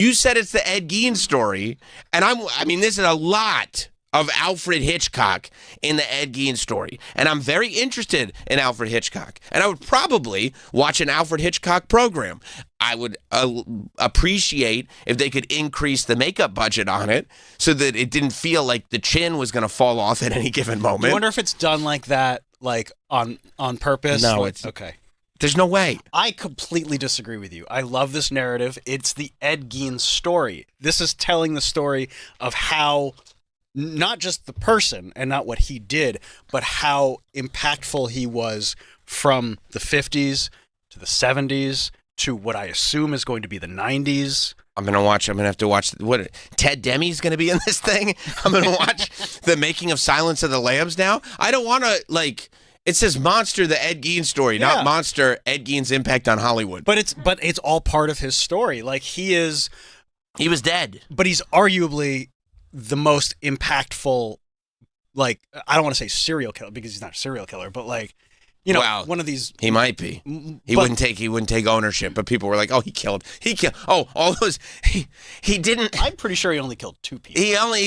You said it's the Ed Gein story, and I mean, this is a lot of Alfred Hitchcock in the Ed Gein story. And I'm very interested in Alfred Hitchcock. And I would probably watch an Alfred Hitchcock program. I would appreciate if they could increase the makeup budget on it so that it didn't feel like the chin was going to fall off at any given moment. I wonder if it's done like that, like on purpose. No, like, it's okay. There's no way. I completely disagree with you. I love this narrative. It's the Ed Gein story. This is telling the story of how not just the person and not what he did, but how impactful he was from the 50s to the 70s to what I assume is going to be the 90s. I'm going to have to watch, what, Ted Demi's going to be in this thing? I'm going to watch the making of Silence of the Lambs now? I don't want to, like, it says Monster, the Ed Gein story, not Monster, Ed Gein's impact on Hollywood. But it's all part of his story. Like, he was dead. But he's arguably the most impactful, like, I don't want to say serial killer because he's not a serial killer, but like, you know, one of these. He might be. He wouldn't take ownership, but people were like, "Oh, he killed. Oh, all those. He didn't." I'm pretty sure he only killed 2 people.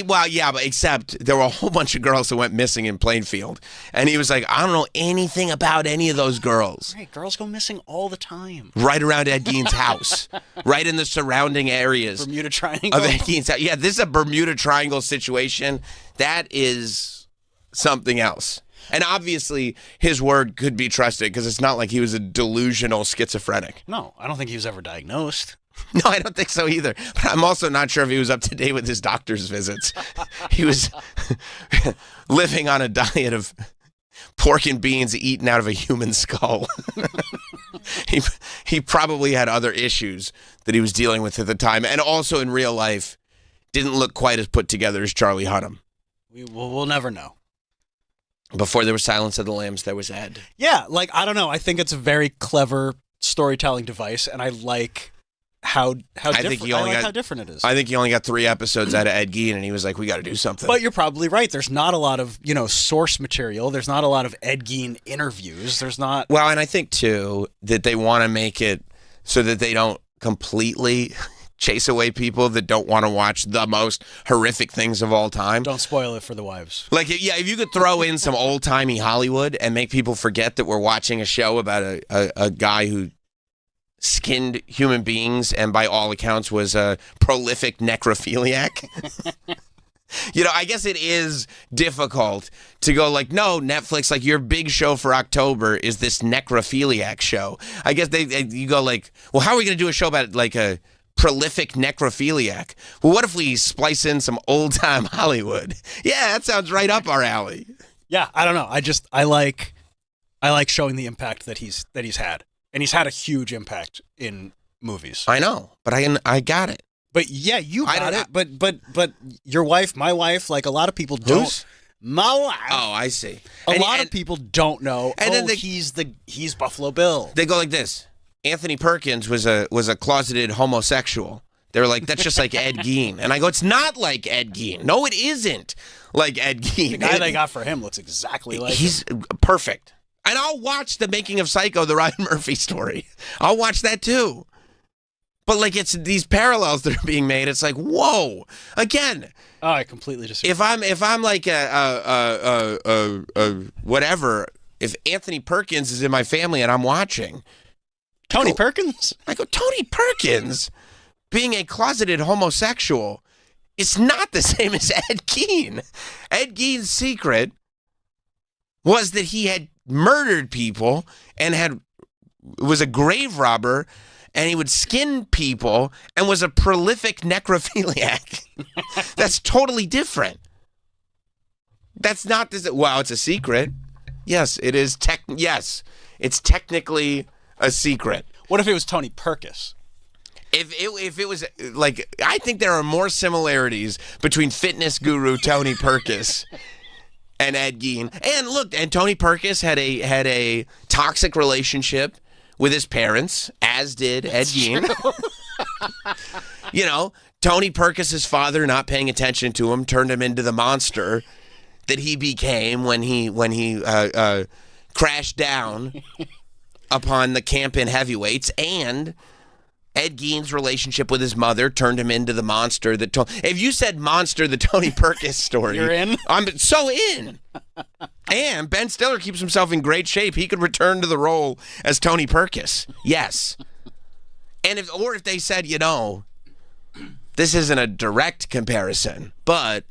But except there were a whole bunch of girls that went missing in Plainfield, and he was like, "I don't know anything about any of those girls." Right, girls go missing all the time. Right around Ed Gein's house, right in the surrounding areas. Bermuda Triangle of Ed Gein's house. Yeah, this is a Bermuda Triangle situation. That is something else. And obviously, his word could be trusted because it's not like he was a delusional schizophrenic. No, I don't think he was ever diagnosed. No, I don't think so either. But I'm also not sure if he was up to date with his doctor's visits. He was living on a diet of pork and beans eaten out of a human skull. He probably had other issues that he was dealing with at the time. And also in real life, didn't look quite as put together as Charlie Hunnam. We'll never know. Before there was Silence of the Lambs, there was Ed. Yeah, like, I don't know. I think it's a very clever storytelling device, and I like how different it is. I think he only got 3 episodes out of Ed Gein, and he was like, we got to do something. But you're probably right. There's not a lot of, source material. There's not a lot of Ed Gein interviews. There's not. Well, and I think, too, that they want to make it so that they don't completely chase away people that don't want to watch the most horrific things of all time. Don't spoil it for the wives. Like, yeah, if you could throw in some old-timey Hollywood and make people forget that we're watching a show about a guy who skinned human beings and by all accounts was a prolific necrophiliac. I guess it is difficult to go like, no, Netflix, like your big show for October is this necrophiliac show. I guess you go like, well, how are we going to do a show about like a prolific necrophiliac? Well, what if we splice in some old-time Hollywood? Yeah, that sounds right up our alley. Yeah, I don't know. I like showing the impact that he's had. And he's had a huge impact in movies. I know, but I got it. But yeah, you got it. But your wife, my wife, like a lot of people don't. Who's? My wife. Oh, I see. A lot of people don't know. And then he's Buffalo Bill. They go like this. Anthony Perkins was a closeted homosexual. They're like, that's just like Ed Gein. And I go, it's not like Ed Gein. No, it isn't like Ed Gein. The guy they got for him looks exactly like He's perfect. And I'll watch the making of Psycho, the Ryan Murphy story. I'll watch that too. But like, it's these parallels that are being made. It's like, whoa. Again. Oh, I completely disagree. If I'm like whatever, if Anthony Perkins is in my family and I'm watching Tony Perkins? I go, Tony Perkins being a closeted homosexual is not the same as Ed Gein. Ed Gein's secret was that he had murdered people and was a grave robber, and he would skin people and was a prolific necrophiliac. That's totally different. That's not this. Well, it's a secret. Yes, it is. Yes, it's technically a secret. What if it was Tony Perkis? If it was like, I think there are more similarities between fitness guru Tony Perkis and Ed Gein. And look, and Tony Perkis had a toxic relationship with his parents, as did Ed Gein. Tony Perkis' father not paying attention to him turned him into the monster that he became when he crashed down upon the camp in heavyweights. And Ed Gein's relationship with his mother turned him into the monster that if you said monster, the Tony Perkis story, You're in? I'm so in. And Ben Stiller keeps himself in great shape. He could return to the role as Tony Perkis. Yes. And if they said, this isn't a direct comparison, but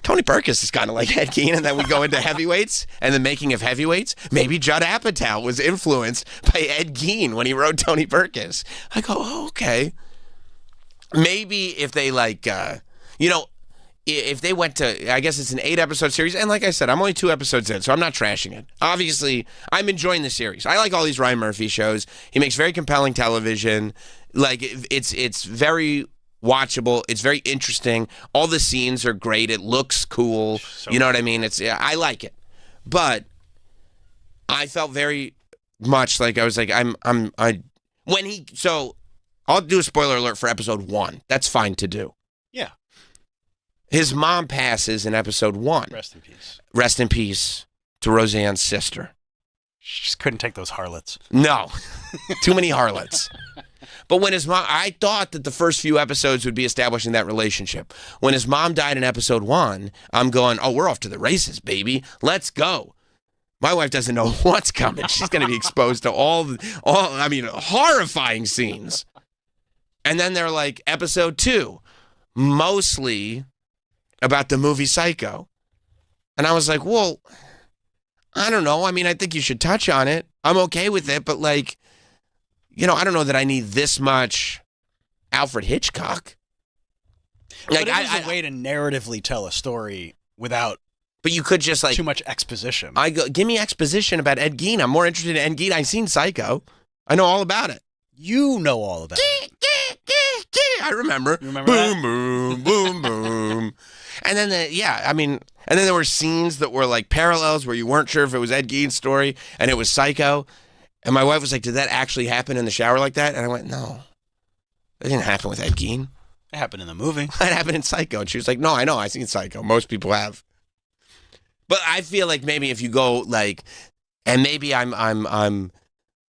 Tony Perkis is kind of like Ed Gein, and then we go into heavyweights and the making of heavyweights. Maybe Judd Apatow was influenced by Ed Gein when he wrote Tony Perkis. I go, oh, okay. Maybe if they if they went to, I guess it's an 8-episode series, and like I said, I'm only 2 episodes in, so I'm not trashing it. Obviously, I'm enjoying the series. I like all these Ryan Murphy shows. He makes very compelling television. Like, it's very watchable. It's very interesting. All the scenes are great. It looks cool. You know what I mean? I like it. But I felt very much like I was like, so I'll do a spoiler alert for episode 1. That's fine to do. Yeah. His mom passes in episode 1. Rest in peace. Rest in peace to Roseanne's sister. She just couldn't take those harlots. No. Too many harlots. But when his mom, I thought that the first few episodes would be establishing that relationship. When his mom died in episode 1, I'm going, oh, we're off to the races, baby. Let's go. My wife doesn't know what's coming. She's going to be exposed to all horrifying scenes. And then they're like, episode 2, mostly about the movie Psycho. And I was like, well, I don't know. I mean, I think you should touch on it. I'm okay with it, but like, I don't know that I need this much Alfred Hitchcock. Like, but it was a way to narratively tell a story without but you could just like too much exposition. Give me exposition about Ed Gein. I'm more interested in Ed Gein. I've seen Psycho. I know all about it. You know all about it. I remember. You remember boom, that? boom, boom, boom. And then, and then there were scenes that were like parallels where you weren't sure if it was Ed Gein's story and it was Psycho. And my wife was like, did that actually happen in the shower like that? And I went, no. It didn't happen with Ed Gein. It happened in the movie. It happened in Psycho. And she was like, no, I know. I've seen Psycho. Most people have. But I feel like maybe if you go like, and maybe I'm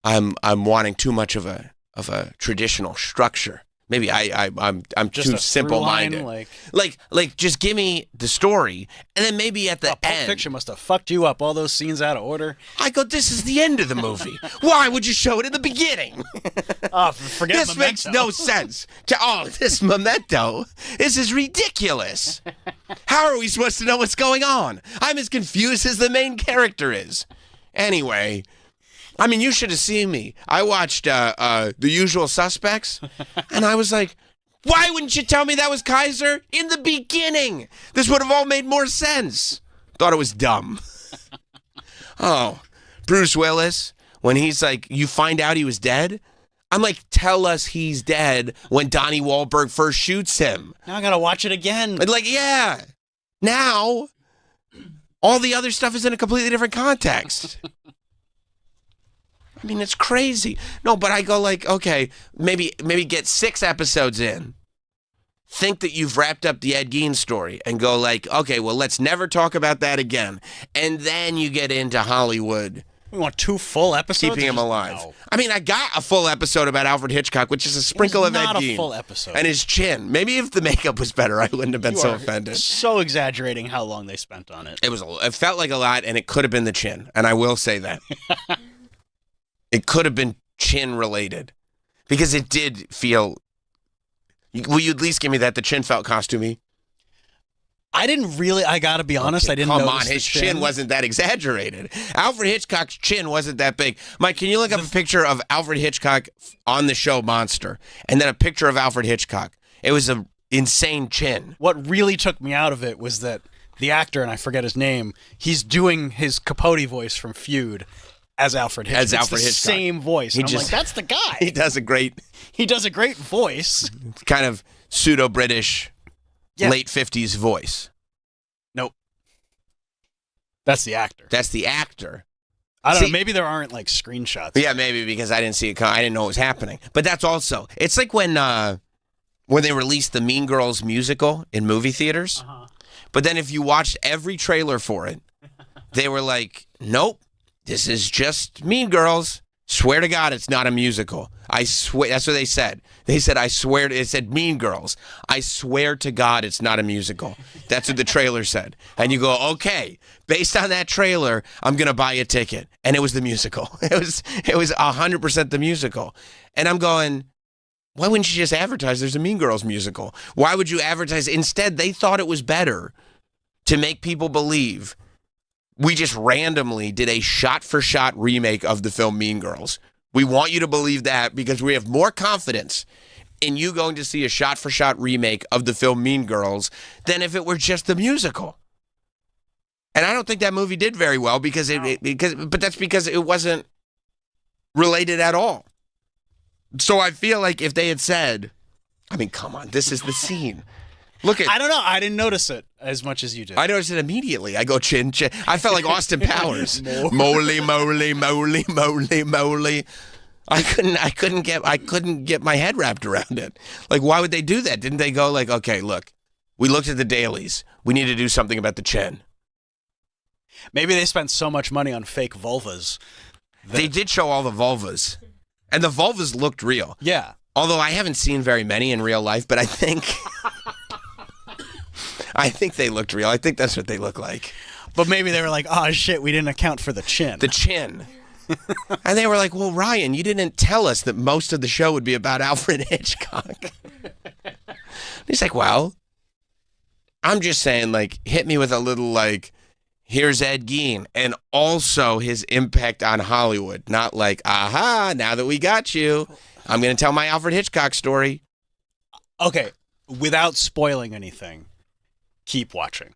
wanting too much of a traditional structure. Maybe I'm Just too a simple-minded. through line, Like just give me the story, and then maybe at the Pulp end, Fiction must have fucked you up. All those scenes out of order. I go, this is the end of the movie. Why would you show it in the beginning? Forget This Memento. makes no sense. This Memento. This is ridiculous. How are we supposed to know what's going on? I'm as confused as the main character is. Anyway, I mean, you should have seen me. I watched The Usual Suspects, and I was like, why wouldn't you tell me that was Kaiser in the beginning? This would have all made more sense. Thought it was dumb. Oh, Bruce Willis, when he's like, you find out he was dead? I'm like, tell us he's dead when Donnie Wahlberg first shoots him. Now I gotta watch it again. But like, yeah. Now, all the other stuff is in a completely different context. I mean, it's crazy. No, but I go like, okay, maybe get 6 episodes in. Think that you've wrapped up the Ed Gein story and go like, okay, well, let's never talk about that again. And then you get into Hollywood. We want 2 full episodes. Keeping him alive. No. I mean, I got a full episode about Alfred Hitchcock, which is a sprinkle of Ed Not Gein. a full episode. And his chin. Maybe if the makeup was better, I wouldn't have been You so are offended. So exaggerating how long they spent on it. It felt like a lot, and it could have been the chin. And I will say that. It could have been chin related, because it did feel. Will you at least give me that the chin felt costumey? I didn't really. I gotta be honest. Okay, I didn't. Come notice on, the his chin wasn't that exaggerated. Alfred Hitchcock's chin wasn't that big. Mike, can you look up a picture of Alfred Hitchcock on the show Monster, and then a picture of Alfred Hitchcock? It was an insane chin. What really took me out of it was that the actor, and I forget his name, he's doing his Capote voice from Feud as Alfred Hitchcock. As Alfred it's the Hitchcock. same voice. And I'm like, that's the guy. He does a great He does a great voice. kind of pseudo-British Yeah. late 50s voice. Nope. That's the actor. That's the actor. I don't See- know. Maybe there aren't like screenshots. Yeah, maybe because I didn't see it. I didn't know what was happening. But that's also. It's like when they released the Mean Girls musical in movie theaters. Uh-huh. But then if you watched every trailer for it, they were like, "Nope, this is just Mean Girls. Swear to God, it's not a musical. I swear. That's what they said. They said, I swear. It said Mean Girls. I swear to God, it's not a musical. That's what the trailer said. And you go, okay, based on that trailer, I'm going to buy a ticket. And it was the musical. It was 100% the musical. And I'm going, why wouldn't you just advertise there's a Mean Girls musical? Why would you advertise? Instead, they thought it was better to make people believe we just randomly did a shot-for-shot remake of the film Mean Girls. We want you to believe that because we have more confidence in you going to see a shot-for-shot remake of the film Mean Girls than if it were just the musical. And I don't think that movie did very well but that's because it wasn't related at all. So I feel like if they had said, I mean, come on, this is the scene. Look at. I don't know. I didn't notice it as much as you did. I noticed it immediately. I go chin chin. I felt like Austin Powers. Moly moly moly moly moly. I couldn't get my head wrapped around it. Like, why would they do that? Didn't they go like, okay, look, we looked at the dailies. We need to do something about the chin. Maybe they spent so much money on fake vulvas. They did show all the vulvas, and the vulvas looked real. Yeah. Although I haven't seen very many in real life, but I think they looked real. I think that's what they look like. But maybe they were like, oh, shit, we didn't account for the chin. The chin. And they were like, well, Ryan, you didn't tell us that most of the show would be about Alfred Hitchcock. He's like, well, I'm just saying, like, hit me with a little, like, here's Ed Gein, and also his impact on Hollywood. Not like, aha, now that we got you, I'm going to tell my Alfred Hitchcock story. Okay, without spoiling anything, keep watching.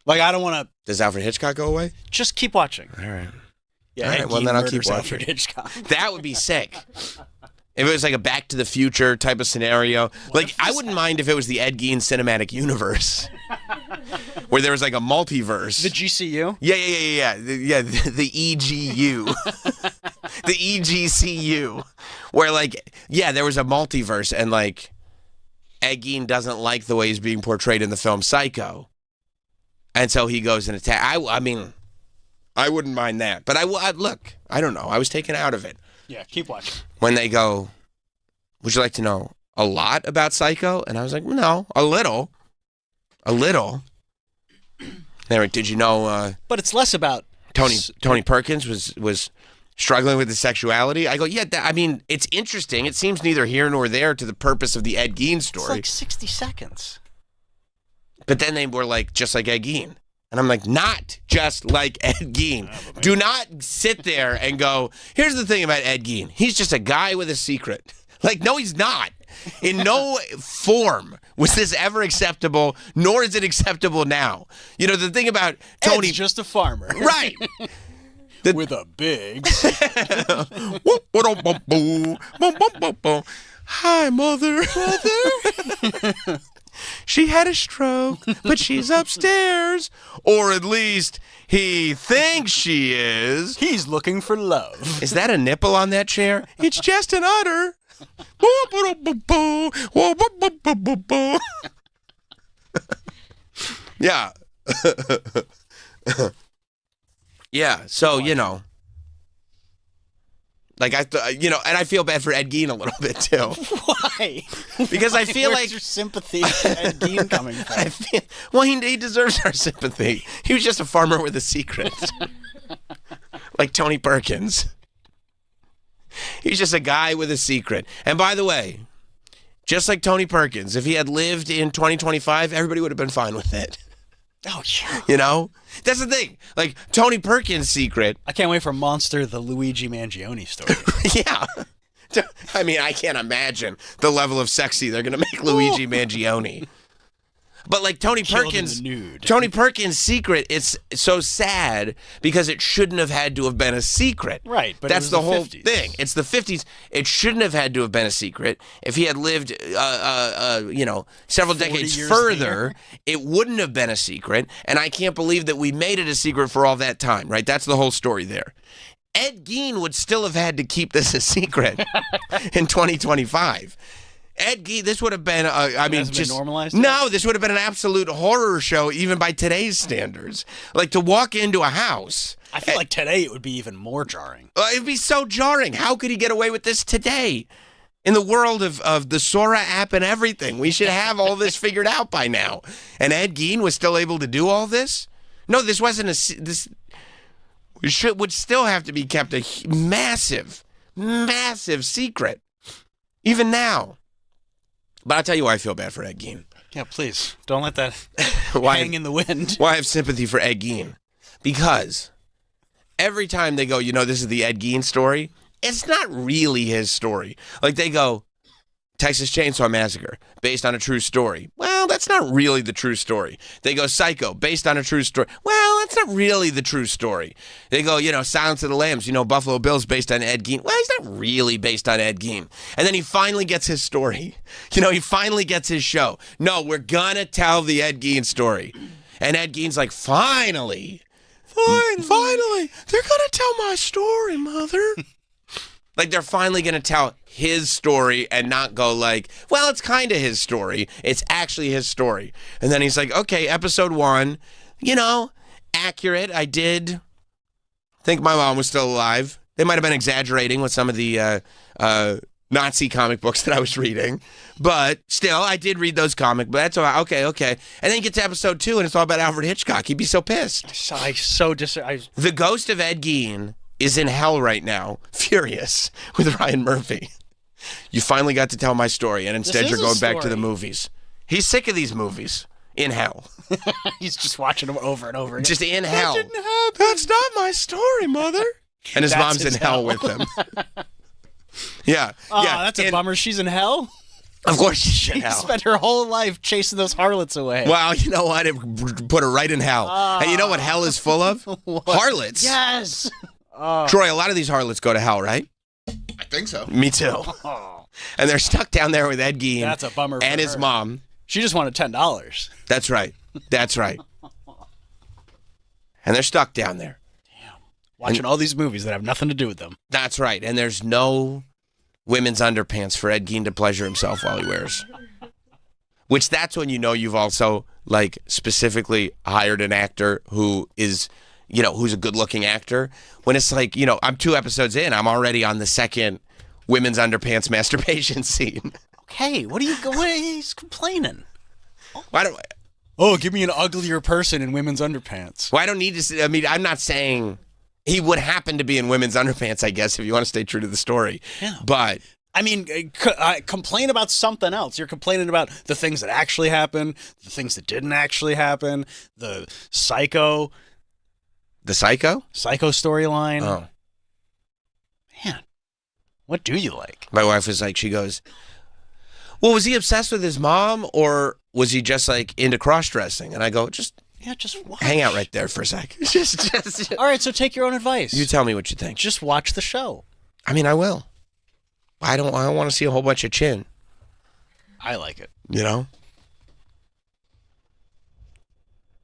Like, I don't want to... Does Alfred Hitchcock go away? Just keep watching. All right. Yeah, All right, Ed well, Gein then I'll keep murders watching. Alfred Hitchcock. That would be sick. If it was like a Back to the Future type of scenario. Like, I wouldn't mind if it was the Ed Gein cinematic universe. Where there was like a multiverse. The GCU? Yeah. The EGU. The EGCU. Where, like, yeah, there was a multiverse, and, like, Ed Gein doesn't like the way he's being portrayed in the film Psycho. And so he goes and attacks. I mean, I wouldn't mind that. But look, I don't know. I was taken out of it. Yeah, keep watching. When they go, would you like to know a lot about Psycho? And I was like, no, a little. A little. They're like, did you know But it's less about... Tony Perkins was struggling with his sexuality? I go, yeah, I mean, it's interesting. It seems neither here nor there to the purpose of the Ed Gein story. It's like 60 seconds. But then they were like, just like Ed Gein. And I'm like, not just like Ed Gein. Do not sit there and go, here's the thing about Ed Gein. He's just a guy with a secret. Like, no, he's not. In no form was this ever acceptable, nor is it acceptable now. You know, the thing about Tony... Ed's just a farmer. Right. With a big... Hi, mother. She had a stroke, but she's upstairs. Or at least he thinks she is. He's looking for love. Is that a nipple on that chair? It's just an udder. Yeah. Yeah, so, you know. Like, and I feel bad for Ed Gein a little bit, too. Why? Because I feel Where's like... your sympathy for Ed Gein coming from? Well, he deserves our sympathy. He was just a farmer with a secret. Like Tony Perkins. He's just a guy with a secret. And by the way, just like Tony Perkins, if he had lived in 2025, everybody would have been fine with it. Oh, yeah. You know? That's the thing. Like, Tony Perkins' secret... I can't wait for Monster, the Luigi Mangione story. Yeah. I mean, I can't imagine the level of sexy they're going to make Luigi Mangione. But like Tony Perkins' secret, it's so sad because it shouldn't have had to have been a secret. Right, but that's it was the whole 50s. thing. It's the 50s. It shouldn't have had to have been a secret. If he had lived, several decades further, it wouldn't have been a secret. And I can't believe that we made it a secret for all that time. Right? That's the whole story there. Ed Gein would still have had to keep this a secret in 2025. Ed Gein, this would have been, hasn't been normalized yet? No, this would have been an absolute horror show, even by today's standards. Like, to walk into a house. I feel like today it would be even more jarring. It'd be so jarring. How could he get away with this today? In the world of the Sora app and everything, we should have all this figured out by now. And Ed Gein was still able to do all this? No, this wasn't this would still have to be kept a massive, massive secret, even now. But I'll tell you why I feel bad for Ed Gein. Yeah, please. Don't let that Why- hang in the wind. Why I have sympathy for Ed Gein? Because every time they go, this is the Ed Gein story, it's not really his story. Like, they go, Texas Chainsaw Massacre, based on a true story. Well, that's not really the true story. They go, Psycho, based on a true story. Well, that's not really the true story. They go, Silence of the Lambs, Buffalo Bill's based on Ed Gein. Well, he's not really based on Ed Gein. And then he finally gets his story. He finally gets his show. No, we're gonna tell the Ed Gein story. And Ed Gein's like, finally, they're gonna tell my story, mother. Like, they're finally going to tell his story and not go like, well, it's kind of his story. It's actually his story. And then he's like, okay, episode 1, accurate. I did think my mom was still alive. They might have been exaggerating with some of the Nazi comic books that I was reading. But still, I did read those comics. But that's all right. Okay. And then you get to episode 2, and it's all about Alfred Hitchcock. He'd be so pissed. The ghost of Ed Gein is in hell right now, furious with Ryan Murphy. You finally got to tell my story, and instead you're going back to the movies. He's sick of these movies. In hell. He's just watching them over and over again. Just in hell. That didn't happen. That's not my story, mother. And his mom's in hell with him. Yeah. Oh, yeah. that's a bummer. She's in hell? Of course she's in She hell. spent her whole life chasing those harlots away. Well, you know what? It put her right in hell. And you know what hell is full of? Harlots. Yes. Troy, a lot of these harlots go to hell, right? I think so. Me too. And they're stuck down there with Ed Gein. That's a bummer. And for his her. mom. She just wanted $10. That's right. That's right. And they're stuck down there. Watching all these movies that have nothing to do with them. That's right. And there's no women's underpants for Ed Gein to pleasure himself while he wears. Which that's when you've also, specifically hired an actor who is, who's a good-looking actor. When it's like, I'm 2 episodes in, I'm already on the second women's underpants masturbation scene. Okay, what are he's complaining? Why don't Oh, give me an uglier person in women's underpants. Well, I don't need to. I'm not saying he would happen to be in women's underpants, I guess, if you want to stay true to the story. Yeah. But I mean, complain about something else. You're complaining about the things that actually happened, the things that didn't actually happen, the psycho storyline. Oh, Man, what do you like? my wife was like, she goes, well, was he obsessed with his mom, or was he just into cross-dressing? And I go, just watch. hang out right there for a sec. just. All right, so take your own advice. You tell me what you think. Just watch the show. I mean, I will. I don't want to see a whole bunch of chin. I like it.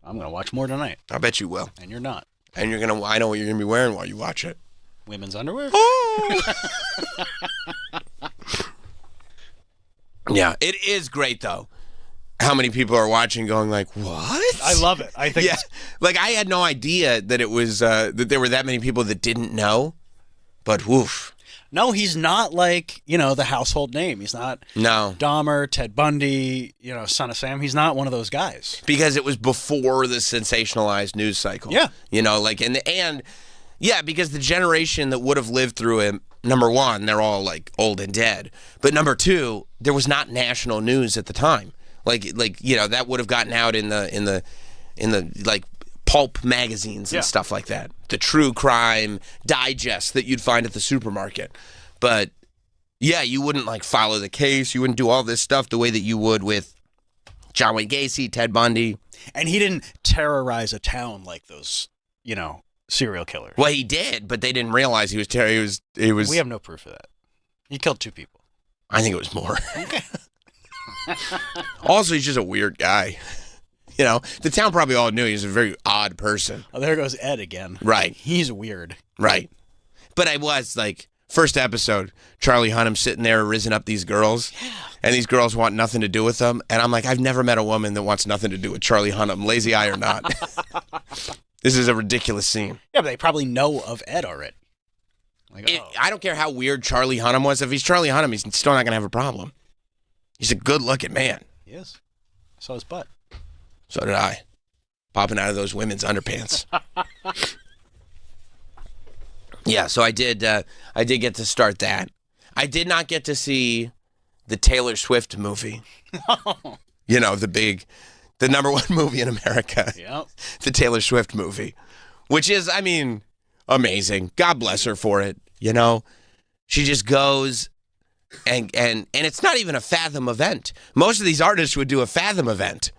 I'm gonna watch more tonight, I bet you will. and you're not. And I know what you're gonna be wearing while you watch it. Women's underwear? Yeah, it is great though. How many people are watching, going like, "What?" I love it. I think. Yeah, I had no idea that it was that there were that many people that didn't know. But woof. No, he's not the household name. He's not No, Dahmer, Ted Bundy, Son of Sam. He's not one of those guys. because it was before the sensationalized news cycle. Yeah. And yeah, because the generation that would have lived through it, number one, they're all old and dead. But number two, there was not national news at the time. That would have gotten out in the pulp magazines and stuff like that. The true crime digest that you'd find at the supermarket. But yeah, you wouldn't follow the case. You wouldn't do all this stuff the way that you would with John Wayne Gacy, Ted Bundy. And he didn't terrorize a town like those, serial killers. Well, he did, but they didn't realize he was. He was. We have no proof of that. He killed 2 people. I think it was more. Okay. Also, he's just a weird guy. The town probably all knew he was a very odd person. Oh, there goes Ed again. Right. He's weird. Right. But I was First episode, Charlie Hunnam sitting there risen up these girls, and these girls want nothing to do with them. And I'm like, I've never met a woman that wants nothing to do with Charlie Hunnam, lazy eye or not. This is a ridiculous scene. Yeah, but they probably know of Ed already. Like, I don't care how weird Charlie Hunnam was. If he's Charlie Hunnam, he's still not going to have a problem. He's a good-looking man. He is. I saw his butt. So did I. Popping out of those women's underpants. Yeah, so I did get to start that. I did not get to see the Taylor Swift movie. You know, the number one movie in America. Yep. The Taylor Swift movie, which is, I mean, amazing. God bless her for it. You know, she just goes and it's not even a Fathom event. Most of these artists would do a Fathom event.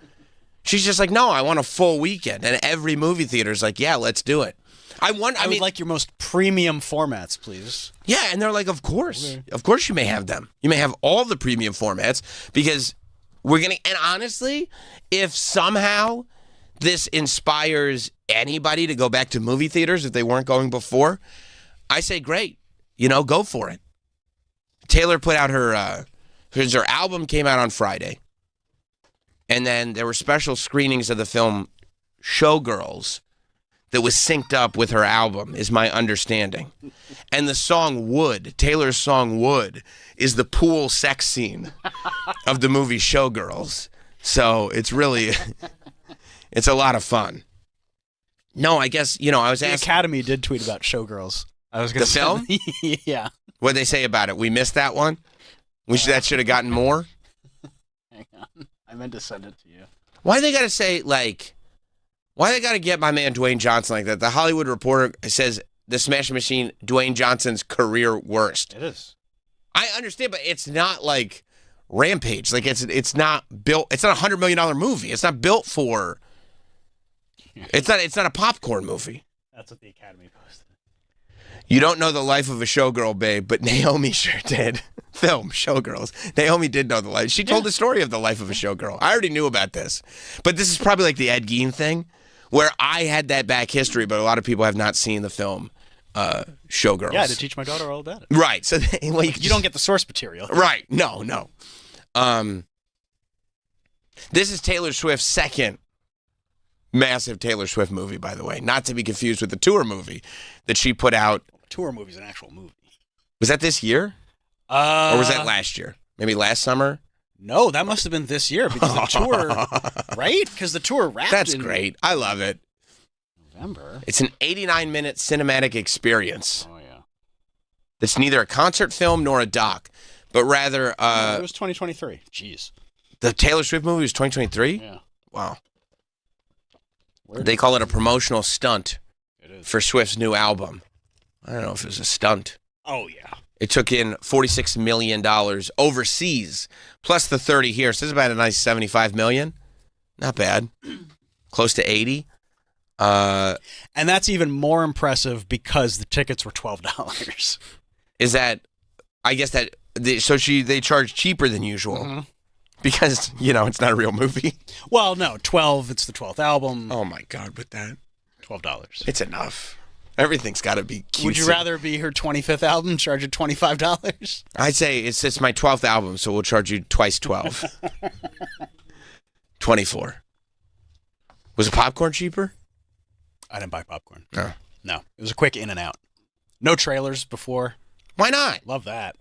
She's just like, no, I want a full weekend. And every movie theater is like, yeah, let's do it. I would like your most premium formats, please. Yeah, and they're like, of course. Okay. Of course you may have them. You may have all the premium formats because we're going to, and honestly, if somehow this inspires anybody to go back to movie theaters if they weren't going before, I say great. You know, go for it. Taylor put out her album came out on Friday. And then there were special screenings of the film Showgirls that was synced up with her album, is my understanding. And the song Wood, Taylor's song Wood, is the pool sex scene of the movie Showgirls. So it's really, it's a lot of fun. No, I guess, you know, I was The asking. Academy did tweet about Showgirls. I was going to The film? Yeah. What'd they say about it? We missed that one? That should have gotten more? Hang on. I meant to send it to you. Why they got to say, like, why they got to get my man Dwayne Johnson like that? The Hollywood Reporter says the Smash Machine, Dwayne Johnson's career worst. It is. I understand, but it's not like Rampage. Like, it's not built, it's not a $100 million movie. It's not built for, it's not a popcorn movie. That's what the Academy posted. You don't know the life of a showgirl, babe, but Naomi sure did. Film, Showgirls. Naomi did know the life. She told the story of the life of a showgirl. I already knew about this. But this is probably like the Ed Gein thing, where I had that back history, but a lot of people have not seen the film Showgirls. Yeah, to teach my daughter all about it. Right. So you don't get the source material. Right. No. This is Taylor Swift's second massive Taylor Swift movie, by the way. Not to be confused with the tour movie that she put out. A tour movie is an actual movie. Was that this year? Or was that last year? Maybe last summer? No, that must have been this year because the tour, right? Because the tour wrapped That's great. I love it. November. It's an 89-minute cinematic experience. Oh, yeah. That's neither a concert film nor a doc, but rather... it was 2023. Jeez. The Taylor Swift movie was 2023? Yeah. Wow. They call it a promotional stunt for Swift's new album. I don't know if it was a stunt. Oh, yeah. It took in $46 million overseas, plus the 30 here. So it's about a nice $75 million. Not bad. Close to 80. And that's even more impressive because the tickets were $12. Is that, I guess that, they charge cheaper than usual because, you know, it's not a real movie. Well, no, 12, it's the 12th album. Oh my God, with that. $12. It's enough. Everything's got to be cute. Would you rather be her 25th album, charge you $25? I'd say it's my 12th album, so we'll charge you twice 12. 24. Was the popcorn cheaper? I didn't buy popcorn. No. No. It was a quick in and out. No trailers before. Why not? Love that.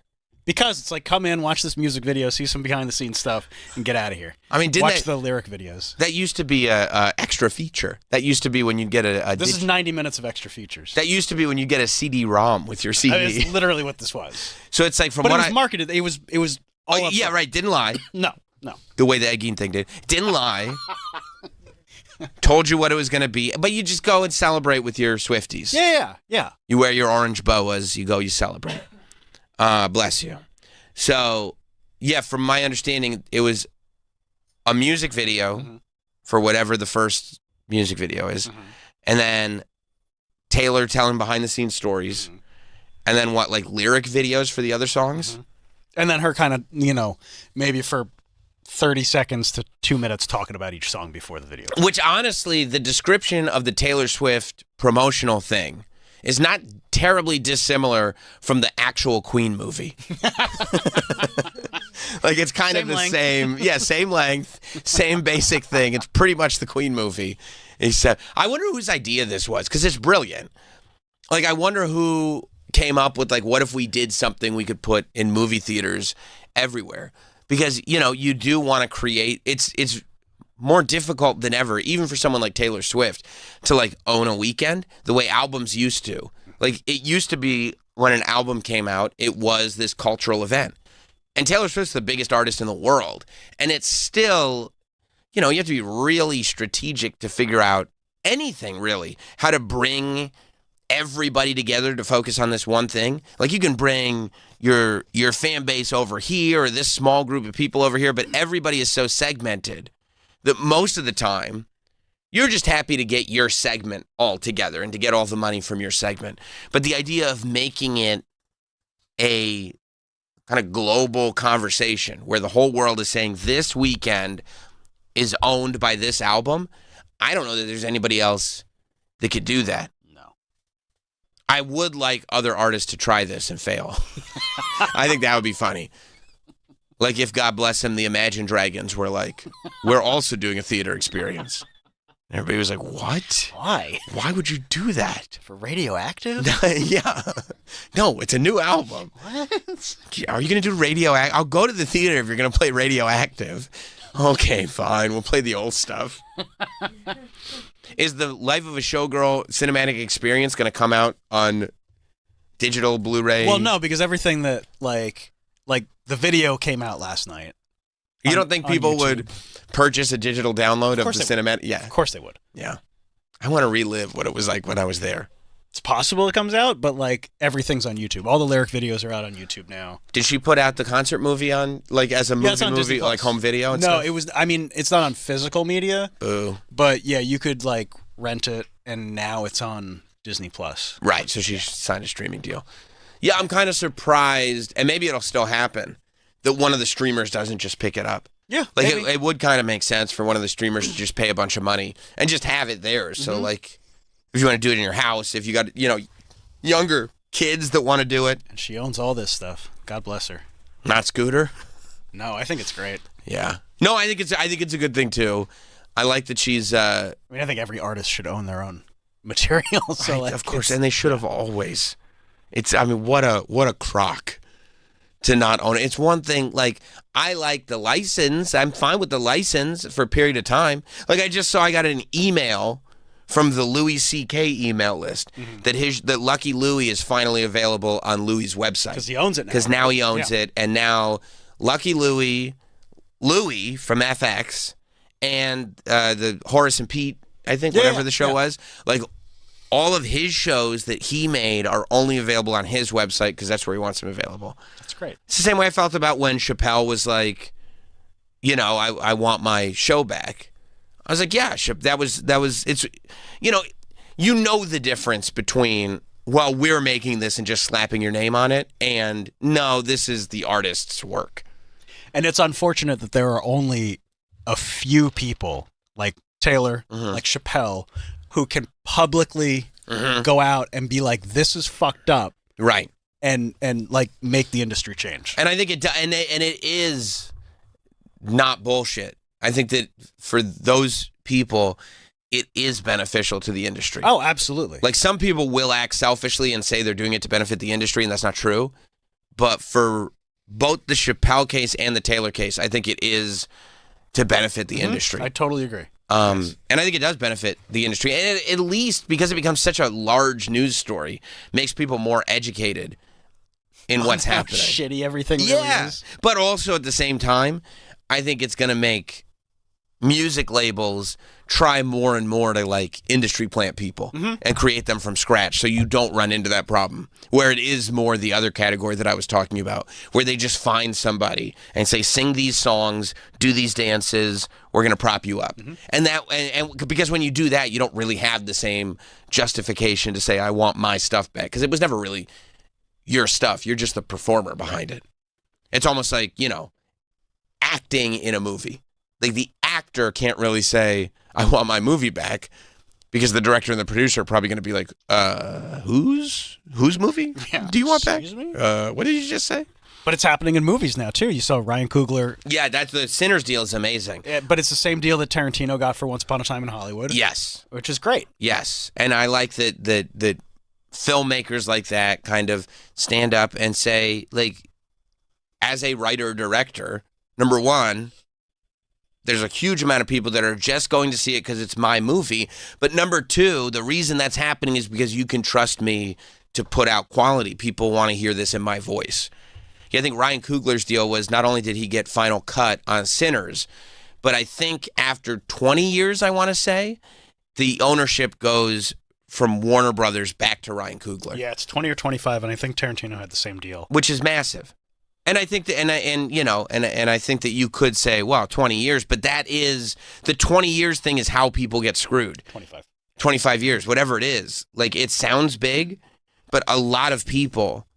Because it's like, come in, watch this music video, see some behind-the-scenes stuff, and get out of here. I mean, watch the lyric videos. That used to be a extra feature. That used to be when you'd get a This is 90 minutes of extra features. That used to be when you get a CD-ROM with your CD. I mean, it's literally what this was. So it's like from but what it was marketed. It was all yeah, right. Didn't lie. No. The way the Ed Gein thing did. Didn't lie. Told you what it was going to be. But you just go and celebrate with your Swifties. Yeah. You wear your orange boas. You go, you celebrate. Bless you. So, yeah, from my understanding, it was a music video for whatever the first music video is. And then Taylor telling behind-the-scenes stories. And then what, like lyric videos for the other songs? And then her kind of, maybe for 30 seconds to 2 minutes talking about each song before the video. Which, honestly, the description of the Taylor Swift promotional thing is not terribly dissimilar from the actual Queen movie. Like, it's kind of the same. Yeah, same length, same basic thing. It's pretty much the Queen movie. Except, I wonder whose idea this was, because it's brilliant. Like, I wonder who came up with, like, what if we did something we could put in movie theaters everywhere? Because, you know, you do want to create, it's more difficult than ever, even for someone like Taylor Swift, to, like, own a weekend the way albums used to. Like, it used to be when an album came out, it was this cultural event. And Taylor Swift's the biggest artist in the world. And it's still, you know, you have to be really strategic to figure out anything, really, how to bring everybody together to focus on this one thing. Like, you can bring your fan base over here or this small group of people over here, but everybody is so segmented that most of the time you're just happy to get your segment all together and to get all the money from your segment. But the idea of making it a kind of global conversation where the whole world is saying this weekend is owned by this album, I don't know that there's anybody else that could do that. I would like other artists to try this and fail. I think that would be funny. Like, if, God bless them, the Imagine Dragons were like, we're also doing a theater experience. And everybody was like, what? Why? Why would you do that? For Radioactive? Yeah. No, it's a new album. What? Are you going to do Radioactive? I'll go to the theater if you're going to play Radioactive. Okay, fine. We'll play the old stuff. Is the Life of a Showgirl cinematic experience going to come out on digital Blu-ray? Well, no, because everything that, like the video came out last night. You don't think people would purchase a digital download of the cinematic? Yeah. Of course they would. Yeah. I want to relive what it was like when I was there. It's possible it comes out, but, like, everything's on YouTube. All the lyric videos are out on YouTube now. Did she put out the concert movie on, like, as a movie, like home video and stuff? No, it was, I mean, it's not on physical media. Boo. But, yeah, you could, like, rent it, and now it's on Disney+. Right, so she signed a streaming deal. Yeah, I'm kind of surprised, and maybe it'll still happen, that one of the streamers doesn't just pick it up. Yeah, like it would kind of make sense for one of the streamers to just pay a bunch of money and just have it there. So, like, if you want to do it in your house, if you got, you know, younger kids that want to do it. And she owns all this stuff. God bless her. Not Scooter? No, I think it's great. Yeah. No, I think it's a good thing too. I like that she's. I mean, I think every artist should own their own material. So, right, like, of course, and they should have always. It's. I mean, what a crock to not own it. It's one thing. Like, I like the license. I'm fine with the license for a period of time. Like, I just saw I got an email from the Louis C.K. email list that Lucky Louie is finally available on Louis' website. Because he owns it now. Because now he owns it, and now Lucky Louie from FX, and the Horace and Pete, I think, whatever the show was, like, all of his shows that he made are only available on his website because that's where he wants them available. That's great. It's the same way I felt about when Chappelle was like, you know, I want my show back. I was like, yeah, that was it's, you know the difference between, well, we're making this and just slapping your name on it, and no, this is the artist's work. And it's unfortunate that there are only a few people like Taylor, like Chappelle, who can publicly go out and be like, this is fucked up. Right. And like make the industry change. And I think it is not bullshit. I think that for those people, it is beneficial to the industry. Oh, absolutely. Like, some people will act selfishly and say they're doing it to benefit the industry, and that's not true. But for both the Chappelle case and the Taylor case, I think it is to benefit the industry. I totally agree. And I think it does benefit the industry, and at least because it becomes such a large news story, makes people more educated in what's happening. Shitty everything really is. But also at the same time, I think it's going to make music labels try more and more to, like, industry plant people and create them from scratch, so you don't run into that problem where it is more the other category that I was talking about, where they just find somebody and say, sing these songs, do these dances, we're going to prop you up. And because when you do that, you don't really have the same justification to say, I want my stuff back, because it was never really your stuff. You're just the performer behind it. It's almost like, you know, acting in a movie. Like, the actor can't really say, I want my movie back, because the director and the producer are probably going to be like, whose movie do you want back? Excuse me? What did you just say? But it's happening in movies now too. You saw Ryan Coogler. Yeah, that's the Sinners deal is amazing. But it's the same deal that Tarantino got for Once Upon a Time in Hollywood. Yes. Which is great. Yes. And I like that filmmakers like that kind of stand up and say, like, as a writer-director, number one, there's a huge amount of people that are just going to see it because it's my movie. But number two, the reason that's happening is because you can trust me to put out quality. People want to hear this in my voice. Yeah, I think Ryan Coogler's deal was not only did he get final cut on Sinners, but I think after 20 years, I want to say, the ownership goes from Warner Brothers back to Ryan Coogler. Yeah, it's 20 or 25, and I think Tarantino had the same deal. Which is massive. And I think that, and I think that you could say, well, 20 years, but that is, the 20 years thing is how people get screwed. 25 years, whatever it is. Like, it sounds big, but a lot of people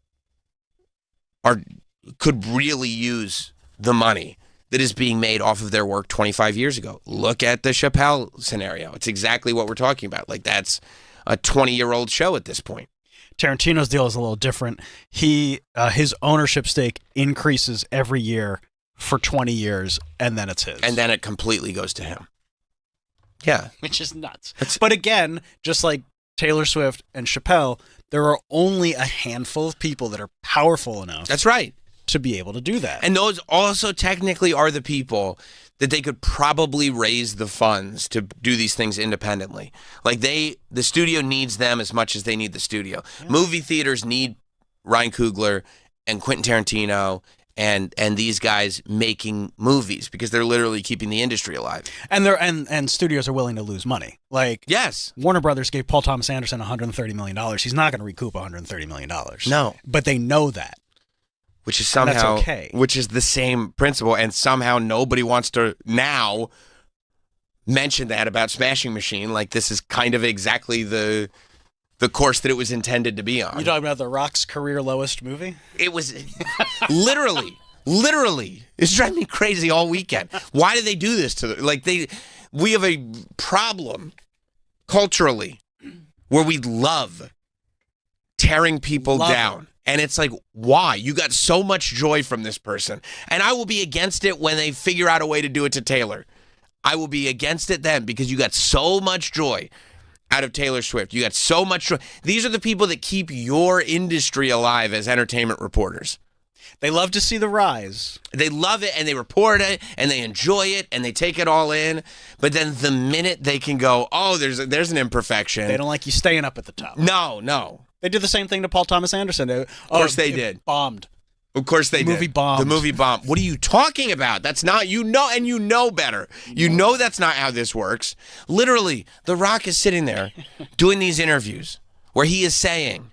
could really use the money that is being made off of their work 25 years ago. Look at the Chappelle scenario. It's exactly what we're talking about. Like, that's a 20-year-old show at this point. Tarantino's deal is a little different. His ownership stake increases every year for 20 years, and then it's his. And then it completely goes to him. Yeah. Which is nuts. But again, just like Taylor Swift and Chappelle, there are only a handful of people that are powerful enough. That's right. To be able to do that. And those also technically are the people that they could probably raise the funds to do these things independently. Like, the studio needs them as much as they need the studio. Yeah. Movie theaters need Ryan Coogler and Quentin Tarantino and these guys making movies because they're literally keeping the industry alive. And studios are willing to lose money. Like, yes, Warner Brothers gave Paul Thomas Anderson $130 million. He's not going to recoup $130 million. No. But they know that. Which is somehow, okay. Which is the same principle, and somehow nobody wants to now mention that about Smashing Machine. Like, this is kind of exactly the course that it was intended to be on. You talking about The Rock's career lowest movie? It was literally, it's driving me crazy all weekend. Why do they do this to we have a problem culturally where we love tearing people down. And it's like, why? You got so much joy from this person. And I will be against it when they figure out a way to do it to Taylor. I will be against it then because you got so much joy out of Taylor Swift. You got so much joy. These are the people that keep your industry alive as entertainment reporters. They love to see the rise. They love it, and they report it, and they enjoy it, and they take it all in. But then the minute they can go, oh, there's an imperfection. They don't like you staying up at the top. No. They did the same thing to Paul Thomas Anderson. Of course they did. Bombed. Of course they did. The movie bombed. The movie bombed. What are you talking about? That's not, you know better. You know that's not how this works. Literally, The Rock is sitting there doing these interviews where he is saying,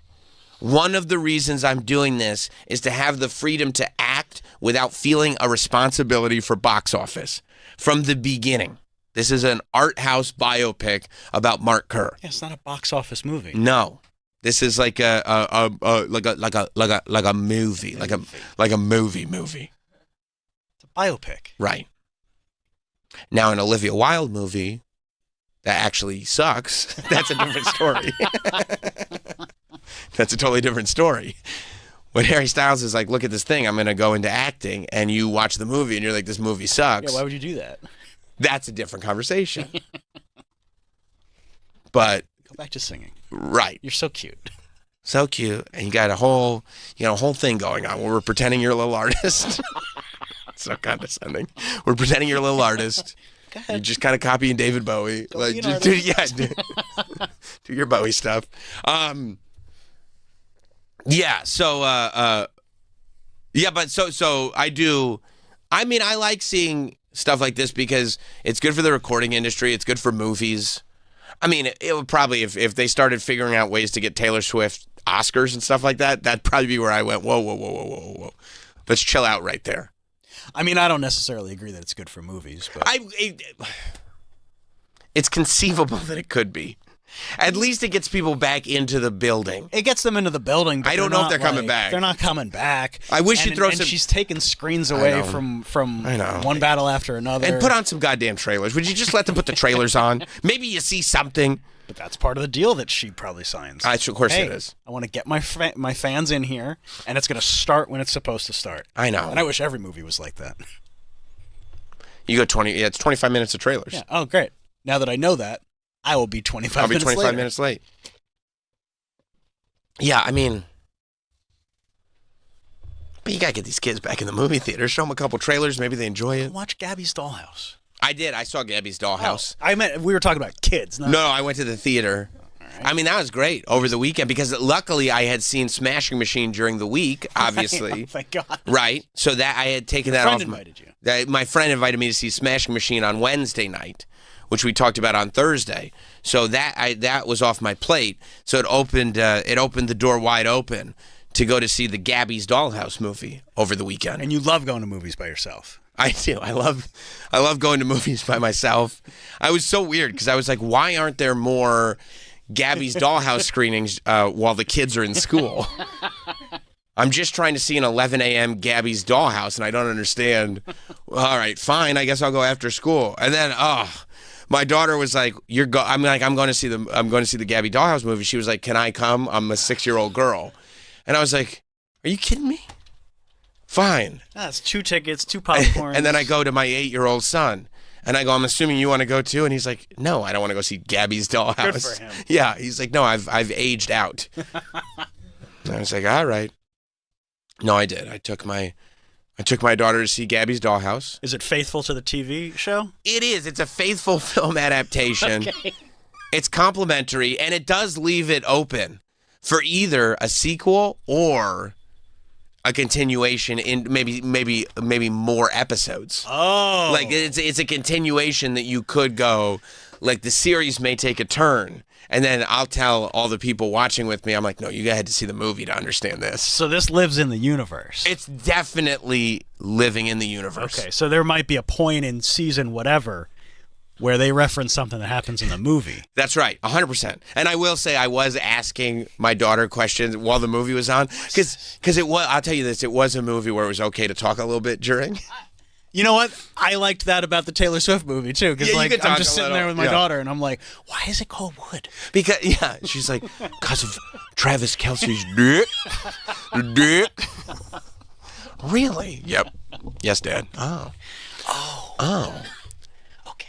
one of the reasons I'm doing this is to have the freedom to act without feeling a responsibility for box office. From the beginning. This is an art house biopic about Mark Kerr. Yeah, it's not a box office movie. No. This is like a movie, like a movie. It's a biopic, right? Now, an Olivia Wilde movie that actually sucks. That's a different story. That's a totally different story. When Harry Styles is like, "Look at this thing, I'm going to go into acting," and you watch the movie and you're like, "This movie sucks." Yeah, why would you do that? That's a different conversation. But go back to singing. Right. You're so cute. So cute. And you got a whole thing going on where we're pretending you're a little artist. So condescending. We're pretending you're a little artist. Go ahead. You're just kind of copying David Bowie. Go like, do your Bowie stuff. Yeah. So, but so I do. I mean, I like seeing stuff like this because it's good for the recording industry. It's good for movies. I mean, it would probably, if they started figuring out ways to get Taylor Swift Oscars and stuff like that, that'd probably be where I went, whoa. Let's chill out right there. I mean, I don't necessarily agree that it's good for movies, but it's conceivable that it could be. At least it gets people back into the building. It gets them into the building. But I don't know if they're coming back. They're not coming back. I wish and, you'd throw and some. she's taking screens away from I know. one battle after another. And put on some goddamn trailers. Would you just let them put the trailers on? Maybe you see something. But that's part of the deal that she probably signs. Of course Hey, it is. I want to get my fans in here, and it's going to start when it's supposed to start. I know. And I wish every movie was like that. You go 20. Yeah, it's 25 minutes of trailers. Yeah. Oh, great. Now that I know that, I will be 25 I'll be minutes 25 later. minutes late. Yeah, I mean, but you gotta get these kids back in the movie theater. Show them a couple trailers. Maybe they enjoy it. Watch Gabby's Dollhouse. I did. I saw Gabby's Dollhouse. I meant we were talking about kids. Not No, I went to the theater. I mean, that was great over the weekend because luckily I had seen Smashing Machine during the week, obviously. Thank God. Right. So that I had taken that friend off. invited you. My friend invited me to see Smashing Machine on Wednesday night, which we talked about on Thursday. So that was off my plate. So it opened the door wide open to go to see the Gabby's Dollhouse movie over the weekend. And you love going to movies by yourself. I do. I love going to movies by myself. I was so weird because I was like, why aren't there more Gabby's Dollhouse screenings while the kids are in school? I'm just trying to see an 11 a.m. Gabby's Dollhouse, and I don't understand. All right, fine. I guess I'll go after school. And then, my daughter was like, I'm going to see the Gabby Dollhouse movie. She was like, can I come? I'm a 6-year-old girl. And I was like, are you kidding me? Fine. That's 2 tickets, 2 popcorns. And then I go to my 8-year-old son. And I go, I'm assuming you want to go too? And he's like, no, I don't want to go see Gabby's Dollhouse. Good for him. Yeah. He's like, no, I've aged out. And I was like, all right. No, I did. I took my daughter to see Gabby's Dollhouse. Is it faithful to the TV show? It is. It's a faithful film adaptation. Okay. It's complimentary, and it does leave it open for either a sequel or a continuation in maybe more episodes. Oh. Like it's a continuation that you could go, like the series may take a turn, and then I'll tell all the people watching with me, I'm like, no, you had to see the movie to understand this. So this lives in the universe. It's definitely living in the universe. Okay, so there might be a point in season whatever where they reference something that happens in the movie. That's right, 100%. And I will say I was asking my daughter questions while the movie was on, because it was. I'll tell you this: it was a movie where it was okay to talk a little bit during. You know what? I liked that about the Taylor Swift movie too, because Yeah, you could I'm talk just a sitting little, there with my yeah. daughter, and I'm like, "Why is it called Wood?" Because she's like, because of Travis Kelce's dick, the dick. Really? Yep. Yes, Dad. Oh. Okay.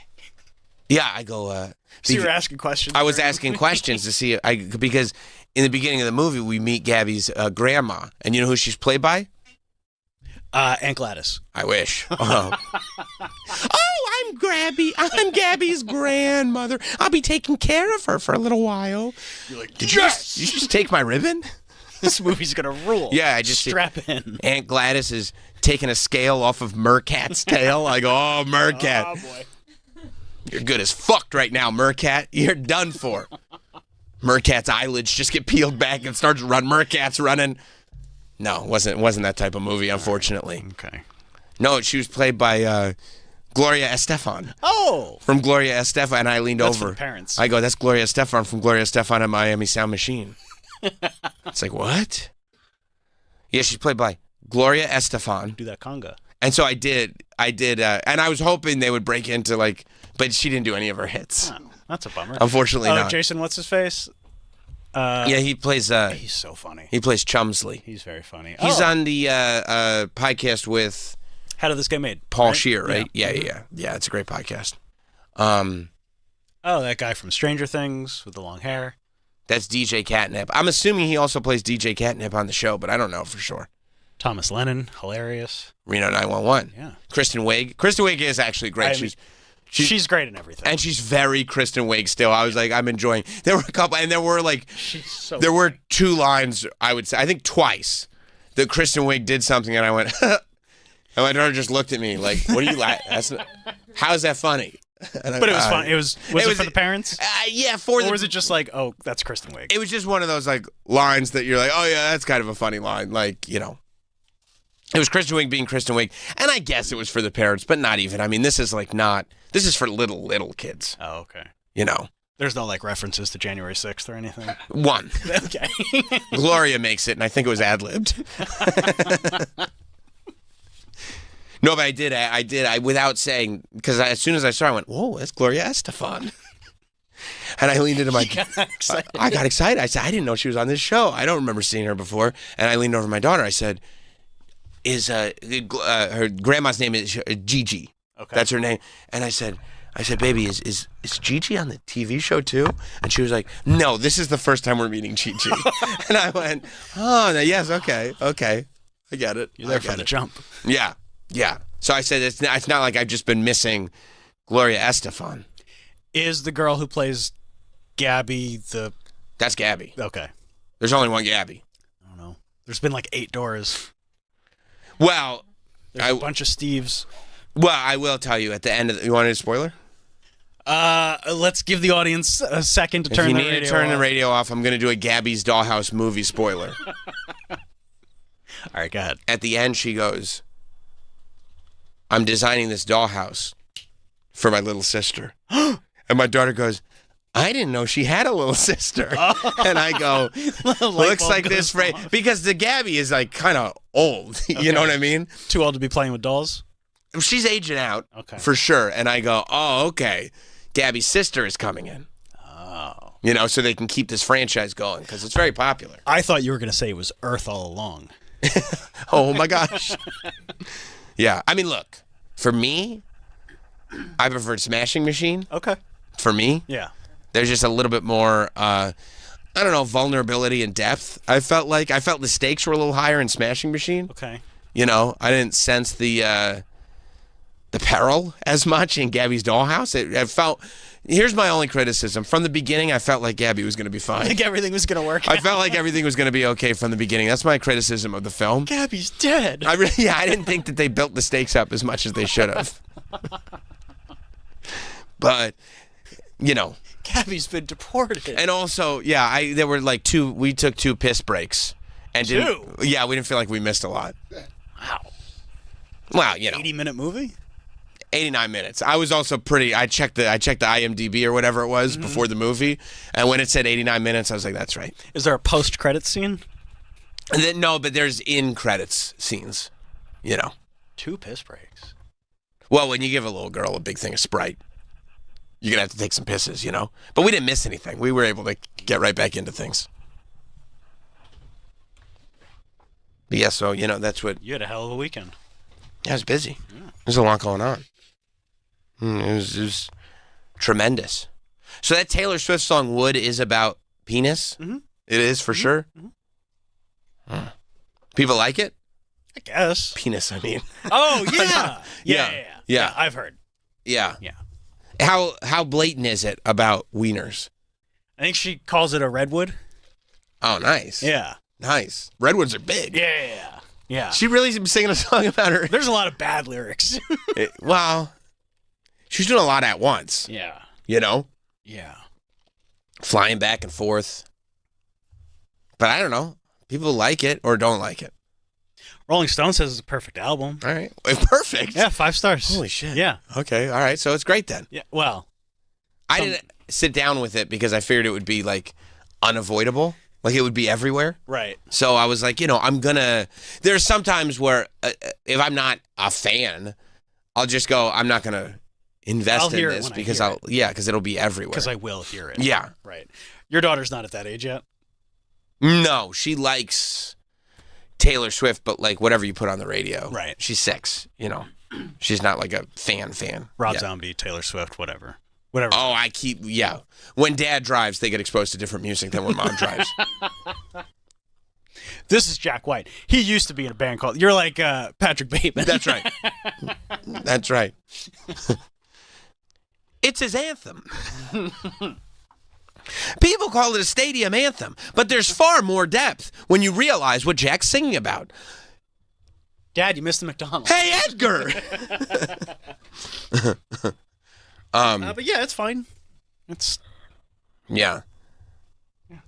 Yeah, I go. So you were asking questions. I was asking questions to see because in the beginning of the movie we meet Gabby's grandma, and you know who she's played by? Aunt Gladys. I wish. Oh, I'm Gabby's grandmother. I'll be taking care of her for a little while. You're like, Did you just take my ribbon? This movie's gonna rule. Yeah, I just strap in. Aunt Gladys is taking a scale off of Mercat's tail. I go, oh, Mercat. Oh boy. You're good as fucked right now, Mercat. You're done for. Mercat's eyelids just get peeled back and starts running. Mercat's running. No, it wasn't that type of movie, unfortunately. Okay. No, she was played by Gloria Estefan. Oh. From Gloria Estefan, and I leaned That's over. for the parents. I go, that's Gloria Estefan from Gloria Estefan and Miami Sound Machine. It's like, what? Yeah, she's played by Gloria Estefan. Do that conga. And so I did, and I was hoping they would break into but she didn't do any of her hits. Oh, that's a bummer. Unfortunately not. Jason, what's his face? Yeah, he plays, He's so funny. he plays Chumsley. He's very funny. He's on the podcast with How Did This Get Made? Paul right? Scheer, right? Yeah. It's a great podcast. Oh, that guy from Stranger Things with the long hair. That's DJ Catnip. I'm assuming he also plays DJ Catnip on the show, but I don't know for sure. Thomas Lennon, hilarious. Reno 911. Yeah. Kristen Wiig. Kristen Wiig is actually great. I mean, she's great in everything. And she's very Kristen Wiig still. I was like, I'm enjoying. There were a couple, and there were She's so there were 2 lines, I would say, I think twice, that Kristen Wiig did something, and I went, and my daughter just looked at me like, what are you laughing? How is that funny? But it was fun. Was it for the parents? Yeah, Or was it just like, oh, that's Kristen Wiig? It was just one of those lines that you're like, oh yeah, that's kind of a funny line. It was Kristen Wiig being Kristen Wiig, and I guess it was for the parents, but not even. I mean, this is for little kids. Oh, okay. There's no like references to January 6th or anything. One. Okay. Gloria makes it, and I think it was ad-libbed. No, but I did, without saying, because as soon as I saw it, I went, whoa, that's Gloria Estefan. And I leaned into my... I got excited. I said, I didn't know she was on this show. I don't remember seeing her before. And I leaned over to my daughter. I said, her grandma's name is Gigi. Okay. That's her name. And I said, baby, is Gigi on the TV show too? And she was like, no, this is the first time we're meeting Gigi. And I went, oh, yes, okay. I get it. You're there from the jump. Yeah. So I said, it's not like I've just been missing Gloria Estefan. Is the girl who plays Gabby the... That's Gabby. Okay. There's only one Gabby. I don't know. There's been like 8 Doras. Well... There's a bunch of Steves. Well, I will tell you at the end of... You want a spoiler? Let's give the audience a second to turn the radio off. If you need to turn the radio off, I'm going to do a Gabby's Dollhouse movie spoiler. All right, go ahead. At the end, she goes, I'm designing this dollhouse for my little sister. And my daughter goes, I didn't know she had a little sister. And I go, looks like this because the Gabby is like kind of old. You know what I mean? Too old to be playing with dolls? She's aging out for sure. And I go, oh, okay. Gabby's sister is coming in. Oh. You know, so they can keep this franchise going because it's very popular. I thought you were going to say it was Earth all along. Oh, my gosh. Yeah. I mean, look, for me, I preferred Smashing Machine. Okay. For me. Yeah. There's just a little bit more, I don't know, vulnerability and depth. I felt the stakes were a little higher in Smashing Machine. Okay. You know, I didn't sense the peril as much in Gabby's Dollhouse. It felt... Here's my only criticism. From the beginning, I felt like Gabby was going to be fine. I think everything was going to work I felt like everything was going to be okay from the beginning. That's my criticism of the film. Gabby's dead. I didn't think that they built the stakes up as much as they should have. But, you know... Gabby's been deported. And also, yeah, there were like we took 2 piss breaks. And yeah, we didn't feel like we missed a lot. Wow. Well, you know. 80-minute movie? 89 minutes. I was also I checked the IMDb or whatever it was before the movie, and when it said 89 minutes, I was like, that's right. Is there a post-credits scene? And then, no, but there's in-credits scenes, you know. 2 piss breaks. Well, when you give a little girl a big thing of Sprite, you're going to have to take some pisses, you know? But we didn't miss anything. We were able to get right back into things. But yeah, so, you know, that's what... You had a hell of a weekend. Yeah, I was busy. Yeah. There's a lot going on. It was tremendous. So that Taylor Swift song, Wood, is about penis? Mm-hmm. It is, for sure? Mm-hmm. Huh. People like it? I guess. Penis, I mean. Oh, yeah. Yeah. I've heard. Yeah. Yeah. How blatant is it about wieners? I think she calls it a redwood. Oh, nice. Yeah. Nice. Redwoods are big. Yeah. She really singing a song about her. There's a lot of bad lyrics. Well, she's doing a lot at once. Yeah. You know? Yeah. Flying back and forth. But I don't know. People like it or don't like it. Rolling Stone says it's a perfect album. All right. Perfect. Yeah, 5 stars. Holy shit. Yeah. Okay. All right. So it's great then. Yeah. Well, I didn't sit down with it because I figured it would be like unavoidable. Like it would be everywhere. Right. So I was like, you know, there's sometimes where if I'm not a fan, I'll just go, I'm not going to invest in this because because it'll be everywhere. Because I will hear it. Yeah. Right. Your daughter's not at that age yet? No, she likes Taylor Swift, but like whatever you put on the radio. Right. She's 6, you know. She's not like a fan. Rob Zombie, Taylor Swift, whatever. Oh, when Dad drives, they get exposed to different music than when Mom drives. This is Jack White. He used to be in a band called... You're like Patrick Bateman. That's right. That's right. It's his anthem. People call it a stadium anthem, but there's far more depth when you realize what Jack's singing about. Dad, you missed the McDonald's. Hey, Edgar! But yeah, it's fine. It's... Yeah.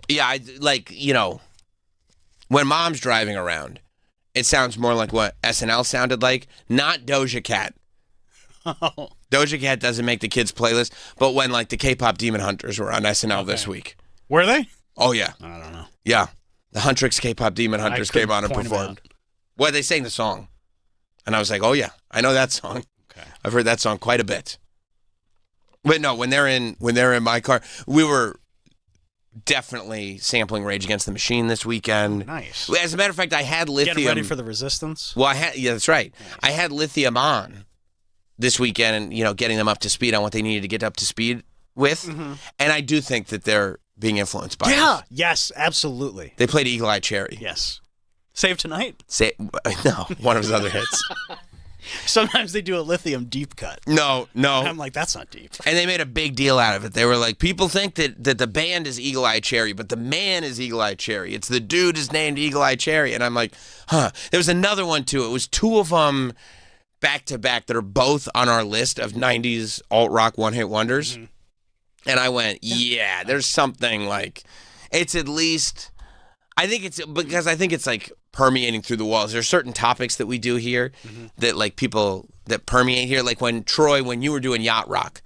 Yeah, I like, you know, when Mom's driving around, it sounds more like what SNL sounded like, not Doja Cat. Doja Cat doesn't make the kids' playlist, but when like the K-pop Demon Hunters were on SNL this week. Were they? Oh yeah. I don't know. Yeah. The Huntrix K-pop Demon Hunters came on and point 'em performed. Well, they sang the song. And I was like, oh yeah, I know that song. Okay. I've heard that song quite a bit. But no, when they're in my car, we were definitely sampling Rage Against the Machine this weekend. Nice. As a matter of fact, I had Lithium. Get ready for the Resistance. Well, yeah, that's right. I had Lithium on this weekend and, you know, getting them up to speed on what they needed to get up to speed with. Mm-hmm. And I do think that they're being influenced by Yeah. it. Yes, absolutely. They played Eagle Eye Cherry. Yes. Save Tonight. No, one of his other hits. Sometimes they do a Lithium deep cut. No. I'm like, that's not deep. And they made a big deal out of it. They were like, people think that the band is Eagle Eye Cherry, but the man is Eagle Eye Cherry. It's the dude is named Eagle Eye Cherry. And I'm like, huh. There was another one, too. It was two of them back to back that are both on our list of 90s alt-rock one-hit wonders. Mm-hmm. And I went, yeah, there's something like, it's at least, I think it's like permeating through the walls. There's certain topics that we do here that like people that permeate here. Like when you were doing yacht rock,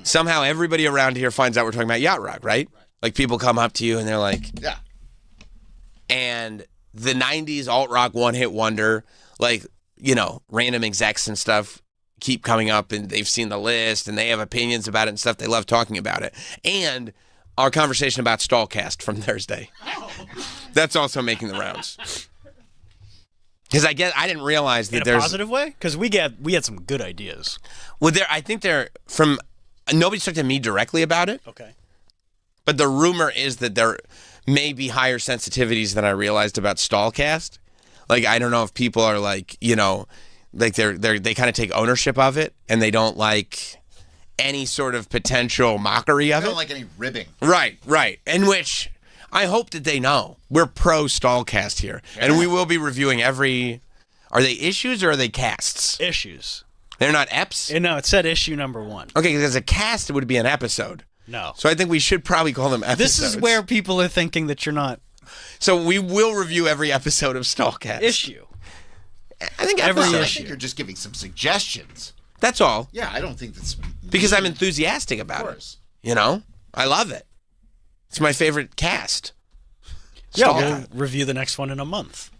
somehow everybody around here finds out we're talking about yacht rock, right? Like people come up to you and they're like, yeah. And the 90s alt rock one hit wonder, like, you know, random execs and stuff keep coming up and they've seen the list and they have opinions about it and stuff. They love talking about it. And our conversation about Stallcast from Thursday. That's also making the rounds. Because I didn't realize that In a there's positive way? Because we had some good ideas. Well, I think they're from. Nobody's talked to me directly about it. Okay. But the rumor is that there may be higher sensitivities than I realized about Stallcast. Like I don't know if people are like, you know, like they kind of take ownership of it and they don't like any sort of potential mockery of I it. don't like any ribbing. Right. In which I hope that they know we're pro Stallcast here, and we will be reviewing every. Are they issues or are they casts? Issues. They're not eps. No, it said issue number 1. Okay, because a cast would be an episode. No. So I think we should probably call them episodes. This is where people are thinking that you're not. So we will review every episode of Stallcast. Issue. I think Every episode. I issue. think you're just giving some suggestions. That's all. Yeah, I don't think that's Because I'm enthusiastic Of about course. it. You know? I love it. It's my favorite cast. Yeah, Stallcast. we'll review the next one in a month.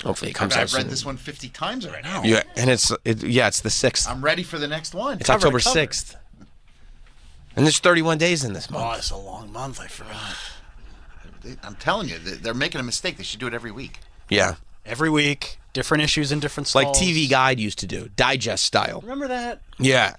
Hopefully it comes I've out read soon. this one 50 times already. Yeah, and it's the 6th. I'm ready for the next one. It's cover to October cover. 6th. And there's 31 days in this Oh, month. it's a long month. I forgot. I'm telling you, they're making a mistake. They should do it every week. Yeah. Every week, different issues in different Like stalls. TV Guide used to do, digest style. Remember that? Yeah.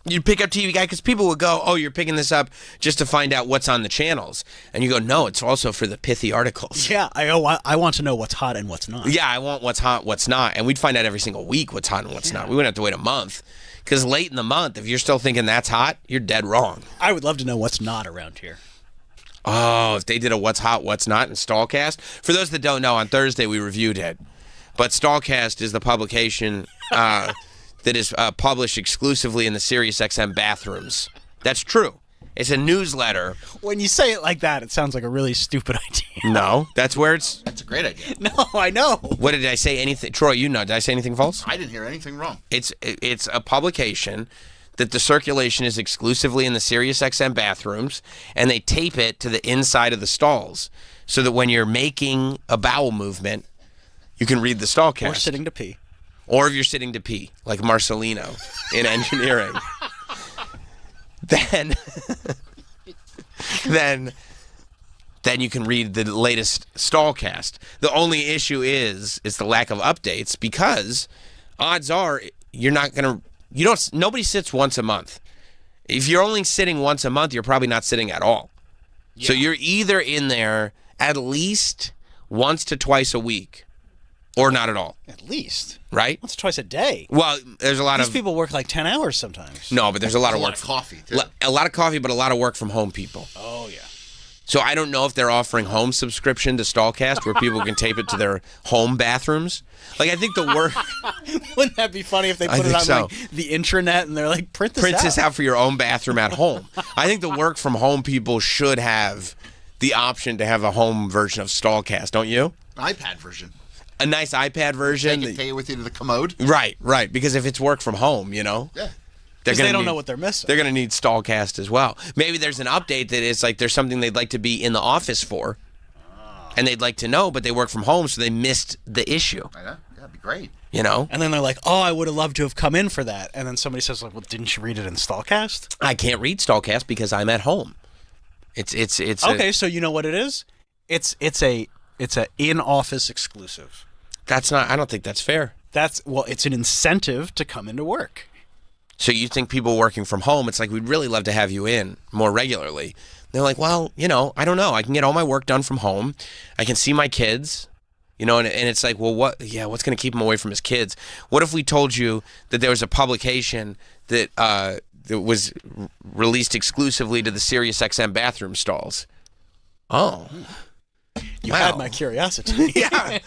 You'd pick up TV Guide because people would go, oh, you're picking this up just to find out what's on the channels. And you go, no, it's also for the pithy articles. Yeah, I want to know what's hot and what's not. Yeah, I want what's hot, what's not. And we'd find out every single week what's hot and what's not. We wouldn't have to wait a month. Because late in the month, if you're still thinking that's hot, you're dead wrong. I would love to know what's not around here. Oh, if they did a what's hot, what's not in Stallcast. For those that don't know, on Thursday we reviewed it. But Stallcast is the publication that is published exclusively in the SiriusXM bathrooms. That's true. It's a newsletter. When you say it like that, it sounds like a really stupid idea. No, that's where it's. That's a great idea. No, I know. What did I say? Anything? Troy, you know. Did I say anything false? I didn't hear anything wrong. It's a publication that the circulation is exclusively in the SiriusXM bathrooms, and they tape it to the inside of the stalls so that when you're making a bowel movement, you can read the Stallcast. Or sitting to pee. Or if you're sitting to pee, like Marcelino in engineering. then you can read the latest Stallcast. The only issue is the lack of updates because odds are nobody sits once a month. If you're only sitting once a month, you're probably not sitting at all. So you're either in there at least once to twice a week or not at all, At least. right? Once or twice a day. Well, there's a lot These of people work like 10 hours sometimes. no, but there's a lot of A lot work. of coffee, too. A lot of coffee, but a lot of work from home people. Oh, yeah. So I don't know if they're offering home subscription to Stallcast where people can tape it to their home bathrooms. Like I think the work Wouldn't that be funny if they put it think on so. like the intranet and they're like, print this out for your own bathroom at home. I think the work from home people should have the option to have a home version of Stallcast, don't you? iPad version. a nice iPad version. Take it with you to the commode. Right. Because if it's work from home, Yeah. Because they don't know what they're missing. They're going to need Stallcast as well. Maybe there's an update that is like there's something they'd like to be in the office for, and they'd like to know, but they work from home, so they missed the issue. I know. Yeah, that'd be great. You know, And then they're like, "Oh, I would have loved to have come in for that." And then somebody says, "Like, well, didn't you read it in Stallcast?" I can't read Stallcast because I'm at home. It's Okay, so you know what it is? It's a in-office exclusive. That's not. I don't think that's fair. It's an incentive to come into work. So you think people working from home, it's like, we'd really love to have you in more regularly. They're like, well, I don't know. I can get all my work done from home. I can see my kids, and it's like, well, what's going to keep him away from his kids? What if we told you that there was a publication that was released exclusively to the SiriusXM bathroom stalls? Oh. You Wow. had my curiosity. Yeah.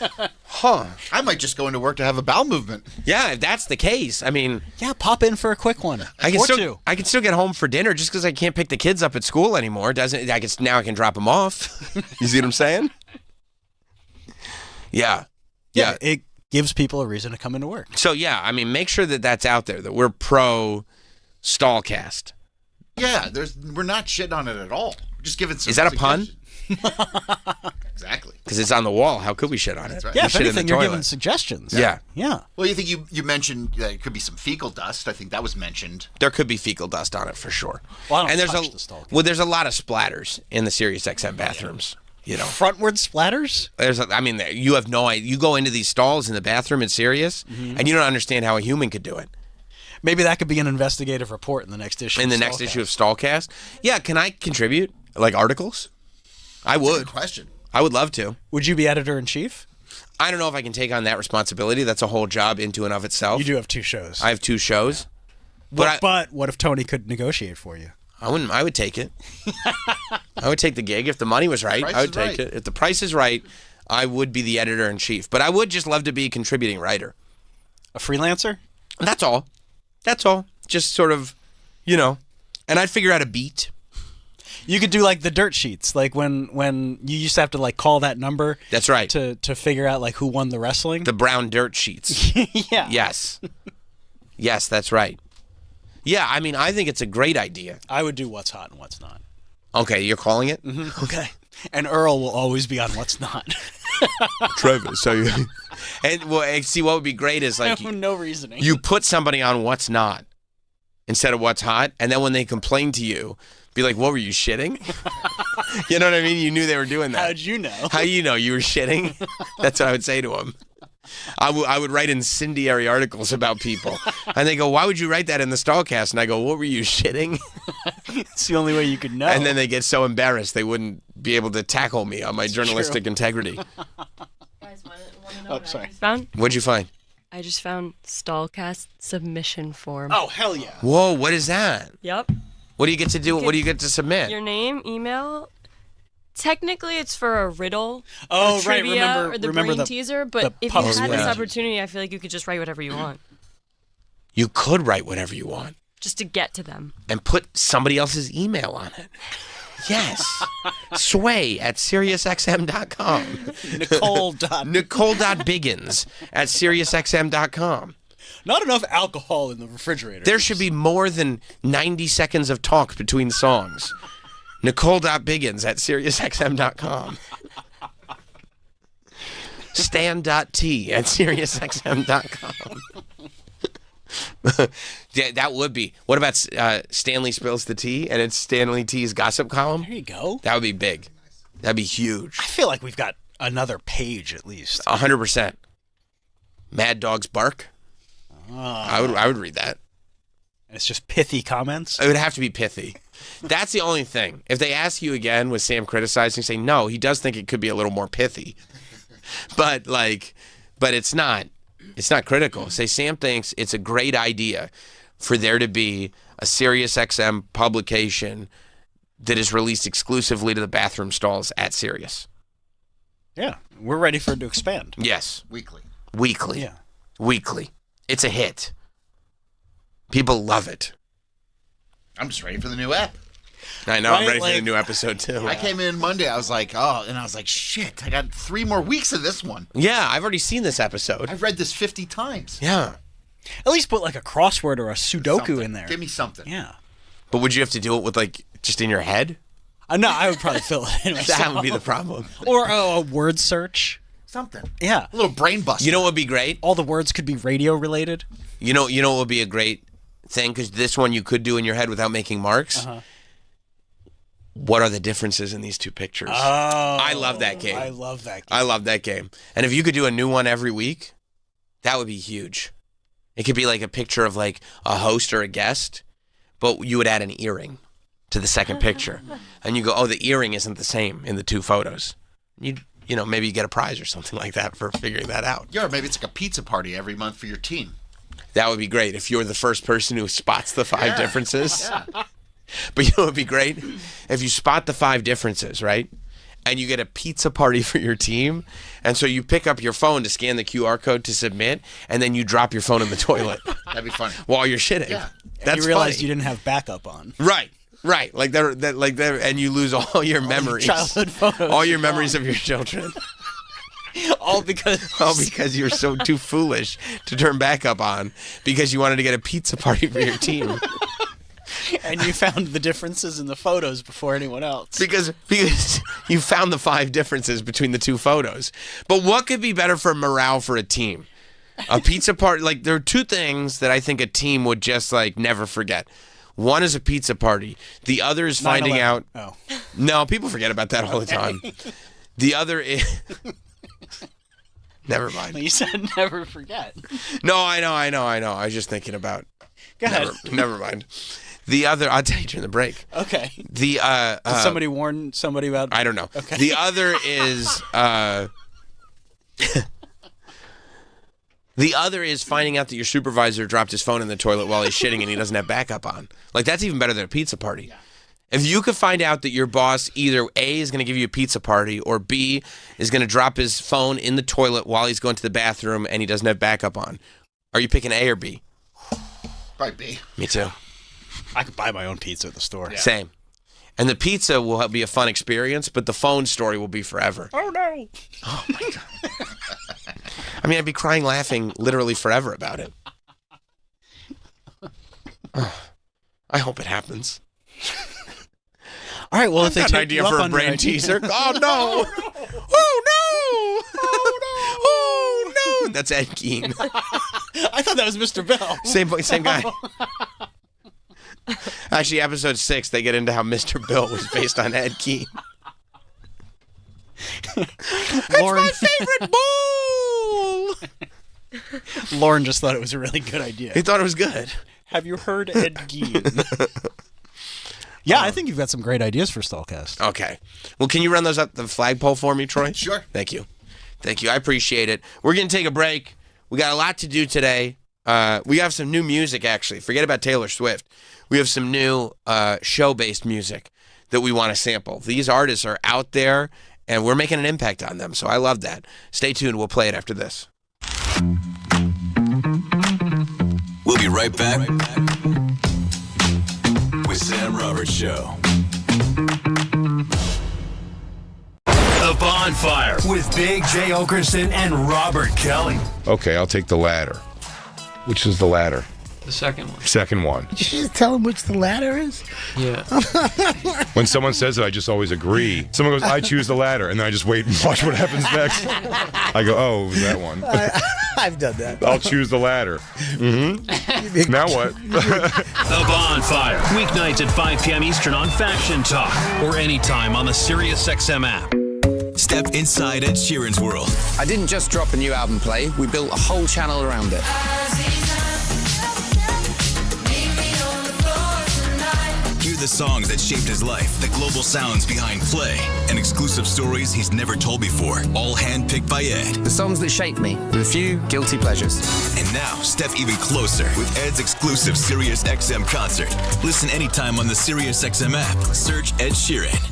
Huh. I might just go into work to have a bowel movement. Yeah, if that's the case, I mean, Yeah, pop in for a quick one. I Or two. can still get home for dinner just because I can't pick the kids up at school anymore. Now I can drop them off. You see what I'm saying? Yeah. Yeah, it gives people a reason to come into work. So yeah, I mean, make sure that that's out there, that we're pro Stallcast. Yeah, we're not shitting on it at all. Just give it some Is that a pun? suggestions. Exactly. Because it's on the wall. How could we shit on it? That's right. Yeah, We if shit in anything, the you're toilet. giving suggestions. Yeah. Yeah. Well, you think you mentioned that it could be some fecal dust. I think that was mentioned. There could be fecal dust on it for sure. Well, I don't and there's touch the Stallcast. well, there's a lot of splatters in the SiriusXM bathrooms. Frontward splatters? You have no idea. You go into these stalls in the bathroom at Sirius, and you don't understand how a human could do it. Maybe that could be an investigative report in the next issue. In the next issue of Stallcast, yeah, can I contribute like articles? I would. Good question. I would love to. Would you be editor-in-chief? I don't know if I can take on that responsibility. That's a whole job into and of itself. You do have 2 shows. I have 2 shows, but what if Tony could negotiate for you? I wouldn't. I would take it. I would take the gig if the money was right. Price I would is take right. it if the price is right. I would be the editor in chief, but I would just love to be a contributing writer. A freelancer? That's all. That's all. Just sort of, and I'd figure out a beat. You could do like the dirt sheets, like when you used to have to like call that number. That's right. To figure out like who won the wrestling. The brown dirt sheets. Yeah. Yes. Yes, that's right. Yeah, I mean, I think it's a great idea. I would do what's hot and what's not. Okay, you're calling it? Mm-hmm. Okay. And Earl will always be on what's not. Trevor, so you... And well, see, what would be great is like no reasoning. you put somebody on what's not instead of what's hot, and then when they complain to you, be like, what were you, shitting? You know what I mean? You knew they were doing that. How'd you know? How you know you were shitting? That's what I would say to them. I would write incendiary articles about people. And they go, why would you write that in the Stallcast? And I go, what were you, shitting? It's the only way you could know. And then they get so embarrassed they wouldn't be able to tackle me on my journalistic integrity. Guys, want to know Oh, what sorry. I just found? What'd you find? I just found Stallcast submission form. Oh, hell yeah. Whoa, what is that? Yep. What do you get to do? What do you get to submit? Your name, email. Technically, it's for a riddle. Oh, or right. trivia, or the Remember brain the teaser. But the if you puzzle had this game. opportunity, I feel like you could just write whatever you want, You could write whatever you want just to get to them. and put somebody else's email on it. Yes. Sway at SiriusXM.com. Nicole. Nicole.Biggins at SiriusXM.com. Not enough alcohol in the refrigerator. There should be more than 90 seconds of talk between songs. Nicole.Biggins at SiriusXM.com. Stan.T at SiriusXM.com. Yeah, that would be. What about Stanley spills the tea and it's Stanley T's gossip column? There you go. That would be big. That'd be huge. I feel like we've got another page at least. 100%. Mad Dogs Bark. I would read that. And it's just pithy comments. It would have to be pithy. That's the only thing. If they ask you again with Sam criticizing, say no, he does think it could be a little more pithy. But it's not. It's not critical. Say Sam thinks it's a great idea for there to be a SiriusXM publication that is released exclusively to the bathroom stalls at Sirius. Yeah. We're ready for it to expand. Yes. Weekly. Weekly. Yeah. Weekly. It's a hit. People love it. I'm just ready for the new app. I know. Right? I'm ready for the Like- new episode too. I came in Monday. I was like, shit, I got 3 more weeks of this one. Yeah, I've already seen this episode. I've read this 50 times. Yeah. At least put like a crossword or a Sudoku Something. in there. Give me something. Yeah. But would you have to do it with like just in your head? No, I would probably fill it in myself. That would be the problem. Or a word search. Something. Yeah. A little brain buster. You know what would be great? All the words could be radio related. You know what would be a great thing? Because this one you could do in your head without making marks. What are the differences in these two pictures? Oh. I love that game. I love that game. I love that game. And if you could do a new one every week, that would be huge. It could be like a picture of like a host or a guest, but you would add an earring to the second picture. And you go, oh, the earring isn't the same in the two photos. You know, maybe you get a prize or something like that for figuring that out. Yeah, or maybe it's like a pizza party every month for your team. That would be great if you're the first person who spots the 5 differences. Yeah. But you know what would be great? If you spot the 5 differences, right? And you get a pizza party for your team. And so you pick up your phone to scan the QR code to submit, and then you drop your phone in the toilet That'd be funny. while you're shitting. Yeah. That's you realized funny. you didn't have backup on. Right. Like that, and you lose all your memories. childhood photos All your are memories gone. of your children. All because All because you're so too foolish to turn backup on because you wanted to get a pizza party for your team. and you found the differences in the photos before anyone else. Because you found the 5 differences between the 2 photos. But what could be better for morale for a team? A pizza party, like there are 2 things that I think a team would just like never forget. One is a pizza party. The other is finding 9/11. out. Oh. No, people forget about that all the time. The other is. Never mind. You said never forget. No, I know. I was just thinking about. Go ahead. Never mind. The other, I'll tell you during the break. Okay. The Did somebody warn somebody about? I don't know. Okay. The other is the other is finding out that your supervisor dropped his phone in the toilet while he's shitting and he doesn't have backup on. Like that's even better than a pizza party. Yeah. If you could find out that your boss either A is going to give you a pizza party or B is going to drop his phone in the toilet while he's going to the bathroom and he doesn't have backup on, are you picking A or B? Probably B. Me too. I could buy my own pizza at the store. Same. And the pizza will be a fun experience, but the phone story will be forever. Oh no. Oh my God. I mean, I'd be crying laughing literally forever about it. I hope it happens. All right. Well, if they Got an take idea you up for a on your brain idea- teaser. Oh no! Oh no! Oh no! That's Ed Gein. I thought that was Mr. Bell. Same guy. Actually, episode 6, they get into how Mr. Bill was based on Ed Gein. Lauren, That's my favorite bowl. Lauren just thought it was a really good idea. He thought it was good. Have you heard Ed Gein? Yeah, I think you've got some great ideas for Stallcast. Okay. Well, can you run those up the flagpole for me, Troy? Sure. Thank you. I appreciate it. We're going to take a break. We got a lot to do today. We have some new music, actually. Forget about Taylor Swift. We have some new show-based music that we want to sample. These artists are out there, and we're making an impact on them, so I love that. Stay tuned. We'll play it after this. We'll be right back with Sam Roberts Show. The Bonfire with Big J. Okerson and Robert Kelly. Okay, I'll take the ladder. Which is the ladder? The second one. Second one. Did you just tell him which the ladder is? Yeah. When someone says it, I just always agree. Someone goes, I choose the ladder, and then I just wait and watch what happens next. I go, oh, it was that one. I've done that. I'll choose the ladder. Mm-hmm. Now what? The Bonfire. Weeknights at 5 p.m. Eastern on Faction Talk or anytime on the SiriusXM app. Step inside Ed Sheeran's world. I didn't just drop a new album play, we built a whole channel around it. Hear the songs that shaped his life, the global sounds behind Play, and exclusive stories he's never told before, all handpicked by Ed. The songs that shaped me, with a few guilty pleasures. And now, step even closer with Ed's exclusive SiriusXM concert. Listen anytime on the SiriusXM app. Search Ed Sheeran.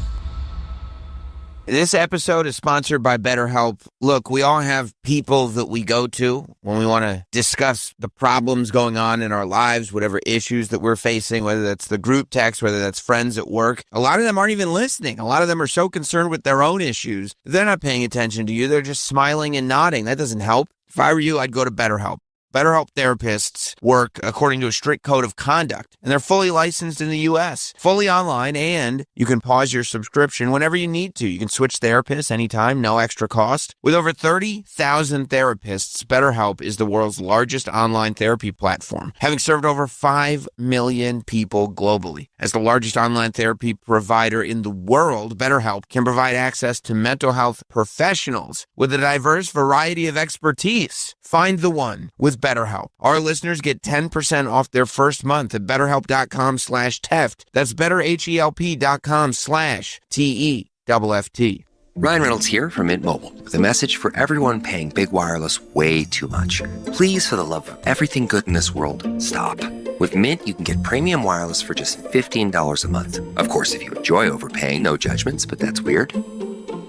This episode is sponsored by BetterHelp. Look, we all have people that we go to when we want to discuss the problems going on in our lives, whatever issues that we're facing, whether that's the group text, whether that's friends at work. A lot of them aren't even listening. A lot of them are so concerned with their own issues. They're not paying attention to you. They're just smiling and nodding. That doesn't help. If I were you, I'd go to BetterHelp. BetterHelp therapists work according to a strict code of conduct, and they're fully licensed in the U.S., fully online, and you can pause your subscription whenever you need to. You can switch therapists anytime, no extra cost. With over 30,000 therapists, BetterHelp is the world's largest online therapy platform, having served over 5 million people globally. As the largest online therapy provider in the world, BetterHelp can provide access to mental health professionals with a diverse variety of expertise. Find the one with BetterHelp. Our listeners get 10% off their first month at betterhelp.com/Teft. That's betterhelp.com/TEFFT. Ryan Reynolds here from Mint Mobile with a message for everyone paying big wireless way too much. Please, for the love of everything good in this world, stop. With Mint, you can get premium wireless for just $15 a month. Of course, if you enjoy overpaying, no judgments, but that's weird.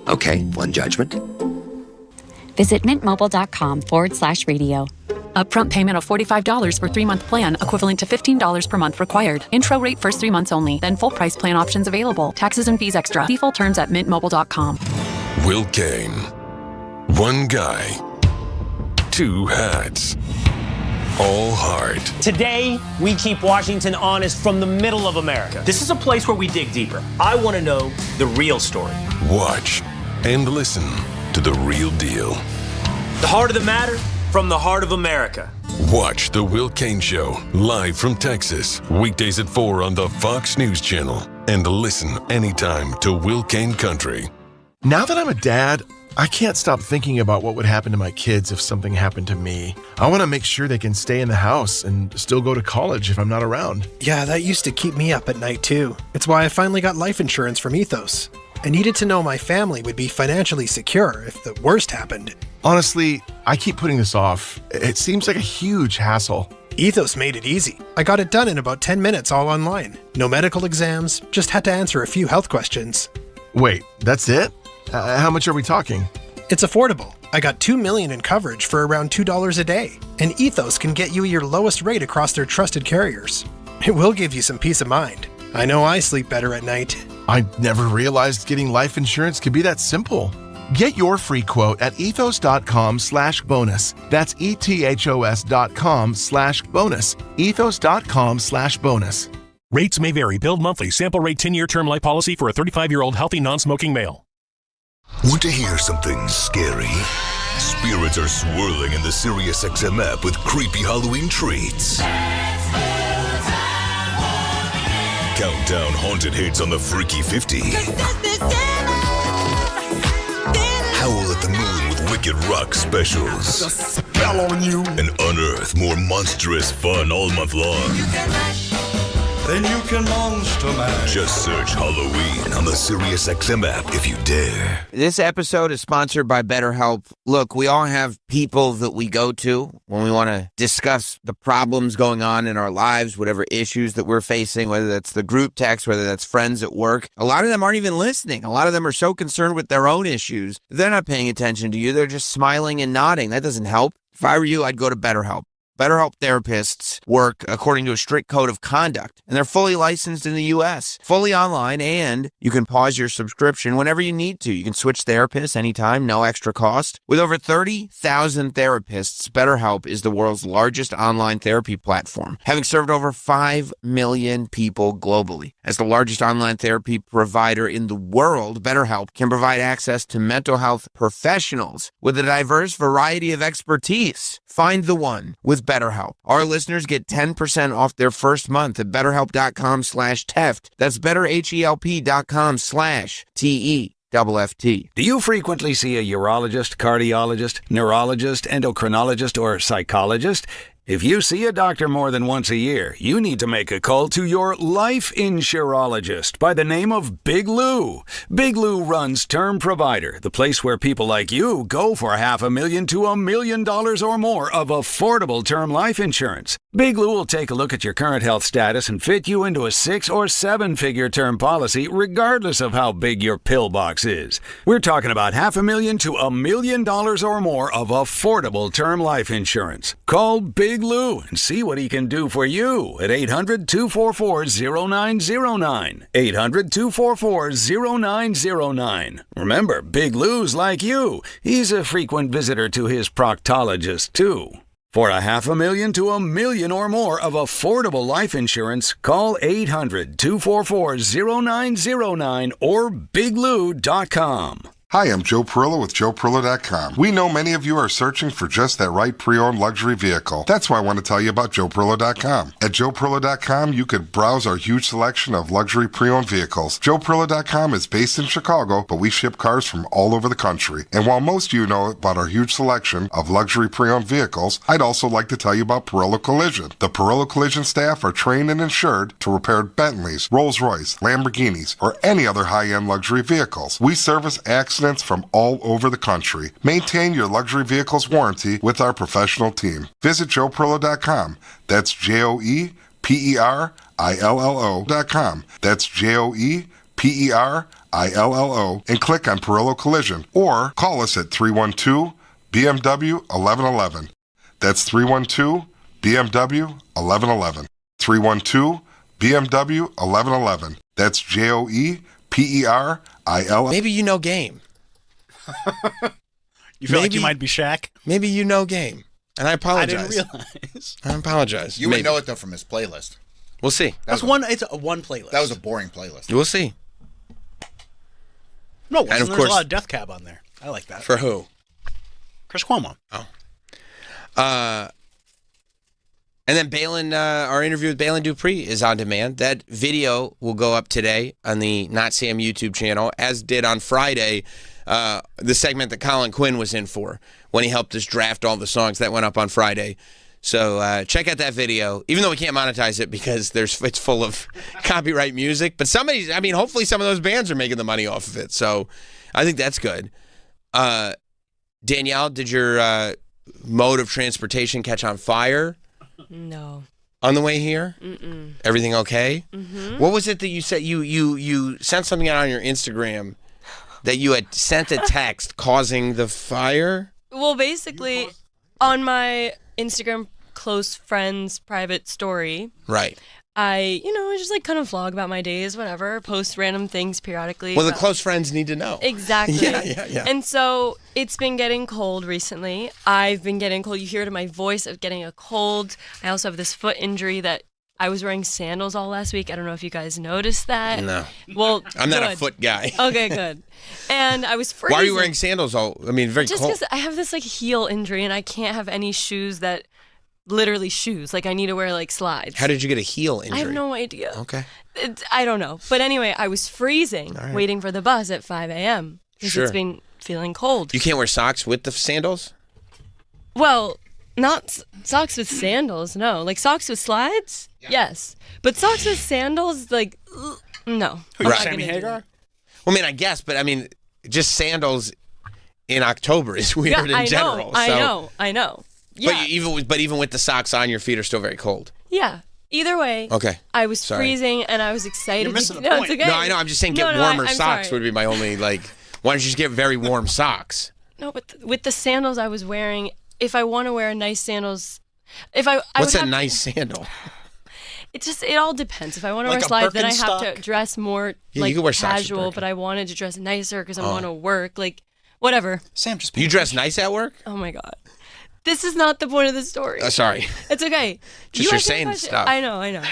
Okay, one judgment. Visit mintmobile.com/radio. Upfront payment of $45 for 3-month plan, equivalent to $15 per month required. Intro rate first 3 months only, then full price plan options available. Taxes and fees extra. See full terms at mintmobile.com. Will Kane. One guy. Two hats. All heart. Today, we keep Washington honest from the middle of America. This is a place where we dig deeper. I want to know the real story. Watch and listen to the real deal. The heart of the matter from the heart of America. Watch The Will Kane Show live from Texas, weekdays at 4 on the Fox News Channel. And listen anytime to Will Kane Country. Now that I'm a dad, I can't stop thinking about what would happen to my kids if something happened to me. I want to make sure they can stay in the house and still go to college if I'm not around. Yeah, that used to keep me up at night too. It's why I finally got life insurance from Ethos. I needed to know my family would be financially secure if the worst happened. Honestly, I keep putting this off. It seems like a huge hassle. Ethos made it easy. I got it done in about 10 minutes all online. No medical exams, just had to answer a few health questions. Wait, that's it? How much are we talking? It's affordable. I got $2 million in coverage for around $2 a day. And Ethos can get you your lowest rate across their trusted carriers. It will give you some peace of mind. I know I sleep better at night. I never realized getting life insurance could be that simple. Get your free quote at ethos.com/bonus. That's ethos.com/bonus. Ethos.com/bonus. Rates may vary. Billed monthly. Sample rate 10-year term life policy for a 35-year-old healthy non-smoking male. Want to hear something scary? Spirits are swirling in the SiriusXM app with creepy Halloween treats. Countdown haunted hits on the Freaky 50. Howl at the Moon with wicked rock specials. Spell on you. And unearth more monstrous fun all month long. Then you can monster mash. Just search Halloween on the SiriusXM app if you dare. This episode is sponsored by BetterHelp. Look, we all have people that we go to when we want to discuss the problems going on in our lives, whatever issues that we're facing, whether that's the group text, whether that's friends at work. A lot of them aren't even listening. A lot of them are so concerned with their own issues. They're not paying attention to you. They're just smiling and nodding. That doesn't help. If I were you, I'd go to BetterHelp. BetterHelp therapists work according to a strict code of conduct, and they're fully licensed in the U.S., fully online, and you can pause your subscription whenever you need to. You can switch therapists anytime, no extra cost. With over 30,000 therapists, BetterHelp is the world's largest online therapy platform, having served over 5 million people globally. As the largest online therapy provider in the world, BetterHelp can provide access to mental health professionals with a diverse variety of expertise. Find the one with BetterHelp. Our listeners get 10% off their first month at betterhelp.com/Teft. That's betterhelp.com/TEFFT. Do you frequently see a urologist, cardiologist, neurologist, endocrinologist, or psychologist? If you see a doctor more than once a year, you need to make a call to your life insurologist by the name of Big Lou. Big Lou runs Term Provider, the place where people like you go for $500,000 to $1 million or more of affordable term life insurance. Big Lou will take a look at your current health status and fit you into a 6 or 7-figure term policy regardless of how big your pill box is. We're talking about $500,000 to $1 million or more of affordable term life insurance. Call Big Lou and see what he can do for you at 800-244-0909. 800-244-0909. Remember, Big Lou's like you. He's a frequent visitor to his proctologist, too. For $500,000 to $1 million or more of affordable life insurance, call 800-244-0909 or biglou.com. Hi, I'm Joe Perillo with JoePerillo.com. We know many of you are searching for just that right pre-owned luxury vehicle. That's why I want to tell you about JoePerillo.com. At JoePerillo.com, you could browse our huge selection of luxury pre-owned vehicles. JoePerillo.com is based in Chicago, but we ship cars from all over the country. And while most of you know about our huge selection of luxury pre-owned vehicles, I'd also like to tell you about Perillo Collision. The Perillo Collision staff are trained and insured to repair Bentleys, Rolls-Royce, Lamborghinis, or any other high-end luxury vehicles. We service accidents from all over the country. Maintain your luxury vehicle's warranty with our professional team. Visit JoePerillo.com. That's JoePerillo.com. That's JoePerillo, and click on Perillo Collision, or call us at 312-BMW-1111. That's 312-BMW-1111. 312-BMW-1111. That's JoePerillo. Maybe you know game. You feel like you might be Shaq? Maybe you know game. And I apologize. I didn't realize. I apologize. You would know it, though, from his playlist. We'll see. It's a one playlist. That was a boring playlist. We'll see. No, and of there's course, a lot of Death Cab on there. I like that. For who? Chris Cuomo. Oh. And then Balin, our interview with Balin Dupree is on demand. That video will go up today on the Not Sam YouTube channel, as did on Friday the segment that Colin Quinn was in for when he helped us draft all the songs. That went up on Friday. So check out that video, even though we can't monetize it because it's full of copyright music. But hopefully some of those bands are making the money off of it. So I think that's good. Danielle, did your mode of transportation catch on fire? No. On the way here? Mm-mm. Everything okay? Mm-hmm. What was it that you said? You sent something out on your Instagram that you had sent a text causing the fire? Well, basically, on my Instagram close friends private story, right? I just like kind of vlog about my days, whatever, post random things periodically. Well, the close friends need to know. Exactly. Yeah. And so it's been getting cold recently. I've been getting cold. You hear it in my voice of getting a cold. I also have this foot injury that I was wearing sandals all last week. I don't know if you guys noticed that. No. Well, I'm not good. a foot guy. Okay, good. And I was freezing. Why are you wearing sandals very just cold? because I have this like heel injury and I can't have any shoes that literally shoes. Like I need to wear like slides. How did you get a heel injury? I have no idea. Okay. I don't know. But anyway, I was freezing waiting for the bus at 5 a.m. because Sure. it's been feeling cold. You can't wear socks with the sandals? Well, not socks with sandals, no. Like socks with slides? Yes. But socks with sandals, like, no. Who, Right. Sammy Hagar? Well, I guess, but just sandals in October is weird in general. I know. Yeah. But even with the socks on, your feet are still very cold. Yeah. Either way, Okay. I was Sorry. freezing and I was excited. You're missing the No, point. it's okay. No, I know. I'm just saying get No, warmer I'm socks sorry. would be my only, why don't you just get very warm socks? No, but with the sandals I was wearing, if I want to wear nice sandals, I What's would a have nice sandal? it all depends. If I want to Like wear a slides, then I have Birkenstock? to dress more Yeah, you can wear socks with casual, Birkin. but I wanted to dress nicer because I Oh. want to work, whatever. Sam just You dress nice at work? Oh my God. This is not the point of the story. Sorry. It's okay. Just you're asked me a saying question. stuff. I know.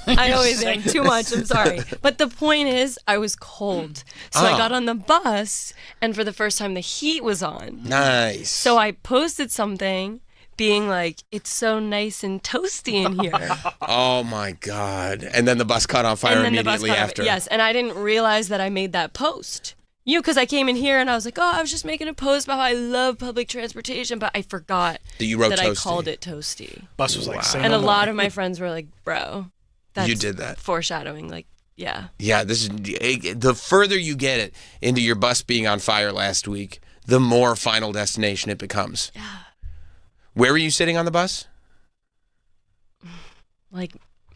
I always am too much. I'm sorry. But the point is, I was cold. So I Oh. got on the bus, and for the first time, the heat was on. Nice. So I posted something being like, it's so nice and toasty in here. Oh my God. And then the bus caught on fire and then the bus immediately caught on- after. Yes, and I didn't realize that I made that post. Because I came in here and I was like, I was just making a post about how I love public transportation, but I forgot That you wrote that toasty. I called it toasty. Bus was like, say And no a more. lot of my friends were like, bro, that's You did that. foreshadowing. Yeah. Yeah, this is the further you get it into your bus being on fire last week, the more Final Destination it becomes. Yeah. Where were you sitting on the bus? Like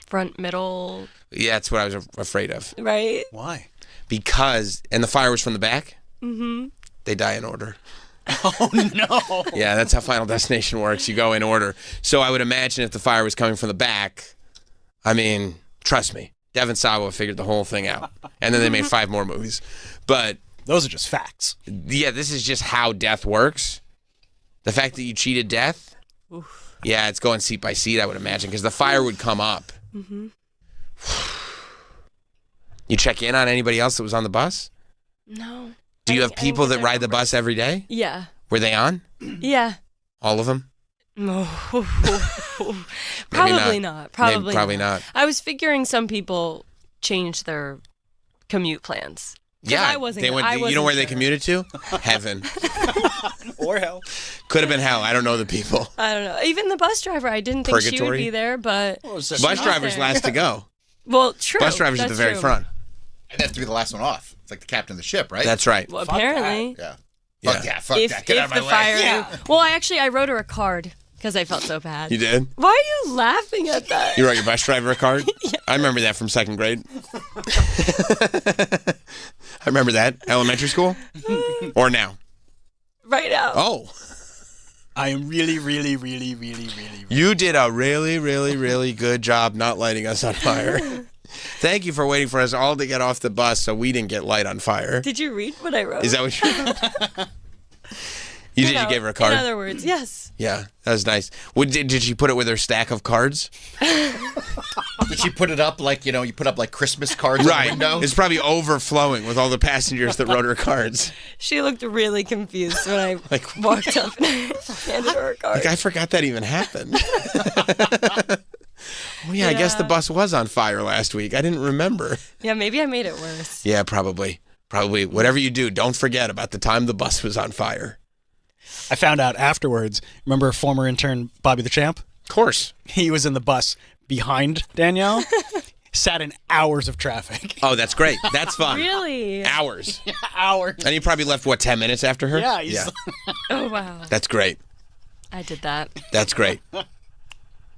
front, middle, Yeah, that's what I was afraid of. right? Why? Because, and the fire was from the back, Mm-hmm. they die in order. Oh, no. Yeah, that's how Final Destination works. You go in order. So I would imagine if the fire was coming from the back, I mean, trust me, Devon Sawa figured the whole thing out. And then they made 5 more movies. But those are just facts. Yeah, this is just how death works. The fact that you cheated death, yeah, it's going seat by seat, I would imagine, because the fire would come up. Mm-hmm. You check in on anybody else that was on the bus? No. Do you have people that ride the bus every day? Yeah. Were they on? Yeah. All of them? No. Probably not. Probably Probably not. I was figuring some people changed their commute plans. 'Cause Yeah, I wasn't. they went. I You know where they wasn't commuted to? Heaven. Or hell. Could have been hell. I don't know the people. I don't know. Even the bus driver, I didn't think she would Purgatory? be there, but Bus drivers last to go. Well, true. Bus drivers at the That's very true. front. I'd have to be the last one off. It's like the captain of the ship, right? That's right. Well, apparently. Yeah. Yeah. Fuck that. Fuck If, that. Get if out of my the way. fire. Yeah. Well, I wrote her a card because I felt so bad. You did? Why are you laughing at that? You wrote your bus driver a card? I remember that from 2nd grade. I remember that. Elementary school? Or now? Right now. Oh. I am really. You did a really, really, really good job not lighting us on fire. Thank you for waiting for us all to get off the bus so we didn't get light on fire. Did you read what I wrote? Is that what you You gave her a card? In other words, yes. Yeah, that was nice. Did she put it with her stack of cards? Did she put it up like, you put up like Christmas cards Right. on the window? It's probably overflowing with all the passengers that wrote her cards. She looked really confused when I walked up and handed her a card. Like, I forgot that even happened. Oh, yeah, I guess the bus was on fire last week. I didn't remember. Yeah, maybe I made it worse. Yeah, probably. Probably. Whatever you do, don't forget about the time the bus was on fire. I found out afterwards. Remember former intern Bobby the Champ? Of course. He was in the bus behind Danielle. Sat in hours of traffic. Oh, that's great. That's fun. Really? Hours. Hours. And he probably left, 10 minutes after her? Yeah. Oh, wow. That's great. I did that. That's great.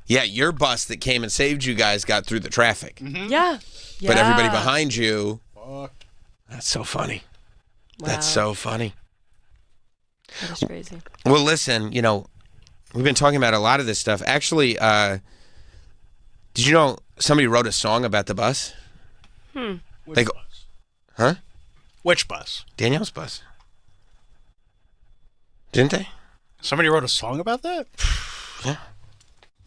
Yeah, your bus that came and saved you guys got through the traffic. Mm-hmm. Yeah. But everybody Yeah. behind you, that's so funny. That's so funny. That is crazy. Well, listen, we've been talking about a lot of this stuff. Actually, did you know somebody wrote a song about the bus? Which bus? Huh? Which bus? Danielle's bus. Didn't they? Somebody wrote a song about that? Yeah.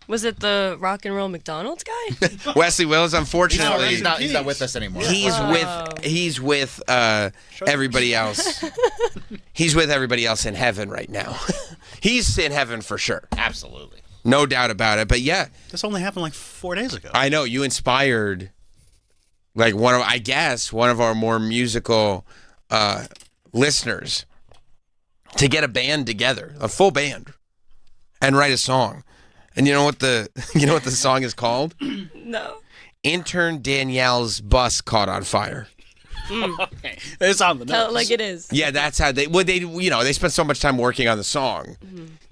Was it the rock and roll McDonald's guy? Wesley Willis, unfortunately, He's not with us anymore. He's with everybody else. He's with everybody else in heaven right now. He's in heaven for sure. Absolutely. No doubt about it. But yeah, This only happened like 4 days ago. I know you inspired like one of our more musical listeners to get a band together, a full band, and write a song. And you know what the song is called? No. Intern Danielle's bus caught on fire. Okay. It's on the nose. Tell it like it is. Yeah, that's how they spent so much time working on the song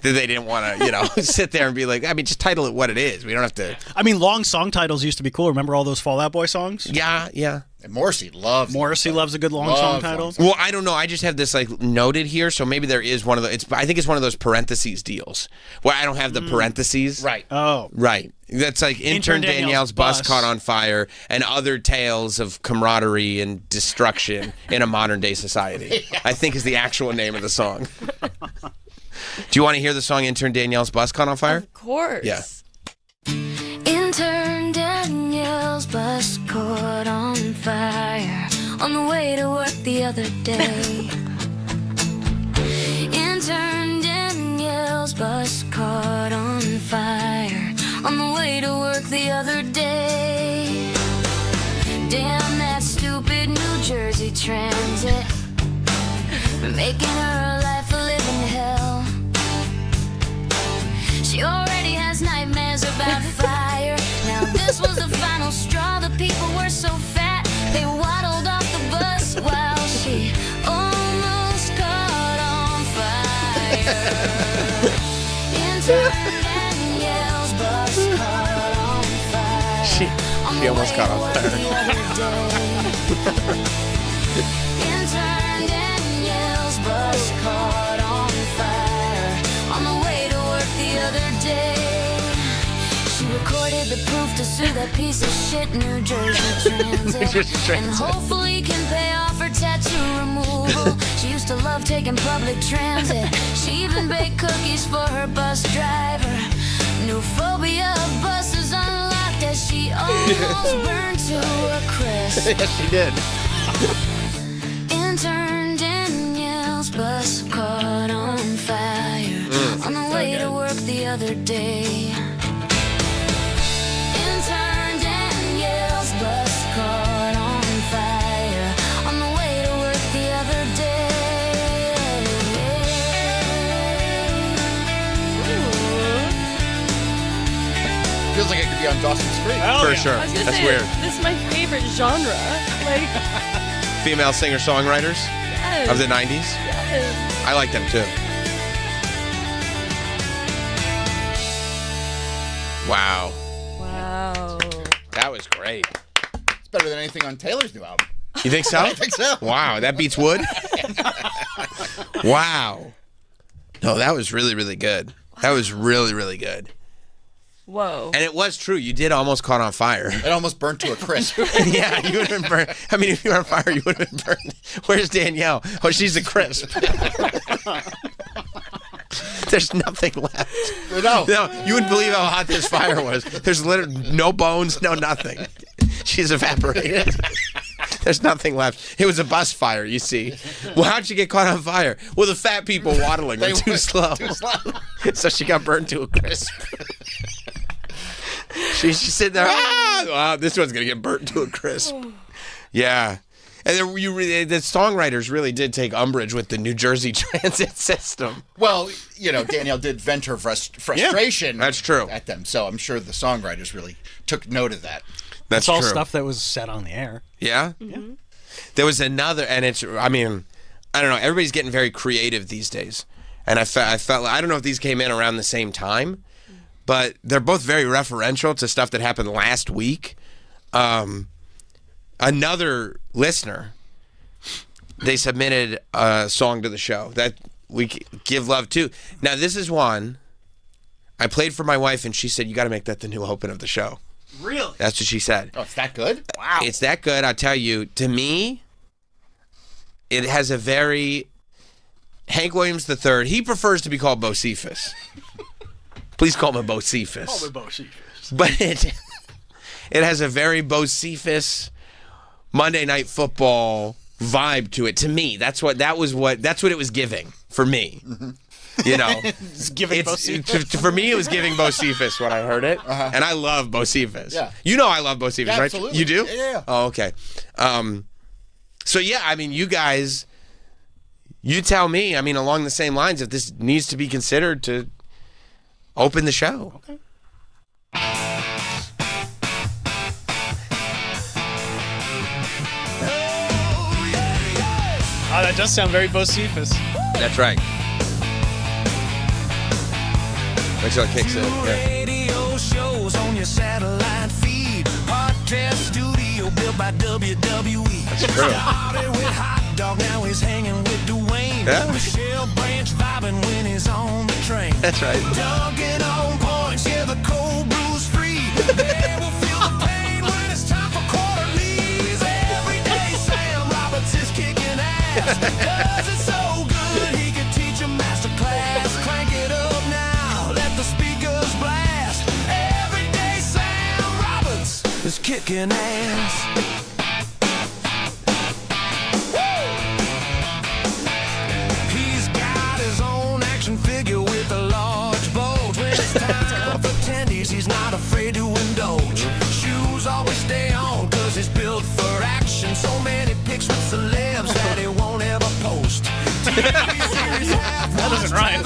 that they didn't want to, sit there and be like, just title it what it is. We don't have to. I mean, long song titles used to be cool. Remember all those Fall Out Boy songs? Yeah. And Morrissey loves a good long song title. Well, I don't know. I just have this noted here, so maybe there is one of the. I think it's one of those parentheses deals where I don't have the parentheses. Right. Oh. Right. That's like Intern Danielle's bus caught on fire and other tales of camaraderie and destruction in a modern day society. I think is the actual name of the song. Do you want to hear the song Intern Danielle's bus caught on fire? Of course. Yeah. Intern Danielle's bus caught on fire on the way to work the other day. Intern Danielle's bus caught on fire on the way to work the other day. Damn that stupid New Jersey Transit, making her life a living hell. She already has nightmares about fire. Now this was the final straw. The people were so fat they waddled off the bus while she almost caught on fire. Intern Danielle's bus caught on fire. almost caught on fire. Intern Danielle's bus caught on fire on the way to work the other day. She recorded the proof to sue that piece of shit New Jersey Transit, and hopefully can pay off her tattoo removal. She used to love taking public transit. She even baked cookies for her bus driver. New phobia of buses unlocked as she almost burned to a crisp. Yes, she did. Intern Danielle's bus caught on fire on the way to work the other day. Intern Danielle's bus caught on fire on the way to work the other day. Feels like it could be on Dawson's Creek. For sure. I was gonna That's say, weird. This is my favorite genre. Like, Female singer-songwriters yes. of the 90s. Yes. I like them too. Wow. Wow. That was great. It's better than anything on Taylor's new album. You think so? I think so. Wow, that beats Wood? Wow. No, that was really, really good. That was really, really good. Whoa. And it was true. You did almost caught on fire. It almost burnt to a crisp. Yeah, you would have been burned. I mean, if you were on fire, you would have been burned. Where's Danielle? Oh, she's a crisp. There's nothing left. No. You wouldn't believe how hot this fire was. There's literally no bones, no nothing. She's evaporated. There's nothing left. It was a bus fire, you see. Well, how'd she get caught on fire? Well, the fat people waddling were too slow. So she got burned to a crisp. She's sitting there, wow, this one's going to get burnt to a crisp. Yeah. And then the songwriters really did take umbrage with the New Jersey transit system. Well, Danielle did vent her frustration that's true. at them, so I'm sure the songwriters really took note of that. That's all true. stuff that was said on the air. Yeah? Mm-hmm. There was another, and I don't know, everybody's getting very creative these days. And I felt I don't know if these came in around the same time, but they're both very referential to stuff that happened last week. Another listener, they submitted a song to the show that we give love to. Now, this is one I played for my wife, and she said, you got to make that the new open of the show. Really? That's what she said. Oh, it's that good? Wow. It's that good. I'll tell you, to me, it has a very... Hank Williams III, he prefers to be called Bocephus. Please call him Bocephus. Call me Bocephus. But it has a very Bocephus Monday Night Football vibe to it. To me, that's what it was giving for me. Mm-hmm. It's giving Bocephus. For me, it was giving Bocephus when I heard it, and I love Bocephus. Yeah. You know I love Bocephus, Yeah, right? absolutely. You do? Yeah. Oh, okay. So yeah, I mean, you guys, you tell me. I mean, along the same lines, if this needs to be considered to open the show. Okay. Oh, that does sound very Bocephus. That's right. Wait till it kicks in. Yeah. Radio shows on your satellite feed. Podcast studio built by WWE. That's true. Started with Hot Dog, now he's hanging with Dwayne. Yeah. Michelle Branch vibing when he's on the train. That's right. Dunking on points, yeah, the cold brew's free. They will feel the pain when it's time for quarterlies. Every day Sam Roberts is kicking ass. Does it so good he could teach a master class. Crank it up now, let the speakers blast. Every day Sam Roberts is kicking ass. He's got his own action figure with a large bulge. When it's time for tendies, he's not afraid to indulge. Shoes always stay on, cause he's built for action. So many pics with celebs that he won't ever post. That doesn't rhyme.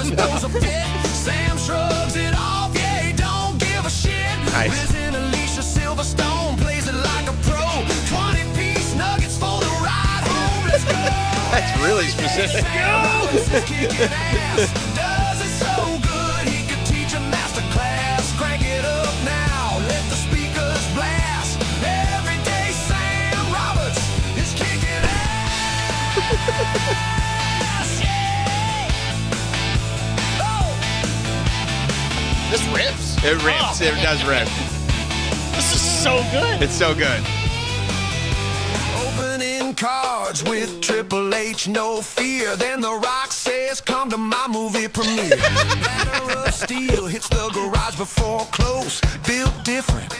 Sam shrugs it off, yeah, he don't give a shit. Nice. Lives in Alicia Silverstone, plays it like a pro. 20-piece nuggets for the ride home, let's go. That's really specific. Does it so good he could teach a master class. Crank it up now, let the speakers blast. It rips. It does rip. This is so good. It's so good. Opening cards with Triple H, no fear. Then The Rock says, come to my movie premiere. Ladder of Steel hits the garage before close. Built different.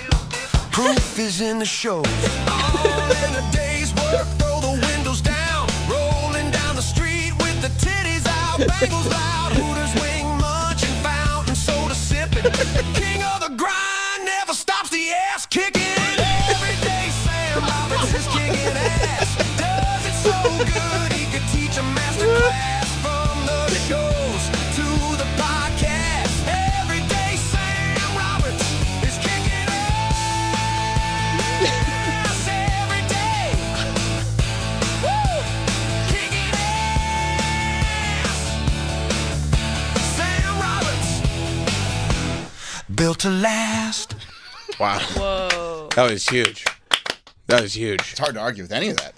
Proof is in the show. All in a day's work, throw the windows down. Rolling down the street with the titties out. Bagels loud, Hooters wing, munching, fountain soda sipping. King of the grind, never stops the ass kicking. Every day Sam Roberts is kicking ass. Does it so good he could teach a master class. From the shows to the podcast. Every day Sam Roberts is kicking ass. Every day. Woo! Kicking ass. Sam Roberts. Built to last. Wow. Whoa. That was huge. That was huge. It's hard to argue with any of that.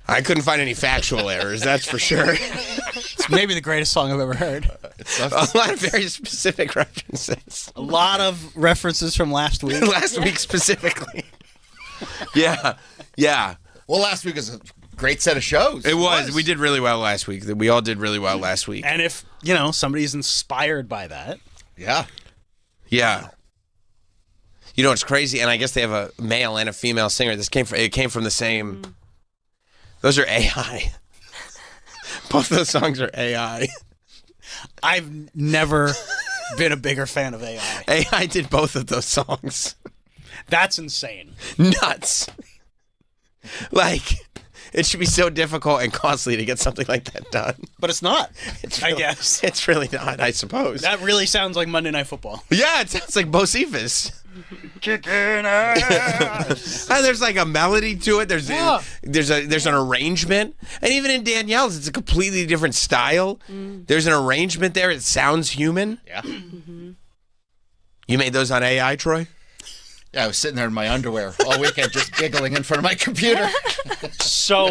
I couldn't find any factual errors, that's for sure. It's maybe the greatest song I've ever heard. A lot of very specific references. A lot of references from last week. Last week specifically. Yeah. Yeah. Well, last week was a great set of shows. It was. We did really well last week. We all did really well last week. And if, somebody's inspired by that. Yeah. Yeah. You know what's crazy? And I guess they have a male and a female singer. It came from the same. Those are AI. Both those songs are AI. I've never been a bigger fan of AI. AI did both of those songs. That's insane. Nuts. Like, it should be so difficult and costly to get something like that done. But it's not, I guess. It's really not, I suppose. That really sounds like Monday Night Football. Yeah, it sounds like Bocephus. Kicking ass. There's like a melody to it. There's an arrangement, and even in Danielle's, it's a completely different style. There's an arrangement there. It sounds human. Yeah. You made those on AI, Troy? Yeah, I was sitting there in my underwear all weekend just giggling in front of my computer. So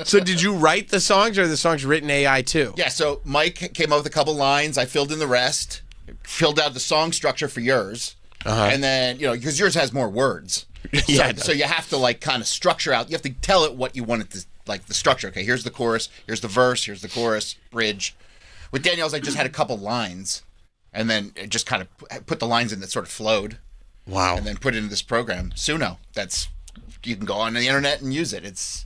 did you write the songs, or are the songs written AI too? Yeah, so Mike came up with a couple lines. I filled in the rest, filled out the song structure for yours. And then, because yours has more words. Yeah, so you have to kind of structure out. You have to tell it what you want it to, the structure. Okay, here's the chorus, here's the verse, here's the chorus, bridge. With Danielle's, I just had a couple lines, and then it just kind of put the lines in that sort of flowed. Wow. And then put it into this program, Suno. You can go on the internet and use it. It's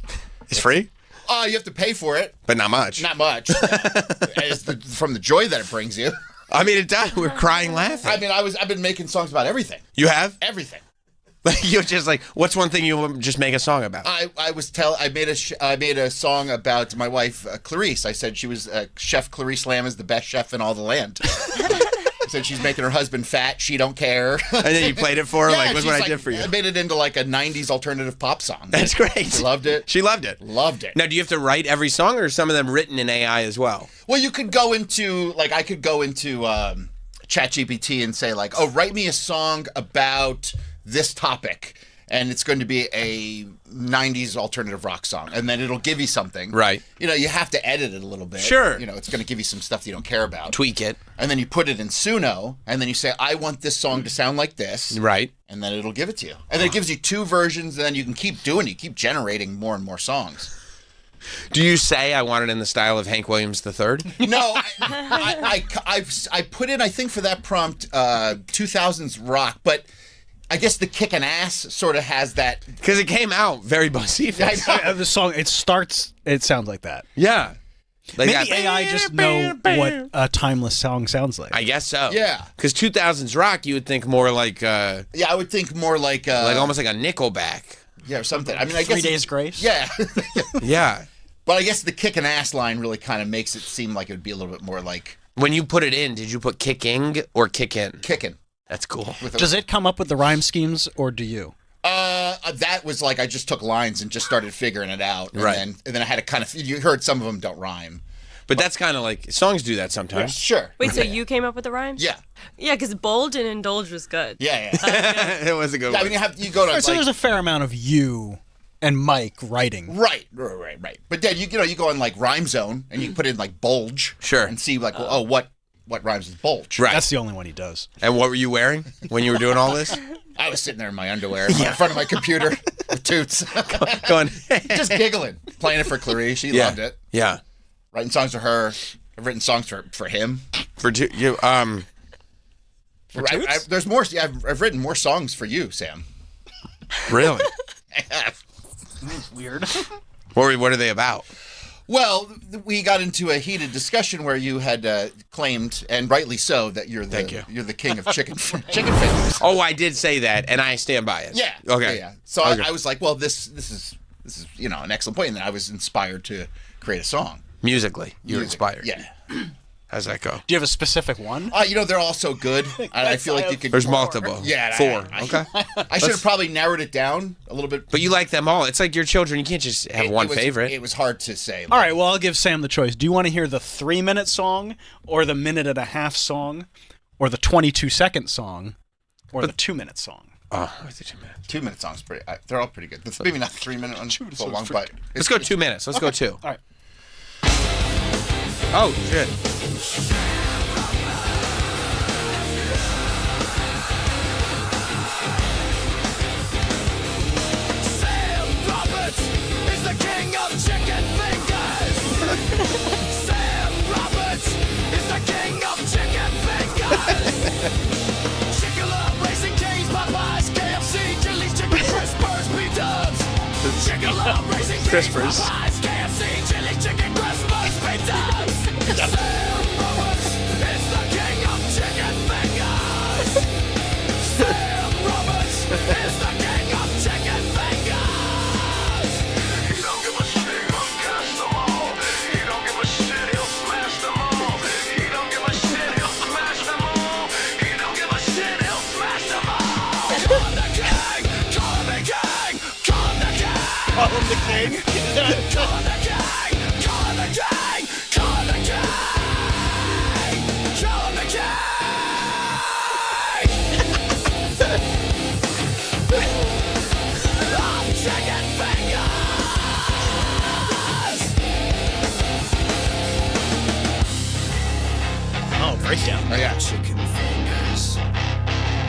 free? You have to pay for it. But not much. Not much. It's from the joy that it brings you. I mean, it does. We're crying laughing. I mean, I've been making songs about everything. You have? Everything. You're just like, what's one thing you would just make a song about? I made a song about my wife Clarice. I said she was Chef Clarice Lamb is the best chef in all the land. I said she's making her husband fat. She don't care. And then you played it for her. Yeah, look what I did for you. I made it into a '90s alternative pop song. That's great. She loved it. She loved it. Loved it. Now, do you have to write every song, or are some of them written in AI as well? Well, you could go into I could go into ChatGPT and say write me a song about this topic, and it's going to be a 90s alternative rock song, and then it'll give you something. Right. You have to edit it a little bit. Sure. It's going to give you some stuff that you don't care about. Tweak it. And then you put it in Suno, and then you say, I want this song to sound like this. Right. And then it'll give it to you. And then it gives you two versions, and then you can keep doing it. You keep generating more and more songs. Do you say I want it in the style of Hank Williams III? No, I put in, I think for that prompt, 2000s rock, but I guess the Kickin' Ass sort of has that. Because it came out very Bocephus. The song, it sounds like that. Yeah. Maybe AI just know what a timeless song sounds like. I guess so. Yeah. Because 2000s rock, you would think more like... yeah, I would think more like almost like a Nickelback. Yeah, or something. I mean, I guess 3 Days Grace? Yeah. Yeah. But I guess the Kickin' Ass line really kind of makes it seem like it would be a little bit more like... When you put it in, did you put kicking or kick in? Kickin'. That's cool. Does it come up with the rhyme schemes, or do you? That was I just took lines and just started figuring it out. And right. And then I had to kind of... You heard some of them don't rhyme. But that's kind of like... Songs do that sometimes. Yeah, sure. Wait, so you came up with the rhymes? Yeah. Yeah, because Bold and Indulge was good. Yeah. It was a good one. I mean, you go to... so there's a fair amount of you and Mike writing. Right. But then you go on Rhyme Zone and you put in Bulge. Sure. And see what what rhymes with bulge. Right. That's the only one he does. And what were you wearing when you were doing all this? I was sitting there in my underwear in front of my computer with Toots. Going. Just giggling. Playing it for Clarice. She Yeah. loved it. Yeah. Writing songs for her. I've written songs for him. For you. There's more. Yeah, I've written more songs for you, Sam. Really? I have. Weird. What are they about? Well, we got into a heated discussion where you had claimed, and rightly so, that you're the king of chicken fingers. Oh, I did say that, and I stand by it. Yeah. Okay. Yeah. So Okay. I was like, well, this is an excellent point, and then I was inspired to create a song. Musically, you're inspired. Yeah. How's that go? Do you have a specific one? They're all so good. I feel like you could. There's multiple. Yeah. 4. Okay. I should have probably narrowed it down a little bit. But you like them all. It's like your children. You can't just have one favorite. It was hard to say. All right, well, I'll give Sam the choice. Do you want to hear the 3-minute song, or the 1.5-minute song, or the 22-second song, or the 2-minute song? Oh, the 2 minutes. 2-minute songs pretty. They're all pretty good. Maybe not 3-minute one so long, but Let's go 2 minutes. Let's go 2. All right. Oh, shit. Sam Roberts is the king of chicken fingers. Sam Roberts is the king of chicken fingers. Chicken-Love, Racing Cane's, Popeyes, KFC, Chili's, Chicken Crispers, P-Dubs. Chicken-Love, Racing Cane's, Crispers. Popeyes, KFC, Chili's, Chicken Crispers, P-Dubs. Sam Roberts is the king of chicken fingers. Sam Roberts is the king of chicken fingers. He don't give a shit, he'll cast them all. He don't give a shit, he'll smash them all. He don't give a shit, he'll smash them all. He don't give a shit, he'll smash them all. Call him the king, call him the king, call him the king. Call him the king? Call him the king, call him the king, call him the king. Call him the king. I'm chicken fingers. Oh, breakdown. Oh, yeah. Chicken fingers.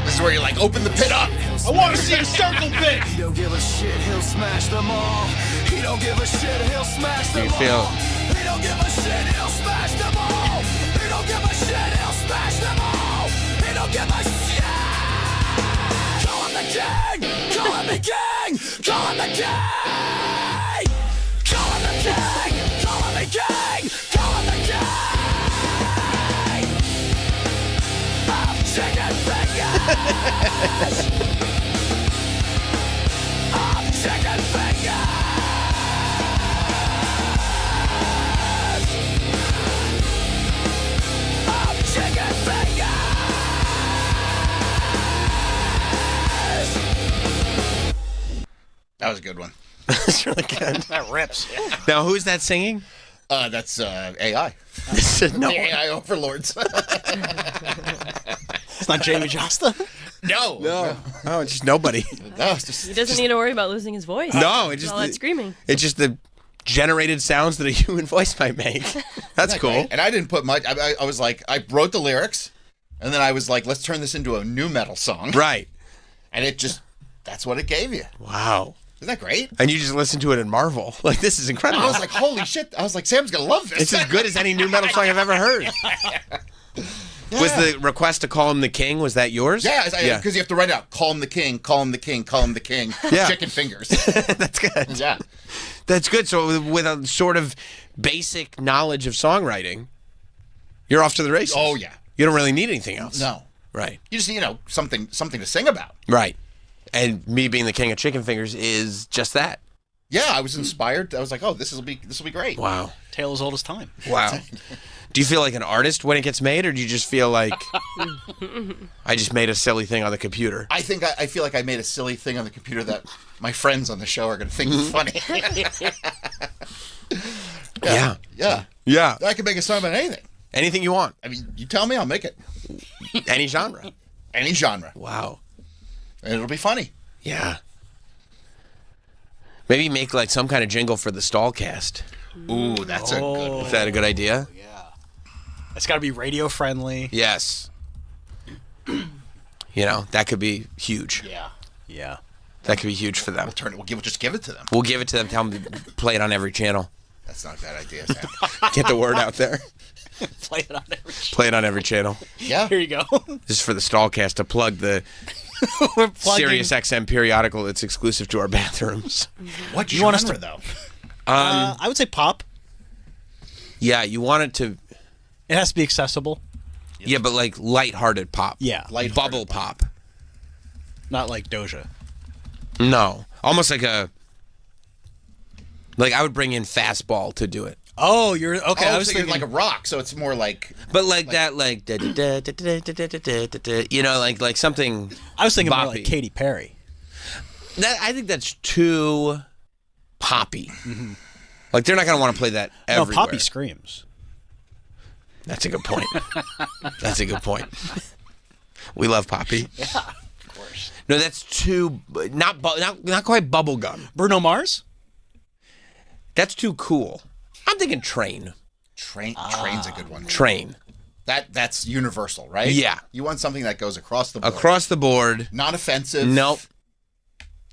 This is where you like open the pit up. I want to see a circle pit. He don't give a shit, he'll smash them all. He don't give a shit, he'll smash them You feel- all. He don't give a shit, he'll smash them all. He don't give a shit, he'll smash them all. He don't give a shit. Call him the king. Call him the king. Call him the king. Call him the king. Call him the king. Call him the king. I'm chicken fingers. I'm chicken fingers. I'm chicken fingers. That was a good one. That's really good. That rips. Now, who's that singing? That's AI. No. The AI overlords. It's not Jamie Josta? No. Oh, it's just nobody. No, it's just. He doesn't need to worry about losing his voice. No, it It's just all that screaming. It's just the generated sounds that a human voice might make. That's cool. Great. And I didn't put much. I was like, I wrote the lyrics, and then I was like, let's turn this into a new metal song. Right. And it just, that's what it gave you. Wow. Isn't that great? And you just listen to it and marvel. Like, this is incredible. I was like, holy shit. I was like, Sam's going to love this. It's as good as any new metal song I've ever heard. Yeah. Was the request to call him the king, was that yours? Yeah, because you have to write it out. Call him the king, call him the king, call him the king. Yeah. Chicken fingers. That's good. Yeah. That's good. So with a sort of basic knowledge of songwriting, you're off to the races. Oh, yeah. You don't really need anything else. No. Right. You just, something to sing about. Right. And me being the king of chicken fingers is just that. Yeah, I was inspired. I was like, oh, this will be great. Wow. Tale as old as time. Wow. Do you feel like an artist when it gets made, or do you just feel like I just made a silly thing on the computer? I think I feel like I made a silly thing on the computer that my friends on the show are going to think is funny. Yeah. Yeah. Yeah. I can make a song about anything. Anything you want. I mean, you tell me, I'll make it. Any genre. Any genre. Wow. And it'll be funny. Yeah. Maybe make like some kind of jingle for the Stallcast. Ooh, that's a good one. Is that a good idea? It's got to be radio friendly. Yes. You know, that could be huge. Yeah. That could be huge for them. Just give it to them. We'll give it to them. Tell them to play it on every channel. That's not a bad idea, Sam. Get the word out there. Play it on every. Play it on every channel. Yeah. Here you go. This is for the Stallcast to plug the We're plugging. Sirius XM periodical that's exclusive to our bathrooms. What You want us genre, to- though? I would say pop. Yeah, you want it to. It has to be accessible. Yeah, but like lighthearted pop. Yeah. Bubble pop. Not like Doja. No, almost like a. Like I would bring in fastball to do it. Oh, you're okay. Oh, I was so you're thinking like a rock, so it's more like. But like that, like you know, like something. I was thinking more boppy. like Katy Perry. That I think that's too poppy. Like they're not gonna want to play that everywhere. No, Poppy screams. That's a good point. That's a good point. We love Poppy. Yeah, of course. No, that's too not quite bubblegum. Bruno Mars. That's too cool. I'm thinking Train. Train's a good one. Train. That's universal, right? Yeah. You want something that goes across the board. Across the board. Not offensive. Nope.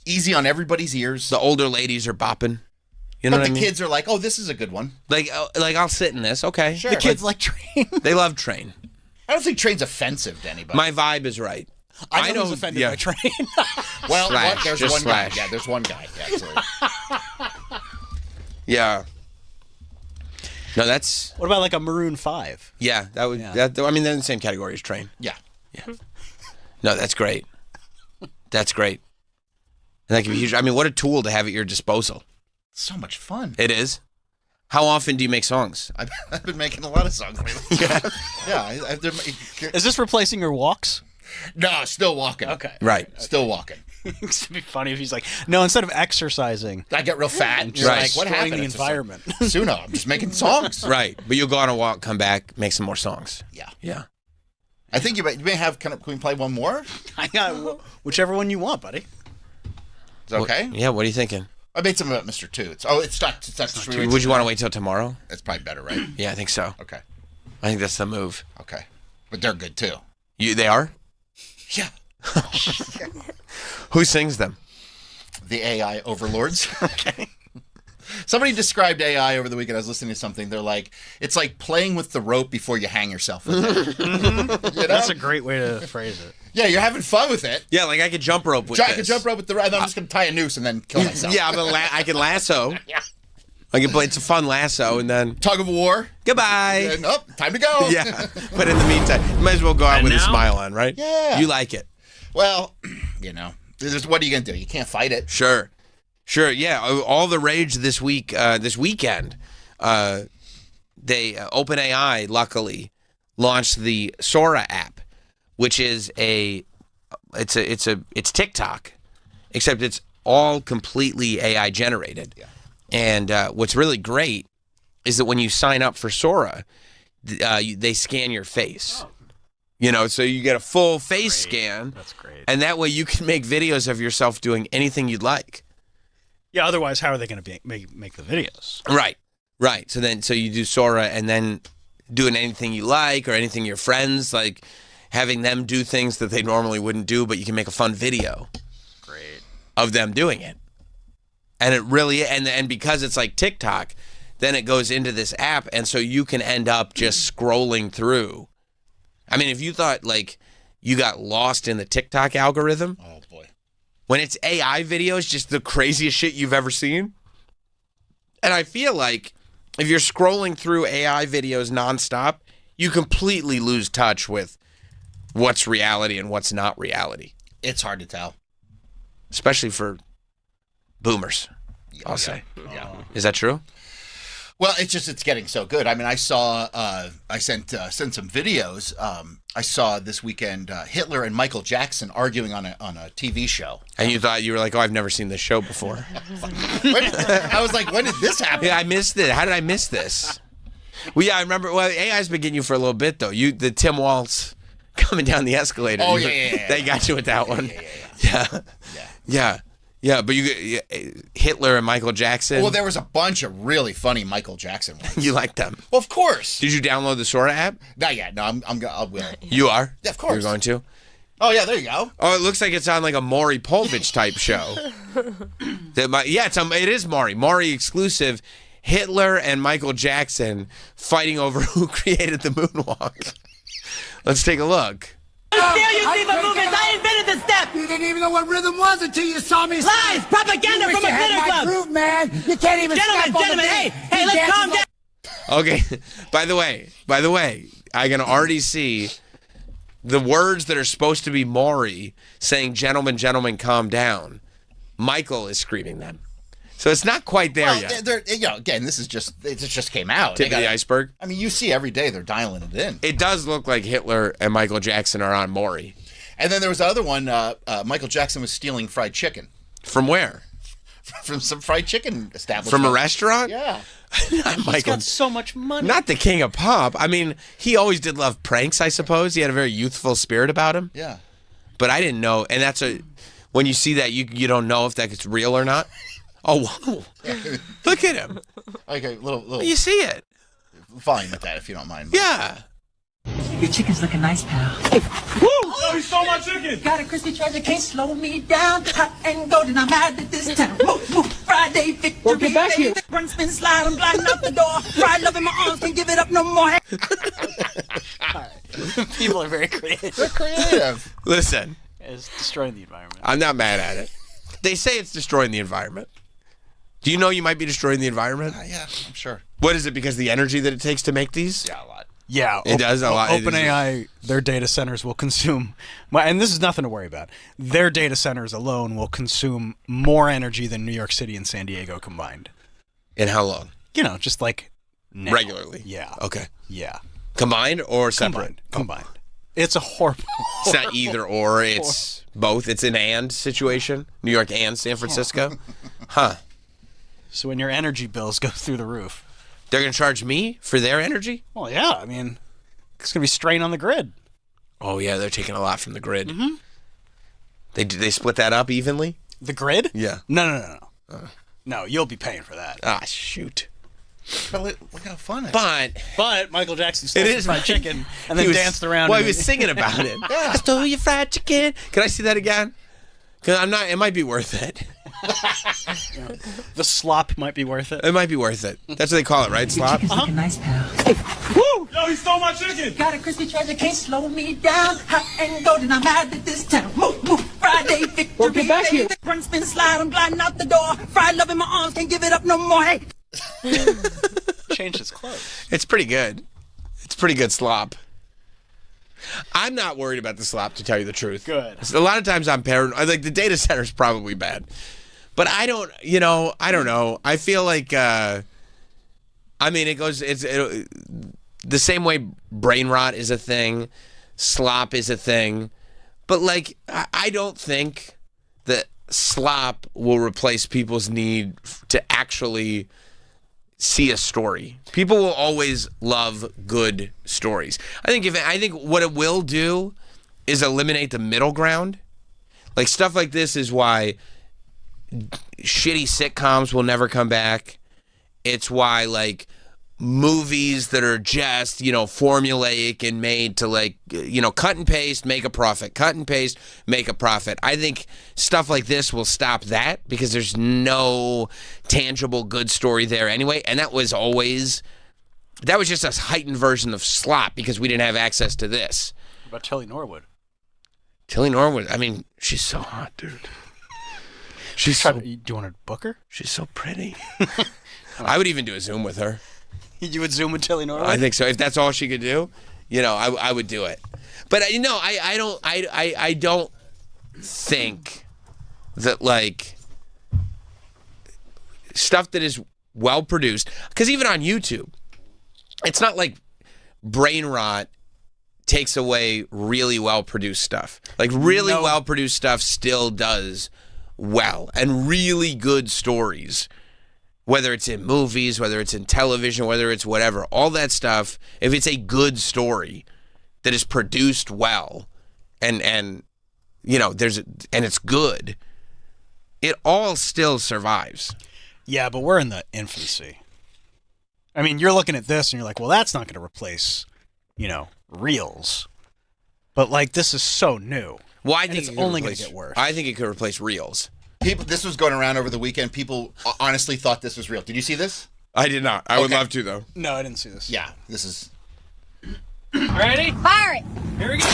Easy on everybody's ears. The older ladies are bopping. You know but what the I mean? kids are like, oh, this is a good one. Like I'll sit in this. Okay. Sure. The kids like Train. They love Train. I don't think Train's offensive to anybody. My vibe is right. I know who's offended by Train. Well, Slash, there's just one Slash. guy. Yeah, there's one guy, actually. Yeah. No, that's What about like a Maroon 5? yeah. That would that. I mean, they're in the same category as Train. Yeah. Yeah. No, that's great. That's great. And that can be huge. I mean, what a tool to have at your disposal. So much fun. It is. How often do you make songs? I've been making a lot of songs lately. Yeah. I've been, Is this replacing your walks? no, still walking. Okay. Right. Still walking. It'd be funny if he's like, no, instead of exercising, I get real fat. And just Right. like, what destroying happened? the It's just like, environment. Suno, I'm just making songs. Right. But you'll go on a walk, come back, make some more songs. Yeah. Yeah. I think you may have. Can we play one more? I got whichever one you want, buddy. Is that okay? Yeah. What are you thinking? I made some about Mr. Toots. Oh, it's not true. Would you want to wait till tomorrow? That's probably better, right? Yeah, I think so. Okay. I think that's the move. Okay. But they're good too. They are? Yeah. Who sings them? The AI overlords. Okay. Somebody described AI over the weekend. I was listening to something. They're like, it's like playing with the rope before you hang yourself with it. You know? That's a great way to phrase it. Yeah, you're having fun with it. Yeah, like I could jump rope with I this. can jump rope with the rope. I'm just going to tie a noose and then kill myself. Yeah, I can lasso. Yeah. I can play. It's a fun lasso, and then Tug of war. goodbye. And, oh, time to go. Yeah, but in the meantime, you might as well go out with a smile on, right? Yeah. You like it. Well, you know, what are you going to do? You can't fight it. Sure. Yeah, all the rage this week, this weekend. They OpenAI luckily launched the Sora app, which is it's TikTok, except it's all completely AI generated. Yeah. And what's really great is that when you sign up for Sora, they scan your face. You know, so you get a full face scan. That's great. And that way you can make videos of yourself doing anything you'd like. Yeah, otherwise, how are they going to make the videos? Right. So you do Sora and then doing anything you like or anything your friends, like having them do things that they normally wouldn't do, but you can make a fun video. Great. Of them doing it. And it really, and because it's like TikTok, then it goes into this app, and so you can end up just scrolling through. I mean, if you thought like you got lost in the TikTok algorithm. Oh boy. When it's AI videos, just the craziest shit you've ever seen. And I feel like if you're scrolling through AI videos nonstop, you completely lose touch with what's reality and what's not reality. It's hard to tell. Especially for boomers, I'll say. Yeah. Is that true? Well, it's getting so good. I mean, I saw, I sent some videos. I saw this weekend Hitler and Michael Jackson arguing on a TV show. And you thought, you were like, oh, I've never seen this show before. I was like, when did this happen? Yeah, I missed it. How did I miss this? Well, yeah, I remember. Well, AI's been getting you for a little bit, though. The Tim Waltz coming down the escalator. Oh, yeah. They got you with that one. Yeah. Yeah, but Hitler and Michael Jackson. Well, there was a bunch of really funny Michael Jackson ones. You like them? Well, of course. Did you download the Sora app? Not yet. No, I will. You are? Yeah, of course. You're going to? Oh, yeah, there you go. Oh, it looks like it's on like a Maury Povich type show. It is Maury. Maury exclusive. Hitler and Michael Jackson fighting over who created the moonwalk. Let's take a look. Still you see the movements. I invented the step. You didn't even know what rhythm was until you saw me. Lies, propaganda from a theater club. Groove, man. You can't even gentlemen, hey, let's calm down. Okay. By the way, I can already see the words that are supposed to be Maury saying, "Gentlemen, gentlemen, calm down." Michael is screaming them. So it's not quite there yet. Again, it just came out. Tip of the iceberg. I mean, you see every day they're dialing it in. It does look like Hitler and Michael Jackson are on Maury. And then there was the other one. Michael Jackson was stealing fried chicken. From where? From some fried chicken establishment. From a restaurant? Yeah. He's got so much money. Not the king of pop. I mean, he always did love pranks, I suppose. He had a very youthful spirit about him. Yeah. But I didn't know. And when you see that, you don't know if that's real or not. Oh, wow. Look at him. Okay, little. You see it. Fine with that if you don't mind. Yeah. Your chicken's looking nice, pal. Woo! Oh, he stole my chicken! Got a crispy treasure, can't slow me down. Hot and golden, I'm mad at this town. Move, Friday victory. Well, get back here. Run, spin, slide, I'm gliding out the door. Fried love in my arms, can't give it up no more. People are very creative. They're creative. Listen. It's destroying the environment. I'm not mad at it. They say it's destroying the environment. Do you know you might be destroying the environment? Yeah, I'm sure. What is it? Because the energy that it takes to make these? Yeah, a lot. Yeah, it does a lot. OpenAI, their data centers will consume, and this is nothing to worry about. Their data centers alone will consume more energy than New York City and San Diego combined. In how long? Just like now. Regularly. Yeah. Okay. Yeah. Combined or separate? Combined. It's a horrible. It's not either or. It's both. It's an and situation. New York and San Francisco. Huh. So when your energy bills go through the roof. They're going to charge me for their energy? Well, yeah. I mean, it's going to be strain on the grid. Oh, yeah. They're taking a lot from the grid. Mm-hmm. They split that up evenly? The grid? Yeah. No. No, you'll be paying for that. Ah, shoot. But look how fun it is. But Michael Jackson stole some fried chicken and then danced around. Well, he was singing about it. I stole your fried chicken. Can I see that again? Because it might be worth it. The slop might be worth it. It might be worth it. That's what they call it, right? Slop? Your chicken's looking nice, pal. Woo! Yo, he stole my chicken! Got a crispy treasure, can't slow me down. Hot and golden, I'm mad at this town. Move, Friday victory. Well, get back here. Run, spin, slide, I'm gliding out the door. Fried love in my arms, can't give it up no more. Hey! Changed his clothes. It's pretty good. It's pretty good slop. I'm not worried about the slop, to tell you the truth. Good. A lot of times I'm paranoid. Like, the data center's probably bad. But I don't know. I feel like, it's the same way brain rot is a thing, slop is a thing. But, like, I don't think that slop will replace people's need to actually see a story. People will always love good stories. I think what it will do is eliminate the middle ground. Like, stuff like this is why shitty sitcoms will never come back. It's why, like, movies that are just, formulaic and made to, like, cut and paste, make a profit. Cut and paste, make a profit. I think stuff like this will stop that because there's no tangible good story there anyway. And that was just a heightened version of slop because we didn't have access to this. What about Tilly Norwood? Tilly Norwood, I mean, she's so hot, dude. Do you want to book her? She's so pretty. I would even do a Zoom with her. You would Zoom with Tilly Norwood? I think so. If that's all she could do, I would do it. But I don't think that, like, stuff that is well produced, because even on YouTube, it's not like brain rot takes away really well produced stuff. Like, really well produced stuff still does well, and really good stories, whether it's in movies, whether it's in television, whether it's whatever, all that stuff, if it's a good story that is produced well and it's good, it all still survives. Yeah, but we're in the infancy. I mean, you're looking at this and you're like, well, that's not going to replace, reels. But like, this is so new. Well, I think it's only going to get worse. I think it could replace reels. This was going around over the weekend. People honestly thought this was real. Did you see this? I did not. I would love to, though. No, I didn't see this. Yeah, this is. Ready? Fire it! Here we go.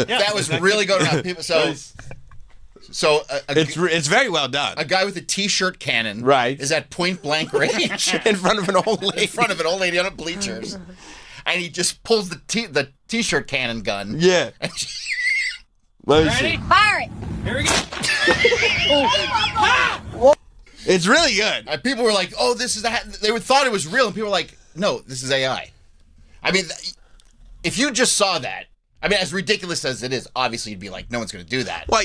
That was really going around. People. So it's very well done. A guy with a T-shirt cannon, right, is at point blank range in front of an old lady. In front of an old lady on a bleachers, and he just pulls the T-shirt cannon gun. Yeah. Let me Ready? see. Fire it! Here we go. It's really good. And people were like, "Oh, this is they thought it was real," and people were like, "No, this is AI." I mean, if you just saw that, I mean, as ridiculous as it is, obviously you'd be like, "No one's going to do that." Well,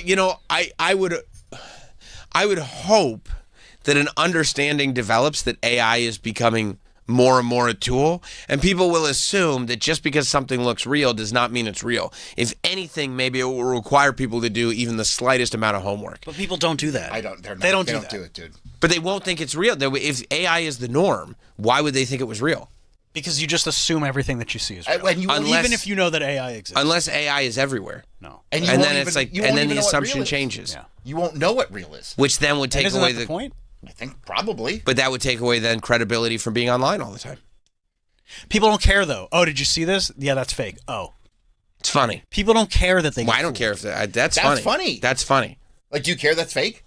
I would hope that an understanding develops that AI is becoming more and more a tool, and people will assume that just because something looks real does not mean it's real. If anything, maybe it will require people to do even the slightest amount of homework. But people don't do that. They don't do it, dude. But they won't think it's real. If AI is the norm, why would they think it was real? Because you just assume everything that you see is real. Unless- even if you know that AI exists. Unless AI is everywhere. No. And then won't it's even- like, you and won't then even the know what assumption real is. changes. Yeah. You won't know what real is. Which then would take isn't away that the point? I think probably. But that would take away then credibility from being online all the time. People don't care though. Oh, did you see this? Yeah, that's fake. Oh, it's funny. People don't care that they. Well, I don't care if that's funny. funny. That's funny. Like, do you care that's fake?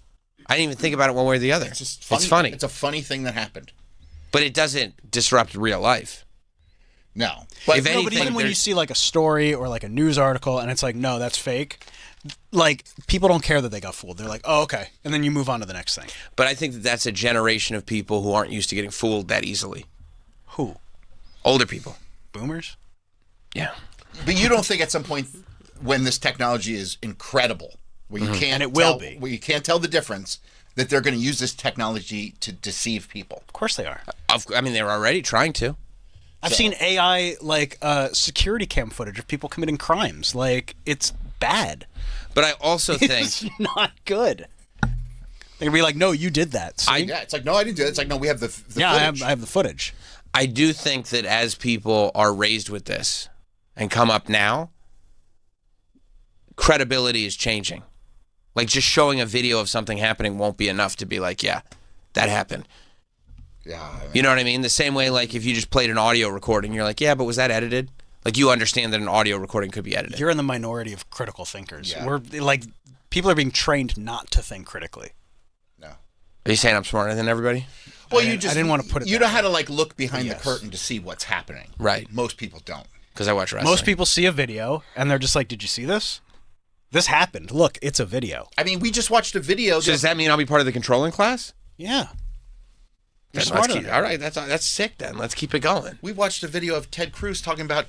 I didn't even think about it one way or the other. It's just funny. It's funny. It's a funny thing that happened. But it doesn't disrupt real life. No. If but anything, even when you there's- see like a story or like a news article and it's like, no, that's fake. Like, people don't care that they got fooled. They're like, oh, okay, and then you move on to the next thing. But I think that that's a generation of people who aren't used to getting fooled that easily. Who? Older people. Boomers? Yeah. But you don't think at some point when this technology is incredible, where you Mhm. can't And it will tell, be. where you can't tell the difference, that they're going to use this technology to deceive people? Of course they are. I mean, they're already trying to. I've seen AI like security cam footage of people committing crimes. Like, it's bad. But I also think It's not good. They'd be like, no, you did that. See? Yeah, it's like, no, I didn't do it. It's like, no, we have the yeah, footage. I have the footage. I do think that as people are raised with this and come up now, credibility is changing. Like, just showing a video of something happening won't be enough to be like, yeah, that happened. Yeah. You know what I mean? The same way, like, if you just played an audio recording, you're like, yeah, but was that edited? Like, you understand that an audio recording could be edited. You're in the minority of critical thinkers. Yeah. We're like, people are being trained not to think critically. Are you saying I'm smarter than everybody? Well, I you didn't- just I didn't want to put it You that know how to like look behind Yes. the curtain to see what's happening. Right. Most people don't. Because I watch wrestling. Most people see a video and they're just like, did you see this? This happened. Look, it's a video. I mean, we just watched a video. So does that mean I'll be part of the controlling class? Yeah. You're Then smarter let's than keep, all right, that's sick then. Let's keep it going. We watched a video of Ted Cruz talking about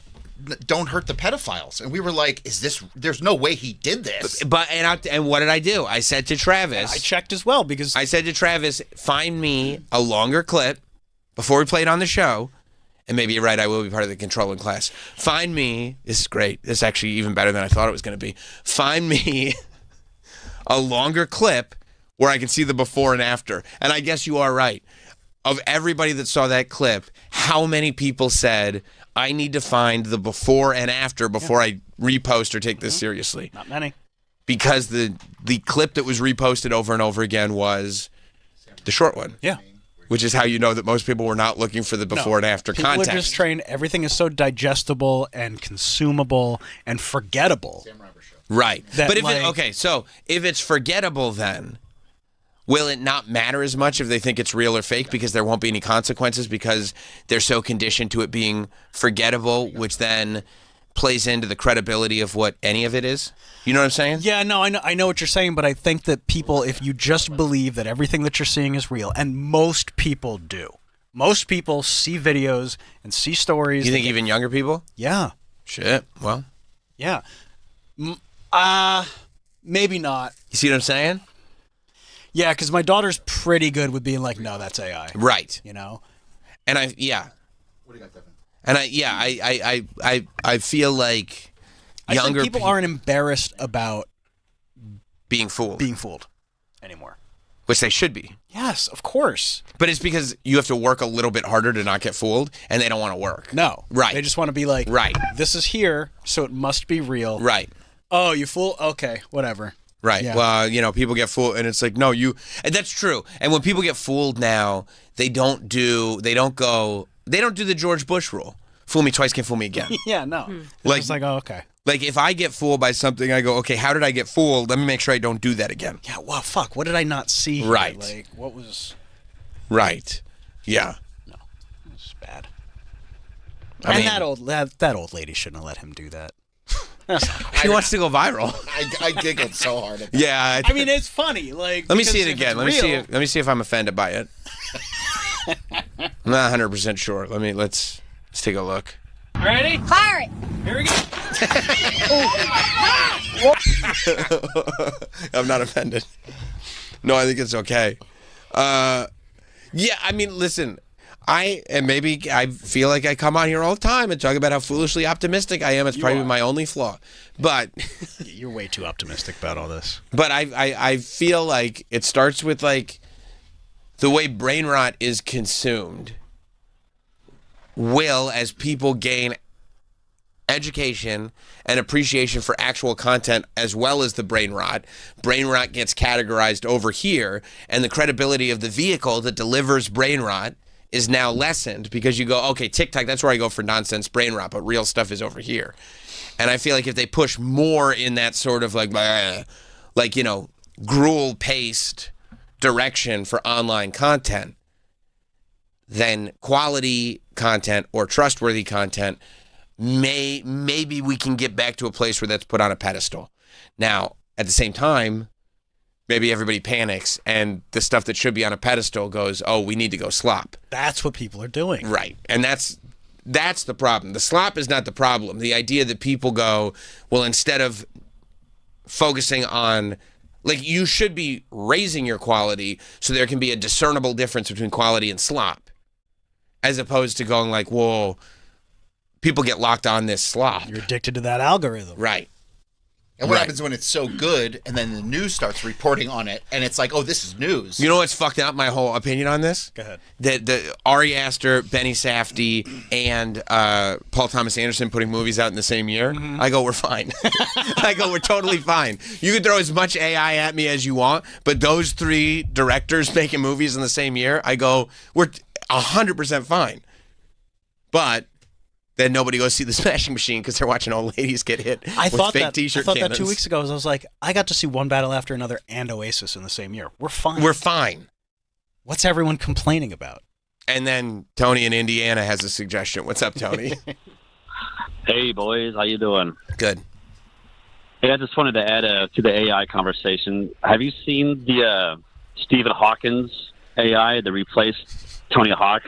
don't hurt the pedophiles, and we were like, "Is this? There's no way he did this." But and what did I do? I said to Travis, I checked as well because I said to Travis, find me a longer clip before we play it on the show. And maybe you're right, I will be part of the controlling class. Find me, this is great. This is actually even better than I thought it was going to be. Find me a longer clip where I can see the before and after. And I guess you are right. Of everybody that saw that clip, how many people said, I need to find the before and after before I repost or take this seriously? not many. Because the clip that was reposted over and over again was the short one. Yeah. Which is how you know that most people were not looking for the before and after People context. are just trained. Everything is so digestible and consumable and forgettable. Right. That, But if like- okay, so if it's forgettable then, will it not matter as much if they think it's real or fake because there won't be any consequences because they're so conditioned to it being forgettable, which then plays into the credibility of what any of it is? You know what I'm saying? Yeah, no, I know what you're saying, but I think that people, if you just believe that everything that you're seeing is real, and most people do. Most people see videos and see stories. You think even younger people? Yeah. Shit. Well, Yeah. Maybe not. you see what I'm saying? Yeah, because my daughter's pretty good with being like, no, that's AI. Right. You know? And I And I feel like I younger think people aren't embarrassed about being fooled anymore. Which they should be. Yes, of course. But it's because you have to work a little bit harder to not get fooled, and they don't want to work. No. Right. They just want to be like, right. This is here, so it must be real. Right. Oh, you fool? Okay, whatever. Right. Yeah. Well, people get fooled, and it's like, no, and that's true. And when people get fooled now, they don't do the George Bush rule. Fool me twice, can't fool me again. Yeah, no. It's like, oh, okay. Like, if I get fooled by something, I go, okay, how did I get fooled? Let me make sure I don't do that again. Yeah, well, fuck, what did I not see here? Right. Like, what was... Right. Yeah. No, it's bad. I mean, that old lady shouldn't have let him do that. She wants to go viral. I giggled so hard at that. Yeah. I mean, it's funny. Like, let me see it because if again. it's Let me see if I'm offended by it. I'm not 100% sure. Let's take a look. Ready? Fire it! Here we go. I'm not offended. No, I think it's okay. Yeah, I mean, listen, I feel like I come on here all the time and talk about how foolishly optimistic I am. It's probably my only flaw. But you're way too optimistic about all this. But I feel like it starts with like the way brain rot is consumed will, as people gain education and appreciation for actual content as well as the brain rot gets categorized over here, and the credibility of the vehicle that delivers brain rot is now lessened because you go, okay, TikTok, that's where I go for nonsense brain rot, but real stuff is over here. And I feel like if they push more in that sort of gruel paste direction for online content, then quality content or trustworthy content, maybe we can get back to a place where that's put on a pedestal. Now, at the same time, maybe everybody panics and the stuff that should be on a pedestal goes, oh, we need to go slop. That's what people are doing. Right. And that's the problem. The slop is not the problem. The idea that people go, well, instead of focusing on, like, you should be raising your quality so there can be a discernible difference between quality and slop, as opposed to going like, whoa, people get locked on this slop. You're addicted to that algorithm. Right. And what happens when it's so good and then the news starts reporting on it and it's like, oh, this is news. You know what's fucked up my whole opinion on this? Go ahead. The Ari Aster, Benny Safdie, and Paul Thomas Anderson putting movies out in the same year, I go, we're fine. I go, we're totally fine. You can throw as much AI at me as you want, but those three directors making movies in the same year, I go, we're 100% fine. But then nobody goes see The Smashing Machine because they're watching old ladies get hit with fake T-shirt that cannons. 2 weeks ago. I was like, I got to see One Battle After Another and Oasis in the same year. We're fine. We're fine. What's everyone complaining about? And then Tony in Indiana has a suggestion. What's up, Tony? Hey, boys. How you doing? Good. Hey, I just wanted to add to the AI conversation. Have you seen the Stephen Hawkins AI that replaced Tony Hawk,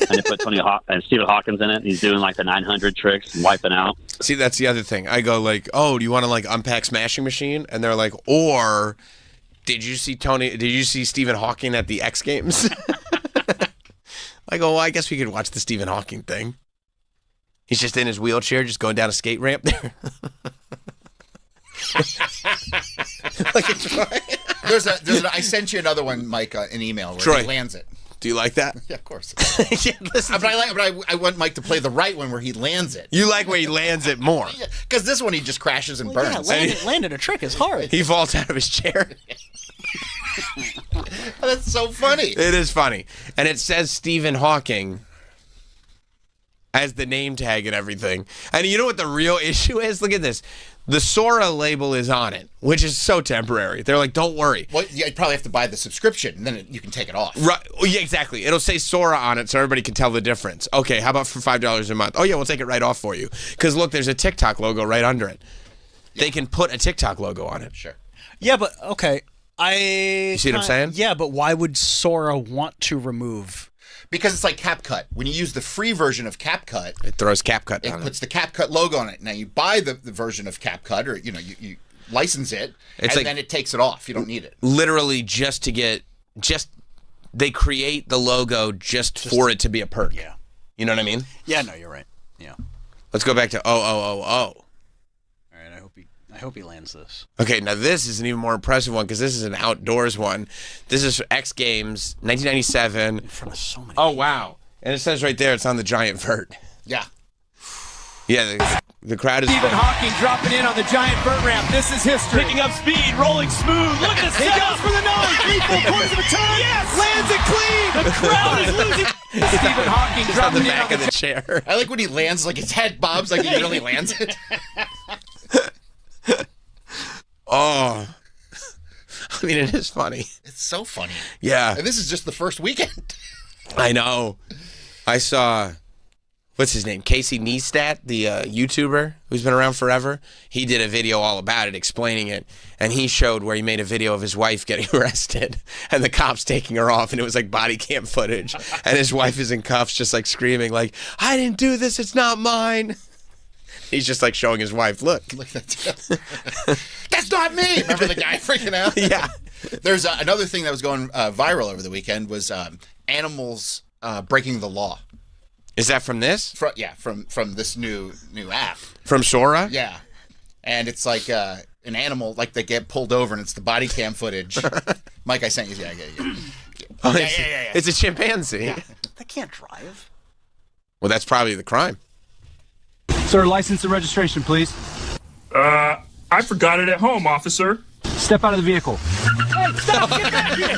and they put Tony Hawk and Stephen Hawkins in it? He's doing like the 900 tricks and wiping out. See, that's the other thing. I go like, oh, do you want to like unpack Smashing Machine? And they're like, or did you see Stephen Hawking at the X Games? I go, well, I guess we could watch the Stephen Hawking thing. He's just in his wheelchair, just going down a skate ramp there. I sent you another one, Mike, an email where Troy, he lands it. Do you like that? Yeah, of course. Yeah, listen, but I want Mike to play the right one where he lands it. You like where he lands it more. Because this one he just crashes and burns. Yeah, landing a trick is hard. He falls out of his chair. That's so funny. It is funny. And it says Stephen Hawking as the name tag and everything. And you know what the real issue is? Look at this. The Sora label is on it, which is so temporary. They're like, don't worry. Well, you probably have to buy the subscription, and then you can take it off. Right. Oh, yeah, exactly. It'll say Sora on it so everybody can tell the difference. Okay, how about for $5 a month? Oh, yeah, we'll take it right off for you. Because, look, there's a TikTok logo right under it. Yeah. They can put a TikTok logo on it. Sure. Yeah, but, okay. You see what I'm saying? Yeah, but why would Sora want to remove... Because it's like CapCut. When you use the free version of CapCut, it throws CapCut on it. It puts the CapCut logo on it. Now you buy the version of CapCut, or you license it, and then it takes it off. You don't need it. Literally, they create the logo just for it to be a perk. Yeah. You know what I mean? Yeah, no, you're right. Yeah. Let's go back to All right, I hope he lands this. Okay, now this is an even more impressive one because this is an outdoors one. This is X Games, 1997. In front of so many. Oh, wow. And it says right there it's on the giant vert. Yeah. Yeah, the crowd is... Stephen Hawking dropping in on the giant vert ramp. This is history. Picking up speed, rolling smooth. Look at he goes for the nose. 3/4 of a turn. Yes. Lands it clean. The crowd is losing. Stephen Hawking on dropping the in back on of the chair. I like when he lands, like his head bobs, like he really lands it. Oh. I mean, it is funny. It's so funny. Yeah. And this is just the first weekend. I know. I saw... What's his name? Casey Neistat, the YouTuber who's been around forever. He did a video all about it, explaining it. And he showed where he made a video of his wife getting arrested and the cops taking her off. And it was like body cam footage. And his wife is in cuffs just like screaming like, I didn't do this. It's not mine. He's just like showing his wife, look. That's not me. Remember the guy freaking out? Yeah. There's another thing that was going viral over the weekend was animals breaking the law. Is that from this? From this new app. From Sora? Yeah. And it's like an animal, like they get pulled over and it's the body cam footage. Mike, I sent you. Yeah. Oh, it's a chimpanzee. Yeah. They can't drive. Well, that's probably the crime. Sir, license and registration, please. I forgot it at home, officer. Step out of the vehicle. Hey, stop! Get back here!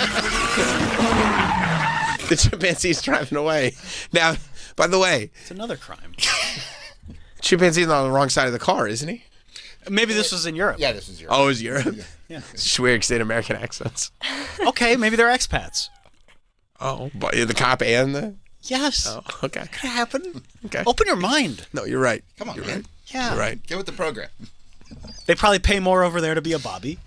The chimpanzee's driving away. Now, by the way, it's another crime. Chimpanzee's on the wrong side of the car, isn't he? Maybe this was in Europe. Yeah, this is Europe. Oh, it's Europe? Yeah. It's weird state American accents. Okay, maybe they're expats. Oh, but the cop and the... Yes. Oh, okay. Could happen. Okay. Open your mind. No, you're right. Come on, you're man. Right. Yeah. You're right. Get with the program. They probably pay more over there to be a Bobby.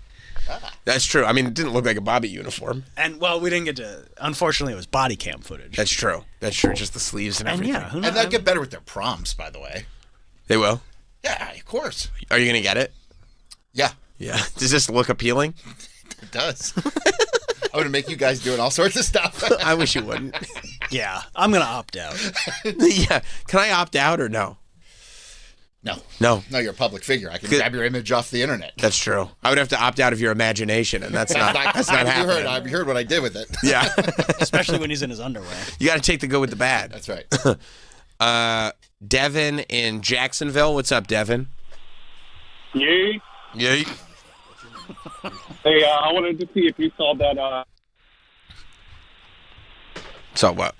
That's true. I mean, it didn't look like a Bobby uniform. And, well, we didn't get to... Unfortunately, it was body cam footage. That's true. That's true. Just the sleeves and everything. Yeah, And they'll get better with their prompts, by the way. They will? Yeah, of course. Are you going to get it? Yeah. Yeah. Does this look appealing? It does. I'm going to make you guys doing all sorts of stuff. I wish you wouldn't. Yeah, I'm going to opt out. Yeah. Can I opt out or no? No. No. No, you're a public figure. I can grab your image off the internet. That's true. I would have to opt out of your imagination, and that's not happening. You heard what I did with it. Yeah. Especially when he's in his underwear. You got to take the good with the bad. That's right. Devin in Jacksonville. What's up, Devin? Yay. Yay. Hey, I wanted to see if you saw that. So what?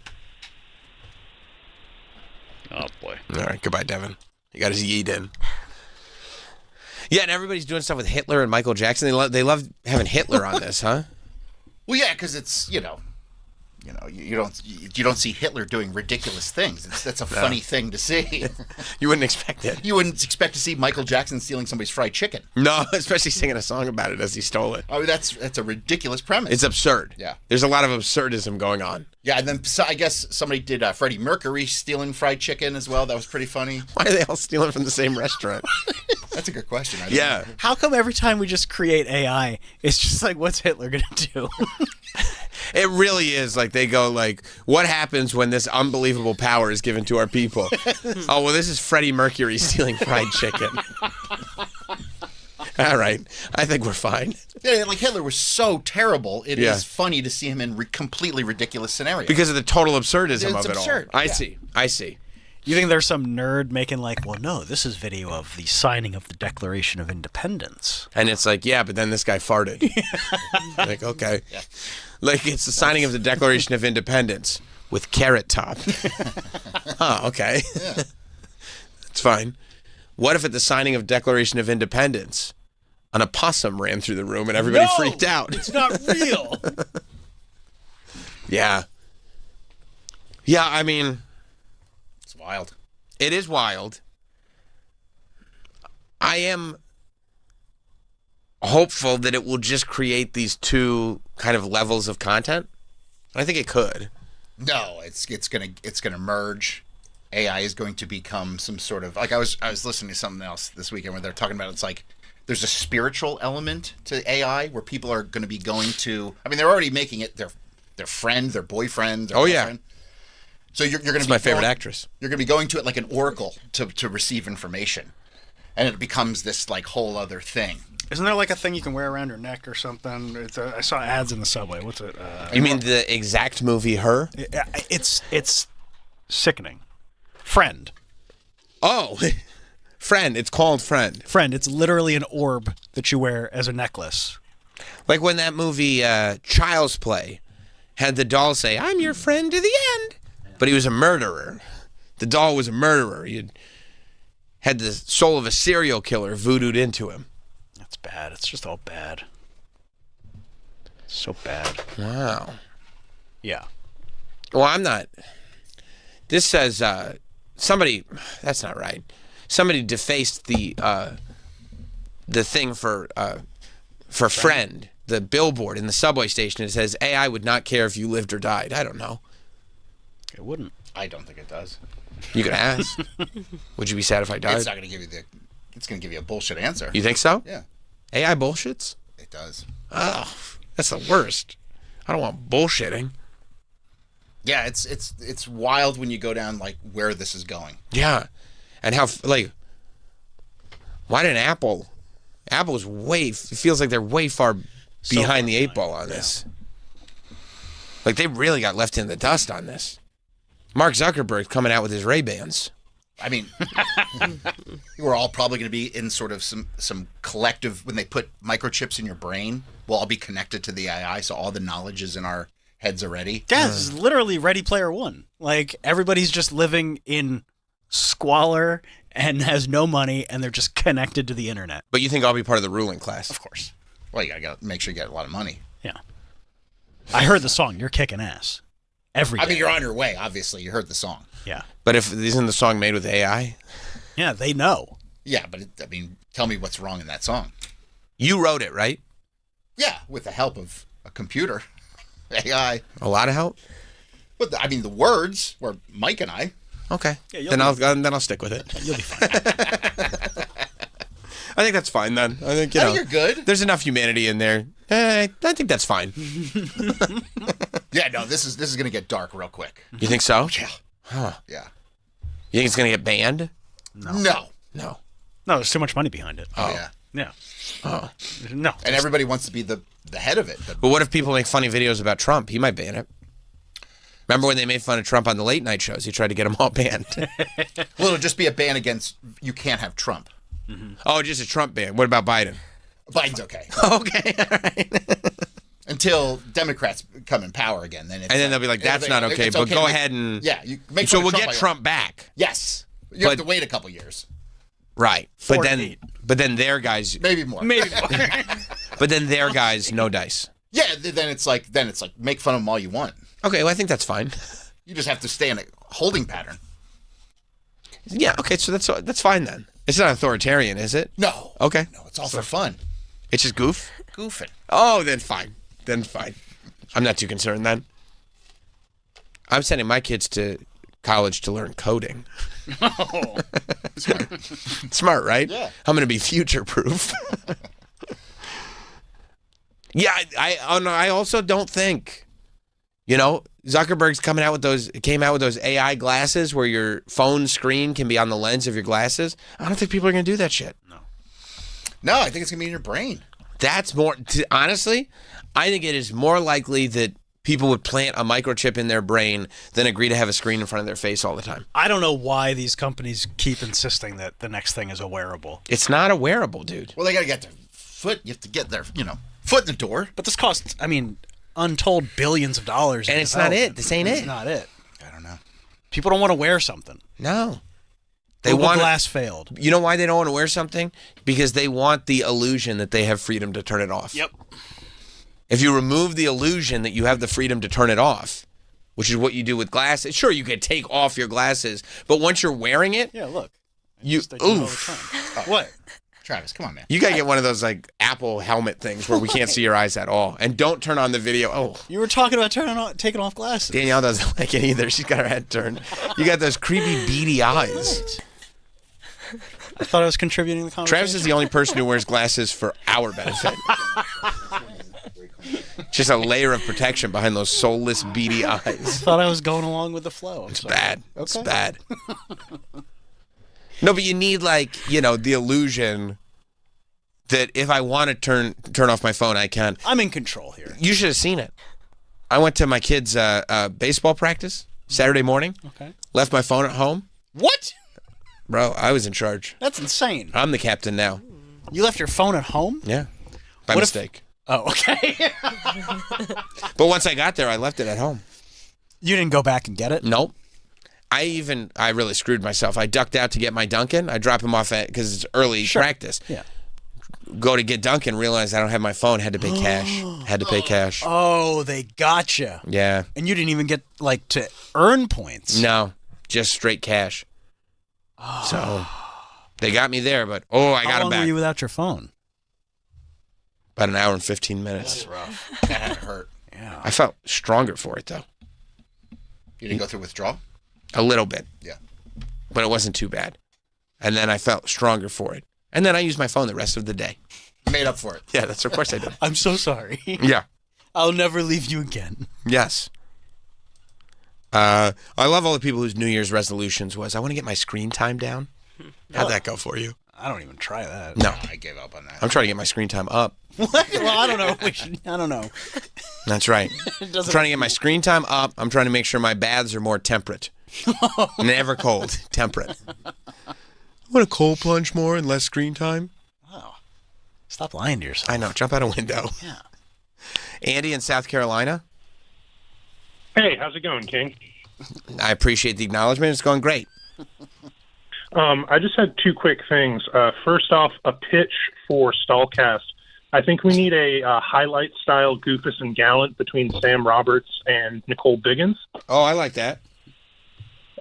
Oh, boy. All right. Goodbye, Devin. He got his yeet in. Yeah, and everybody's doing stuff with Hitler and Michael Jackson. They love having Hitler on this, huh? Well, yeah, because it's you don't see Hitler doing ridiculous things. That's a funny thing to see. You wouldn't expect it. You wouldn't expect to see Michael Jackson stealing somebody's fried chicken. No, especially singing a song about it as he stole it. I mean, that's a ridiculous premise. It's absurd. Yeah. There's a lot of absurdism going on. Yeah, and then I guess somebody did Freddie Mercury stealing fried chicken as well. That was pretty funny. Why are they all stealing from the same restaurant? That's a good question. Yeah. How come every time we just create AI, it's just like, what's Hitler going to do? It really is like they go like, what happens when this unbelievable power is given to our people? Oh, well, this is Freddie Mercury stealing fried chicken. All right. I think we're fine. Yeah, like Hitler was so terrible, it is funny to see him in completely ridiculous scenarios. Because of the total absurdism It's of it absurd. all. Yeah. I see. You think there's some nerd making like, well, no, this is video of the signing of the Declaration of Independence. And it's like, yeah, but then this guy farted. Like, okay. Yeah. Like, it's the signing of the Declaration of Independence with Carrot Top. Oh, okay. Yeah. It's fine. What if at the signing of Declaration of Independence, an opossum ran through the room and everybody freaked out? It's not real. Yeah. Yeah, I mean... It's wild. It is wild. I am hopeful that it will just create these two kind of levels of content. I think it could. No, it's gonna merge. AI is going to become some sort of like I was listening to something else this weekend where they're talking about it's like there's a spiritual element to AI where people are going to be going to. I mean, they're already making it their friend, their boyfriend. Their girlfriend. So you're going to be my favorite actress. You're going to be going to it like an oracle to receive information. and it becomes this like whole other thing. Isn't there like a thing you can wear around your neck or something? I saw ads in the subway. What's it? You mean the exact movie Her? It's sickening. Friend. Oh, Friend. It's called Friend. Friend. It's literally an orb that you wear as a necklace. Like when that movie Child's Play had the doll say, "I'm your friend to the end," but he was a murderer. The doll was a murderer. He had the soul of a serial killer voodooed into him. That's bad. It's just all bad. So bad. Wow. Yeah. Well, I'm not. This says somebody. That's not right. Somebody defaced the thing for Friend, the billboard in the subway station. It says AI would not care if you lived or died. I don't know. It wouldn't. I don't think it does. You could ask. Would you be sad if I died? It's not going to give you It's going to give you a bullshit answer. You think so? Yeah. AI bullshits? It does. Oh, that's the worst. I don't want bullshitting. Yeah, it's wild when you go down like where this is going. Yeah, and how like why didn't Apple? Apple's it feels like they're way far behind the eight ball on this. Like they really got left in the dust on this. Mark Zuckerberg's coming out with his Ray-Bans. I mean, we're all probably going to be in sort of some collective, when they put microchips in your brain, we'll all be connected to the AI, so all the knowledge is in our heads already. Yeah, this is literally Ready Player One. Like, everybody's just living in squalor and has no money, and they're just connected to the internet. But you think I'll be part of the ruling class? Of course. Well, you got to make sure you get a lot of money. Yeah. I heard the song, You're Kicking Ass. Every day. I mean, you're on your way, obviously. You heard the song. Yeah. But isn't the song made with AI? Yeah, they know. Yeah, but tell me what's wrong in that song. You wrote it, right? Yeah, with the help of a computer. AI. A lot of help? But the words were Mike and I. Okay. Yeah, then I'll stick with it. You'll be fine. I think that's fine then. I think you're good. There's enough humanity in there. I think that's fine. Yeah, no, this is gonna get dark real quick. You think so? Yeah. Huh. Yeah. You think it's gonna get banned? No. No. No, there's too much money behind it. Oh yeah. Yeah. Oh. No. And everybody wants to be the head of it. But what if people make funny videos about Trump? He might ban it. Remember when they made fun of Trump on the late night shows? He tried to get them all banned. Well, it'll just be a ban against, you can't have Trump. Mm-hmm. Oh, just a Trump ban. What about Biden? Biden's okay. Okay, all right. Until Democrats come in power again, then And then they'll be like, that's not okay, but go ahead and... Yeah, you make so fun of we'll get Trump back. Yes. You have to wait a couple years. Right. But then their guys... Maybe more. But then their guys, no dice. Yeah, then it's like make fun of them all you want. Okay, well, I think that's fine. You just have to stay in a holding pattern. Yeah, okay, so that's fine then. It's not authoritarian, is it? No. Okay. No, it's all for fun. It's just goof? Goofing. Oh, then fine. I'm not too concerned then. I'm sending my kids to college to learn coding. Oh, smart. Smart, right? Yeah. I'm going to be future-proof. Yeah, I also don't think, Zuckerberg's came out with those AI glasses where your phone screen can be on the lens of your glasses. I don't think people are going to do that shit. No, I think it's going to be in your brain. That's more, honestly, I think it is more likely that people would plant a microchip in their brain than agree to have a screen in front of their face all the time. I don't know why these companies keep insisting that the next thing is a wearable. It's not a wearable, dude. Well, they got to get their foot. You have to get their, foot in the door. But this costs, untold billions of dollars. And it's not it. This ain't it. It's not it. I don't know. People don't want to wear something. No. Google Glass failed. You know why they don't want to wear something? Because they want the illusion that they have freedom to turn it off. Yep. If you remove the illusion that you have the freedom to turn it off, which is what you do with glasses, sure, you can take off your glasses, but once you're wearing it, yeah, look, What? Travis, come on, man. You gotta get one of those like Apple helmet things where we can't see your eyes at all, and don't turn on the video. Oh, you were talking about taking off glasses. Danielle doesn't like it either. She's got her head turned. You got those creepy beady eyes. I thought I was contributing to the conversation. Travis is the only person who wears glasses for our benefit. Just a layer of protection behind those soulless, beady eyes. I thought I was going along with the flow. It's bad. Okay. It's bad. No, but you need the illusion that if I want to turn off my phone, I can. I'm in control here. You should have seen it. I went to my kid's baseball practice Saturday morning. Okay. Left my phone at home. What? Bro, I was in charge. That's insane. I'm the captain now. You left your phone at home? Yeah. By What if- mistake. Oh, okay. But once I got there, I left it at home. You didn't go back and get it? Nope. I really screwed myself. I ducked out to get my Duncan. I drop him off because it's early practice. Yeah. Go to get Duncan, realize I don't have my phone. Had to pay cash. Oh, they gotcha. Yeah. And you didn't even get to earn points. No, just straight cash. So they got me there, but I got How him long back. were you without your phone? About an hour and 15 minutes. That's rough. That hurt. Yeah. I felt stronger for it though. You didn't go through withdrawal? A little bit. Yeah. But it wasn't too bad. And then I felt stronger for it. And then I used my phone the rest of the day. Made up for it. Yeah, that's of course I did. I'm so sorry. Yeah. I'll never leave you again. Yes. I love all the people whose New Year's resolutions was, I want to get my screen time down. How'd that go for you? I don't even try that. No. I gave up on that. I'm trying to get my screen time up. Well, I don't know. I don't know. That's right. I'm trying to get my screen time up. I'm trying to make sure my baths are more temperate. Never cold. Temperate. I want to cold plunge more and less screen time. Wow. Stop lying to yourself. I know. Jump out a window. Yeah. Andy in South Carolina. Hey, how's it going, King? I appreciate the acknowledgement. It's going great. I just had two quick things. First off, a pitch for Stallcast. I think we need a highlight-style Goofus and Gallant between Sam Roberts and Nicole Biggins. Oh, I like that.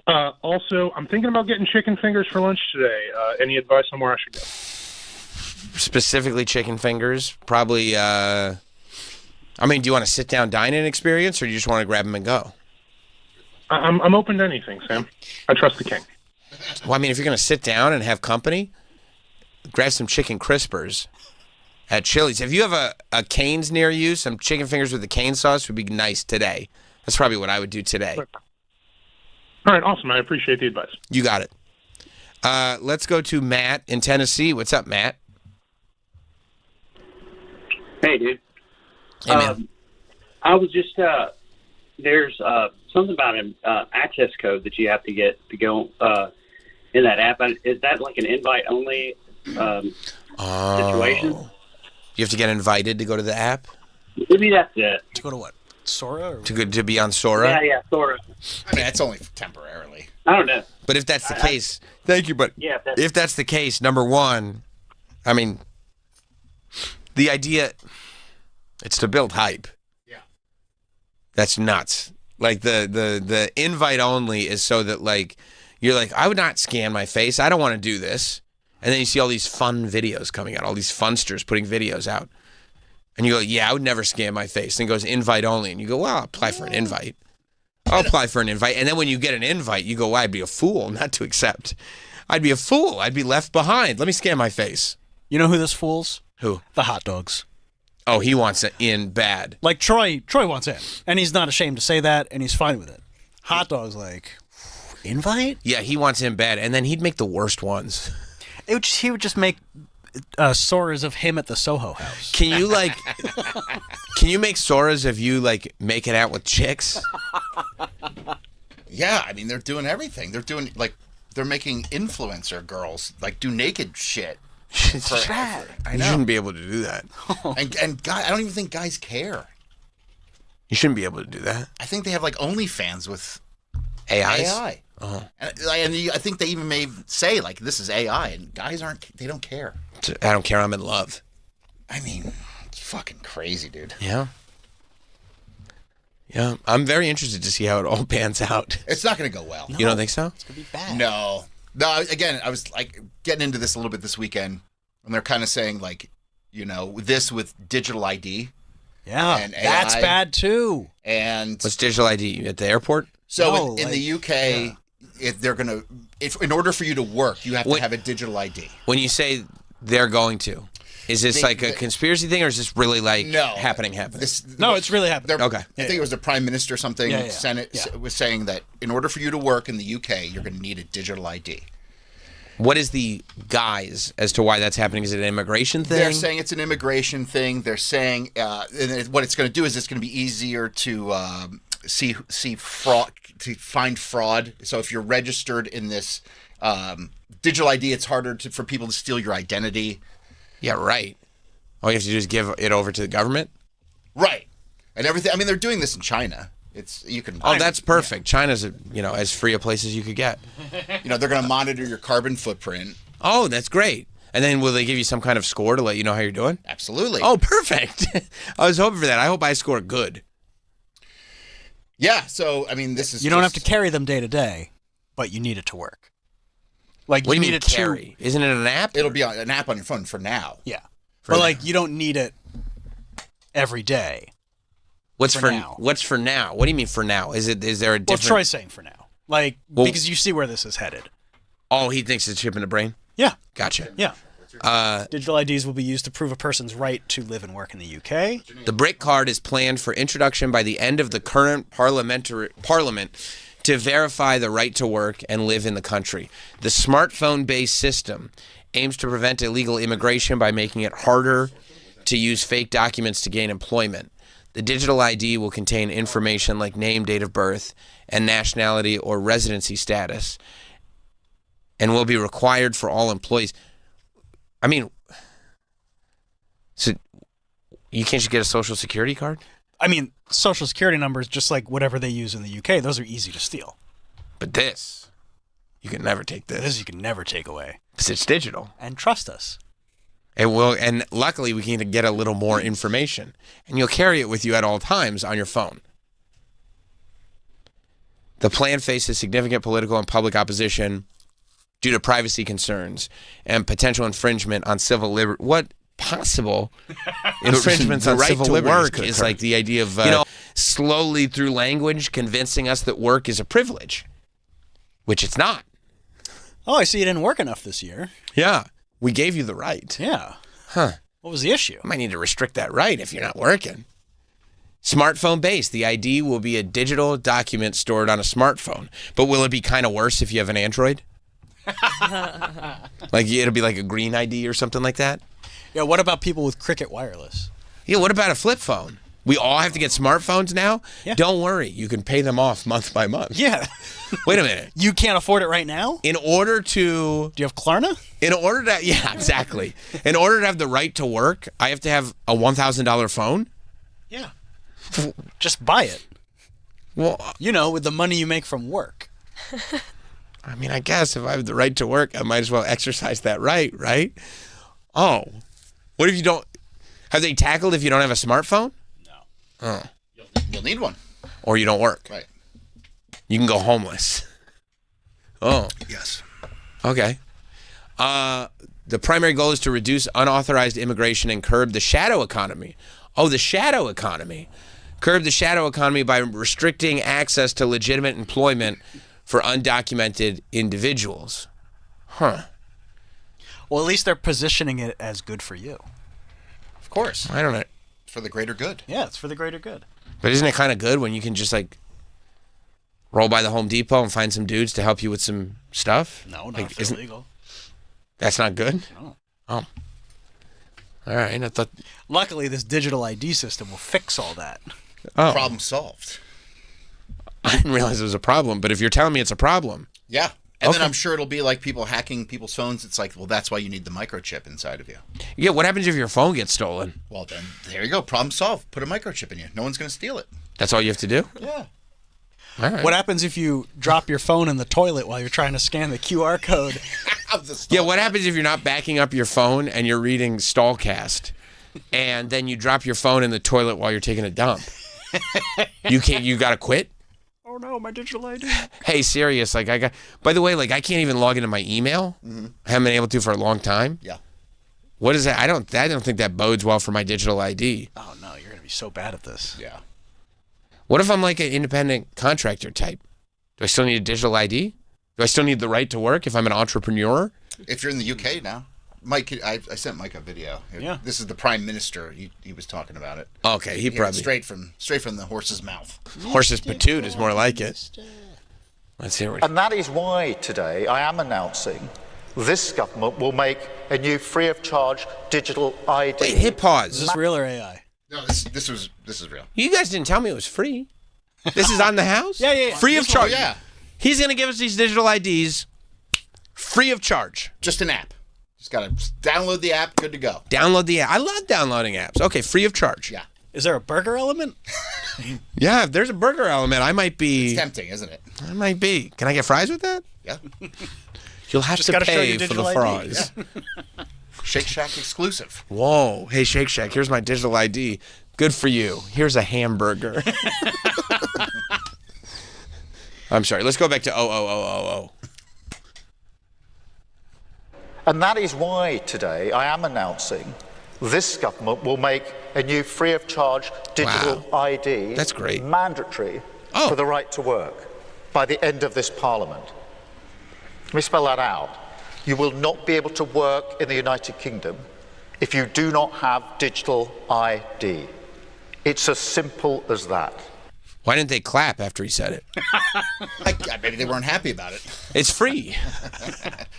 Also, I'm thinking about getting chicken fingers for lunch today. Any advice on where I should go? Specifically chicken fingers. Probably, do you want a sit-down dine-in experience or do you just want to grab them and go? I'm open to anything, Sam. I trust the king. Well, if you're going to sit down and have company, grab some chicken crispers at Chili's. If you have a Cane's near you, some chicken fingers with the cane sauce would be nice today. That's probably what I would do today. All right, awesome. I appreciate the advice. You got it. Let's go to Matt in Tennessee. What's up, Matt? Hey, dude. Hey, man. I was just there's something about an access code that you have to get to go in that app. Is that like an invite-only situation? You have to get invited to go to the app? Maybe that's it. To go to what? Sora? Or... To be on Sora? Yeah, Sora. It's only temporarily. I don't know. But if that's the case, thank you, but Yeah, if that's the case, number one, the idea, it's to build hype. Yeah. That's nuts. Like the invite only is so that you're like, I would not scan my face. I don't want to do this. And then you see all these fun videos coming out, all these funsters putting videos out. And you go, yeah, I would never scan my face. And it goes invite only. And you go, well, I'll apply for an invite. I'll apply for an invite. And then when you get an invite, you go, well, I'd be a fool not to accept. I'd be a fool. I'd be left behind. Let me scan my face. You know who this fool's? Who? The hot dogs. Oh, he wants it in bad. Like Troy wants in. And he's not ashamed to say that, and he's fine with it. Hot dog's like, invite? Yeah, he wants in bad. And then he'd make the worst ones. He would just make Soras of him at the Soho House. Can you can you make Soras of you making out with chicks? Yeah, they're doing everything. They're doing they're making influencer girls do naked shit. It's bad. You shouldn't be able to do that. And I don't even think guys care. You shouldn't be able to do that. I think they have OnlyFans with AIs? AI. Uh-huh. And I think they even may say this is AI, and guys they don't care. I don't care. I'm in love. It's fucking crazy, dude. Yeah. Yeah. I'm very interested to see how it all pans out. It's not going to go well. You don't think so? It's going to be bad. No. Again, I was getting into this a little bit this weekend, and they're kind of saying this with digital ID. Yeah, and AI, that's bad too. And what's digital ID at the airport? So in the UK, in order for you to work, you have to have a digital ID. When you say they're going to, is this a conspiracy thing, or is this really happening? No, it's really happening. Okay. I think it was the Prime Minister or something, Senate was saying that in order for you to work in the UK, you're going to need a digital ID. What is the guise as to why that's happening? Is it an immigration thing? They're saying it's an immigration thing. They're saying what it's going to do is it's going to be easier to see fraud, to find fraud. So if you're registered in this digital ID, it's harder for people to steal your identity. Yeah, right. All you have to do is give it over to the government? Right. And everything. I mean, they're doing this in China. Oh, that's perfect. China's as free a place as you could get. They're going to monitor your carbon footprint. Oh, that's great. And then will they give you some kind of score to let you know how you're doing? Absolutely. Oh, perfect. I was hoping for that. I hope I score good. Yeah. So I mean, this is you don't have to carry them day to day, but you need it to work. Like what do you need mean it carry? Isn't it an app? It'll be an app on your phone for now. Yeah. But you don't need it every day. What's for now? What's for now? What do you mean for now? Is there a different? Well, Troy's saying for now. Because you see where this is headed. Oh, he thinks it's chip in the brain? Yeah. Gotcha. Yeah. Digital IDs will be used to prove a person's right to live and work in the UK. The BRIC card is planned for introduction by the end of the current parliament to verify the right to work and live in the country. The smartphone-based system aims to prevent illegal immigration by making it harder to use fake documents to gain employment. The digital ID will contain information like name, date of birth, and nationality or residency status, and will be required for all employees. I mean, so you can't just get a social security card? I mean, social security numbers, just like whatever they use in the UK, those are easy to steal. But this, you can never take this. This you can never take away. Because it's digital. And trust us. It will, and luckily we can get a little more information. And you'll carry it with you at all times on your phone. The plan faces significant political and public opposition due to privacy concerns and potential infringement on civil liberty. What possible infringements on civil liberties is like the idea of, slowly through language convincing us that work is a privilege, which it's not. Oh, I see you didn't work enough this year. Yeah. We gave you the right. Yeah. Huh. What was the issue? I might need to restrict that right if you're not working. Smartphone based. The ID will be a digital document stored on a smartphone. But will it be kind of worse if you have an Android? Like it'll be like a green ID or something like that? Yeah, what about people with Cricket Wireless? Yeah, what about a flip phone? We all have to get smartphones now? Yeah. Don't worry. You can pay them off month by month. Yeah. Wait a minute. You can't afford it right now? In order to... Do you have Klarna? In order to... Yeah, exactly. In order to have the right to work, I have to have a $1,000 phone? Yeah. Just buy it. Well... with the money you make from work. I mean, I guess if I have the right to work, I might as well exercise that right? Oh. What if you don't... Have they tackled if you don't have a smartphone? No. Oh. You'll need one. Or you don't work. Right. You can go homeless. Oh. Yes. Okay. The primary goal is to reduce unauthorized immigration and curb the shadow economy. Oh, the shadow economy. Curb the shadow economy by restricting access to legitimate employment for undocumented individuals. Huh. Well, at least they're positioning it as good for you. Of course. I don't know. It's for the greater good. Yeah, it's for the greater good. But isn't it kind of good when you can just roll by the Home Depot and find some dudes to help you with some stuff? No, not if it's illegal. That's not good? No. Oh. All right. I thought... Luckily, this digital ID system will fix all that. Oh. Problem solved. I didn't realize it was a problem, but if you're telling me it's a problem... Yeah. And then I'm sure it'll be like people hacking people's phones. It's like, well, that's why you need the microchip inside of you. Yeah, what happens if your phone gets stolen? Well, then, there you go. Problem solved. Put a microchip in you. No one's going to steal it. That's all you have to do? Yeah. All right. What happens if you drop your phone in the toilet while you're trying to scan the QR code? Yeah, what happens if you're not backing up your phone and you're reading Stallcast, and then you drop your phone in the toilet while you're taking a dump? You got to quit? Oh no, my digital ID. Hey, serious, by the way, I can't even log into my email. Mm-hmm. I haven't been able to for a long time. Yeah. What is that? I don't think that bodes well for my digital ID. Oh no, you're gonna be so bad at this. Yeah. What if I'm like an independent contractor type? Do I still need a digital ID? Do I still need the right to work if I'm an entrepreneur? If you're in the UK now. Mike, I sent Mike a video. Yeah. This is the Prime Minister. He was talking about it. Okay, he probably... Straight from the horse's mouth. Horse's patoot is more like it. Let's hear it. And that is why today I am announcing this government will make a new free-of-charge digital ID. Wait, hit pause. Is this real or AI? No, this is real. You guys didn't tell me it was free. This is on the house? Yeah. Free of charge. Yeah. He's going to give us these digital IDs free of charge. Just an app. Just got to download the app, good to go. Download the app. I love downloading apps. Okay, free of charge. Yeah. Is there a burger element? Yeah, if there's a burger element, I might be... It's tempting, isn't it? I might be. Can I get fries with that? Yeah. You'll have Just to gotta show pay your for the digital ID. fries. Yeah. Shake Shack exclusive. Whoa. Hey, Shake Shack, here's my digital ID. Good for you. Here's a hamburger. I'm sorry. Let's go back to 00000. And that is why today I am announcing this government will make a new free-of-charge digital ID That's great. mandatory for the right to work by the end of this Parliament. Let me spell that out. You will not be able to work in the United Kingdom if you do not have digital ID. It's as simple as that. Why didn't they clap after he said it? Maybe they weren't happy about it. It's free.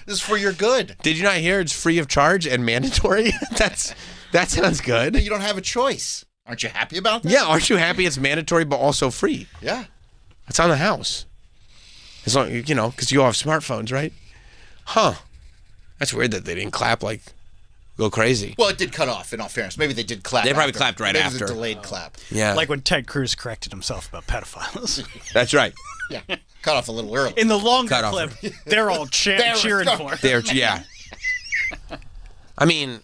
This is for your good. Did you not hear it's free of charge and mandatory? That sounds good. You don't have a choice. Aren't you happy about that? Yeah, aren't you happy it's mandatory but also free? Yeah. It's on the house. As long, you know, because you all have smartphones, right? Huh. That's weird that they didn't clap like go crazy. Well, it did cut off, in all fairness. Maybe they did clap. They probably after. clapped right Maybe after. It was a delayed clap. Yeah. Like when Ted Cruz corrected himself about pedophiles. That's right. Yeah. Cut off a little early. In the longer Cut off. clip, they're all cheering for him. Yeah. I mean,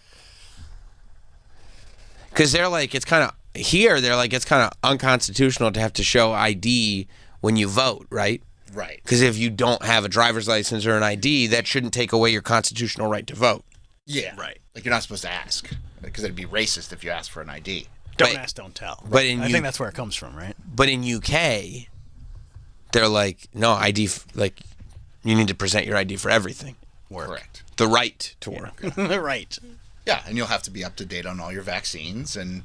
because they're like, it's kind of, here, they're like, it's kind of unconstitutional to have to show ID when you vote, right? Right. Because if you don't have a driver's license or an ID, that shouldn't take away your constitutional right to vote. Yeah. Right. Like you're not supposed to ask because it'd be racist if you asked for an ID. Don't ask, don't tell. But in I think that's where it comes from, right? But in UK, they're like, no, ID, like, you need to present your ID for everything. Correct. The right to work. Right. Yeah, and you'll have to be up to date on all your vaccines and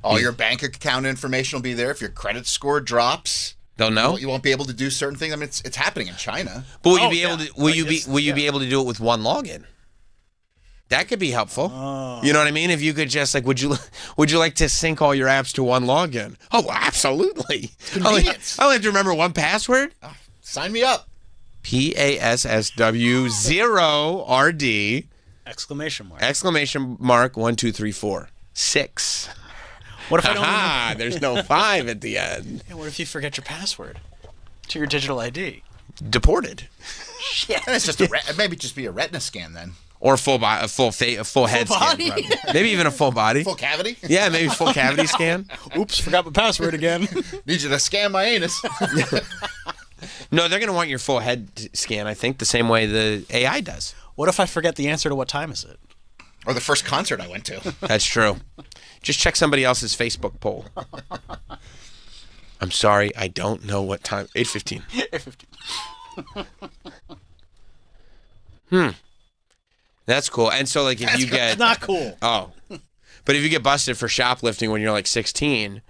all your bank account information will be there. If your credit score drops, they'll know. You won't be able to do certain things. I mean, it's happening in China. But will you be able to? Will you be able to do it with one login? That could be helpful. You know what I mean? If you could just like, would you like to sync all your apps to one login? Oh, absolutely. Convenience. I only have to remember one password. Sign me up. PASSW0RD. Exclamation mark. Exclamation mark 1 2 3 4 6. What if I don't? Ah, there's no 5 at the end. Yeah, what if you forget your password to your digital ID? Deported. Shit. It's just maybe just be a retina scan then. Or a full head scan. body? Probably. Maybe even a full body. Full cavity? Yeah, maybe full cavity scan. Oops, forgot my password again. Need you to scan my anus. No, they're going to want your full head scan, I think, the same way the AI does. What if I forget the answer to what time is it? Or the first concert I went to. That's true. Just check somebody else's Facebook poll. I'm sorry, I don't know what time. 8:15. 8:15. That's cool. And so, like, if you get... not cool. Oh. But if you get busted for shoplifting when you're, like, 16,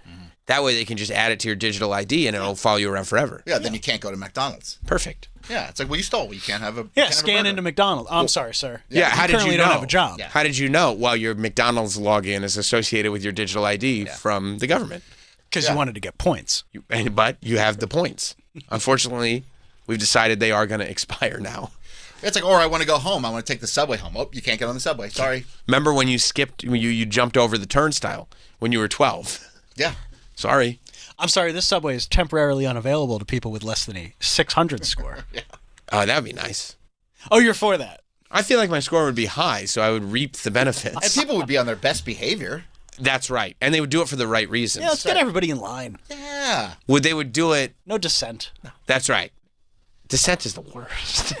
that way they can just add it to your digital ID and it'll follow you around forever. Yeah, then you can't go to McDonald's. Perfect. Yeah, it's like, well, you stole. You can't have a... Yeah, scan into McDonald's. Oh, I'm sorry, sir. Yeah, how did you know? Don't have a job. Yeah. How did you know? Well, your McDonald's login is associated with your digital ID from the government. Because you wanted to get points. But you have the points. Unfortunately, we've decided they are going to expire now. It's like, or I want to go home. I want to take the subway home. Oh, you can't get on the subway. Sorry. Remember when you skipped, you jumped over the turnstile when you were 12? Yeah. Sorry. I'm sorry, this subway is temporarily unavailable to people with less than a 600 score. Yeah. Oh, that would be nice. Oh, you're for that? I feel like my score would be high, so I would reap the benefits. And people would be on their best behavior. That's right. And they would do it for the right reasons. Yeah, let's get everybody in line. Yeah. They would do it... No dissent. No. That's right. Dissent is the worst.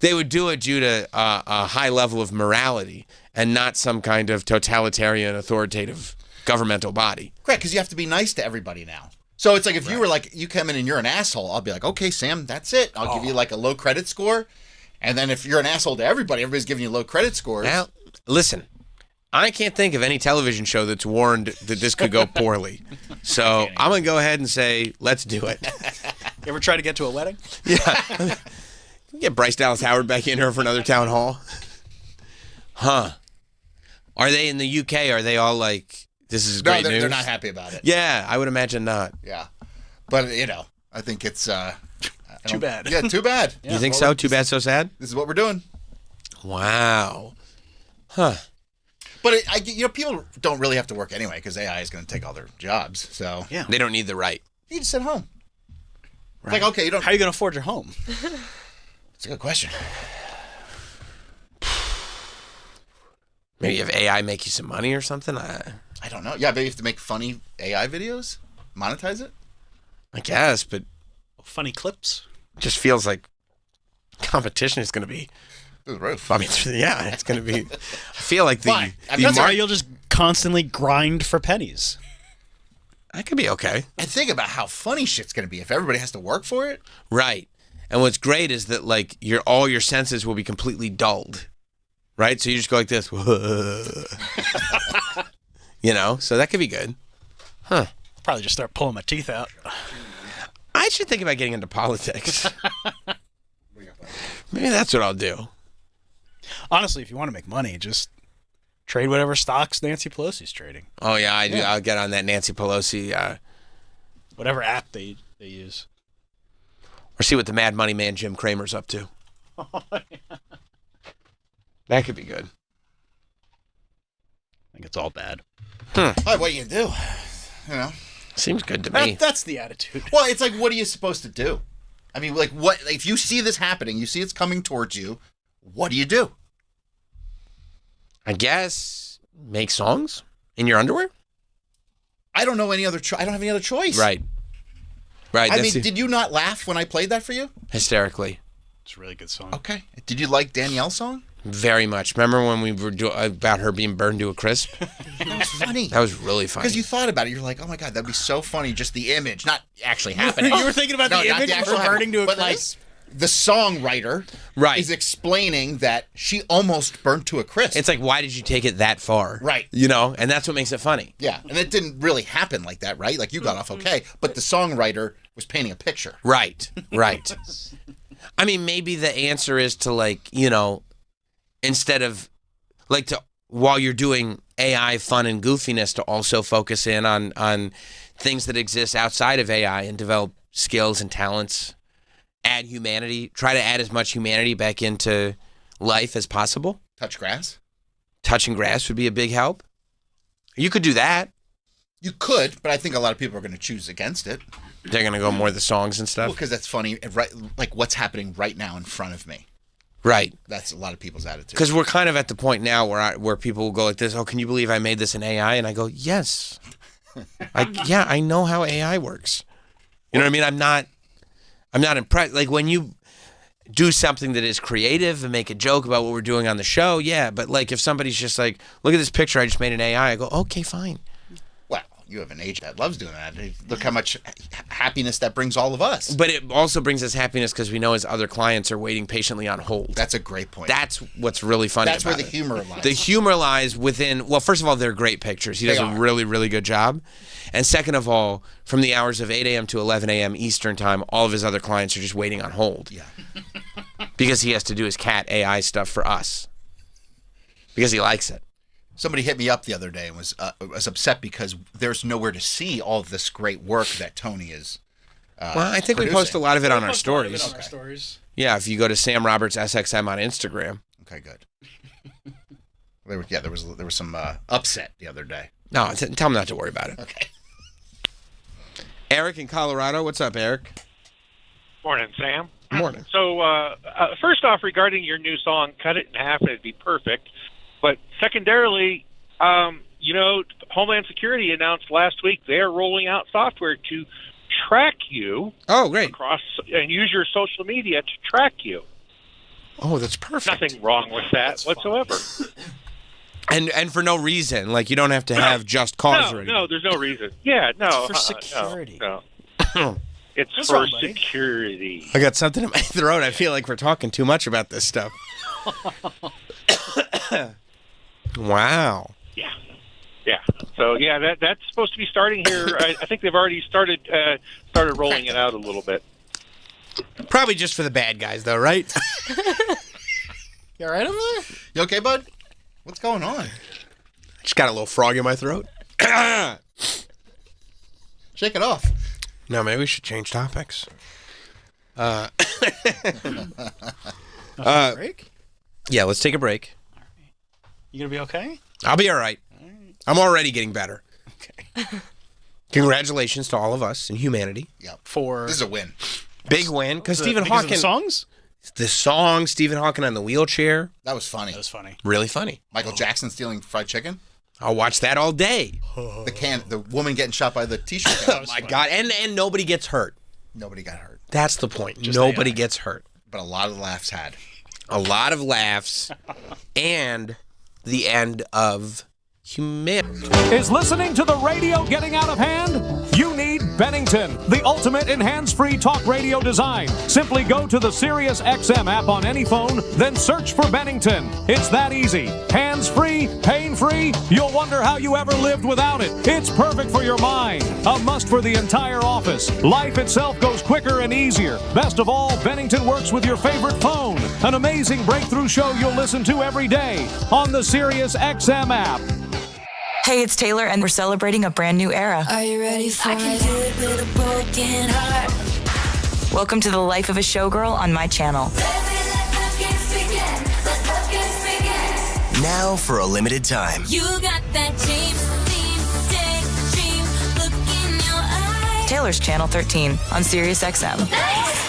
They would do it due to a high level of morality and not some kind of totalitarian, authoritative governmental body. Correct, because you have to be nice to everybody now. So it's like if you were like, you come in and you're an asshole, I'll be like, okay, Sam, that's it. I'll give you like a low credit score. And then if you're an asshole to everybody, everybody's giving you low credit scores. Now, listen, I can't think of any television show that's warned that this could go poorly. So I'm going to go ahead and say, let's do it. You ever try to get to a wedding? Yeah. Get Bryce Dallas Howard back in here for another town hall. Huh. Are they in the UK? Are they all like, this is great news? They're not happy about it. Yeah, I would imagine not. Yeah. But, I think it's... too bad. Yeah, too bad. You think so? Too bad, so sad? This is what we're doing. Wow. Huh. But, people don't really have to work anyway because AI is going to take all their jobs. So Yeah. They don't need the right. You just sit home. Right. Like, okay, you don't... How are you going to afford your home? It's a good question. Maybe have AI make you some money or something? I don't know. Yeah, maybe you have to make funny AI videos? Monetize it? I guess, but... Funny clips? It just feels like competition is going to be... Through the roof. I mean, yeah, it's going to be... I feel like the you'll just constantly grind for pennies. That could be okay. And think about how funny shit's going to be if everybody has to work for it. Right. And what's great is that, like, all your senses will be completely dulled. Right? So you just go like this. So that could be good. Huh. Probably just start pulling my teeth out. I should think about getting into politics. Maybe that's what I'll do. Honestly, if you want to make money, just trade whatever stocks Nancy Pelosi's trading. Oh, yeah, I do. Yeah. I'll get on that Nancy Pelosi. Whatever app they use. Or see what the Mad Money man Jim Cramer's up to. That could be good. I think it's all bad. All right, what are you going to do? Seems good to me. That's the attitude. Well, it's like, what are you supposed to do? I mean, like, what if you see this happening, you see it's coming towards you, what do you do? I guess make songs in your underwear? I don't know any other I don't have any other choice. Right. I mean, did you not laugh when I played that for you? Hysterically. It's a really good song. Okay. Did you like Danielle's song? Very much. Remember when we were about her being burned to a crisp? That was funny. That was really funny. Because you thought about it. You're like, oh my God, that'd be so funny. Just the image, not actually happening. You were thinking about the image of her burning to a crisp? The songwriter is explaining that she almost burnt to a crisp. It's like, why did you take it that far? Right. And that's what makes it funny. Yeah. And it didn't really happen like that, right? Like you got off okay. But the songwriter was painting a picture. Right. I mean, maybe the answer is to instead of while you're doing AI fun and goofiness, to also focus in on things that exist outside of AI and develop skills and talents, add humanity, try to add as much humanity back into life as possible. Touch grass. Touching grass would be a big help. You could do that. You could, but I think a lot of people are going to choose against it. They're going to go more the songs and stuff? Well, because that's funny, right? Like what's happening right now in front of me. Right. That's a lot of people's attitude. Because we're kind of at the point now where people will go like this, oh, can you believe I made this in AI? And I go, yes. I know how AI works. You know what I mean? I'm not impressed. Like when you do something that is creative and make a joke about what we're doing on the show, yeah. But like if somebody's just like, look at this picture I just made in AI, I go, okay, fine. Well, you have an agent that loves doing that. Look how much happiness that brings all of us. But it also brings us happiness because we know his other clients are waiting patiently on hold. That's a great point. That's what's really funny. That's about where the humor lies. The humor lies within. Well, first of all, they're great pictures. He does a really, really good job. And second of all, from the hours of 8 a.m. to 11 a.m. Eastern time, all of his other clients are just waiting on hold. Yeah. Because he has to do his cat AI stuff for us. Because he likes it. Somebody hit me up the other day and was upset because there's nowhere to see all of this great work that Tony is well, I think producing. We post a lot of it on our stories. On our stories. Yeah, if you go to Sam Roberts SXM on Instagram. Okay, good. There was some upset the other day. No, tell him not to worry about it. Okay. Eric in Colorado. What's up, Eric? Morning, Sam. Morning. So, first off, regarding your new song, Cut It in Half and It'd Be Perfect. But secondarily, Homeland Security announced last week they're rolling out software to track you. Oh, great. Across and use your social media to track you. Oh, that's perfect. Nothing wrong with that whatsoever. And for no reason. Like, you don't have to have just cause or anything. No, there's no reason. Yeah, no. It's for security. No. It's What's for wrong, buddy? security. I got something in my throat. I feel like we're talking too much about this stuff. Wow. Yeah. So that's supposed to be starting here. I think they've already started rolling it out a little bit. Probably just for the bad guys, though, right? You all right over there? You okay, bud? What's going on? Just got a little frog in my throat. Shake it off. No, maybe we should change topics. Break? Yeah, let's take a break. You gonna be okay? I'll be all right. I'm already getting better. Okay. Congratulations to all of us in humanity. Yep. For this is a win. Big win because Stephen because Hawking. of the songs? The song, Stephen Hawking on the wheelchair. That was funny. That was funny. Really funny. Michael Jackson stealing fried chicken. I'll watch that all day. The woman getting shot by the t-shirt. Oh my God! And nobody gets hurt. Nobody got hurt. That's the point. Just Nobody AI. gets hurt. But a lot of laughs had. A lot of laughs, and the end of humanity. Is listening to the radio getting out of hand? You need Bennington, the ultimate in hands-free talk radio design. Simply go to the Sirius XM app on any phone, then search for Bennington. It's that easy. Hands-free, pain-free. You'll wonder how you ever lived without it. It's perfect for your mind. A must for the entire office. Life itself goes quicker and easier. Best of all, Bennington works with your favorite phone. An amazing breakthrough show you'll listen to every day on the Sirius XM app. Hey, it's Taylor, and we're celebrating a brand new era. Are you ready for it? With a broken heart. Welcome to the life of a showgirl on my channel. Now for a limited time. You got that dream look in your eyes. Taylor's Channel 13 on Sirius XM.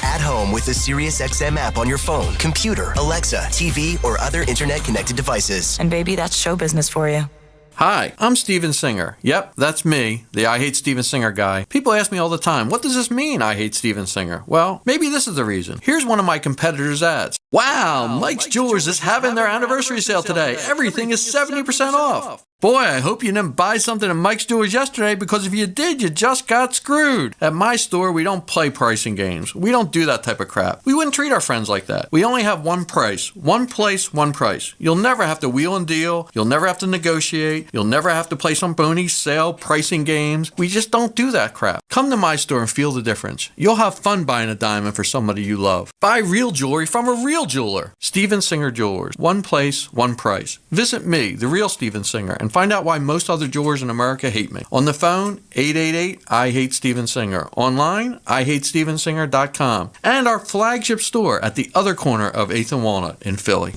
At home with the Sirius XM app on your phone, computer, Alexa, TV, or other internet-connected devices. And baby, that's show business for you. Hi, I'm Steven Singer. Yep, that's me, the I Hate Steven Singer guy. People ask me all the time, what does this mean, I hate Steven Singer? Well, maybe this is the reason. Here's one of my competitors' ads. Wow, Mike's Jewelers is having their anniversary sale today. Everything is 70% off. Boy, I hope you didn't buy something at Mike's Jewelers yesterday, because if you did, you just got screwed. At my store, we don't play pricing games. We don't do that type of crap. We wouldn't treat our friends like that. We only have one price. One place, one price. You'll never have to wheel and deal. You'll never have to negotiate. You'll never have to play some bony sale pricing games. We just don't do that crap. Come to my store and feel the difference. You'll have fun buying a diamond for somebody you love. Buy real jewelry from a real jeweler. Steven Singer Jewelers. One place, one price. Visit me, the real Steven Singer, and find out why most other jewelers in America hate me. On the phone, 888-I-HATE-STEVEN-SINGER. Online, IHateStevenSinger.com. And our flagship store at the other corner of 8th and Walnut in Philly.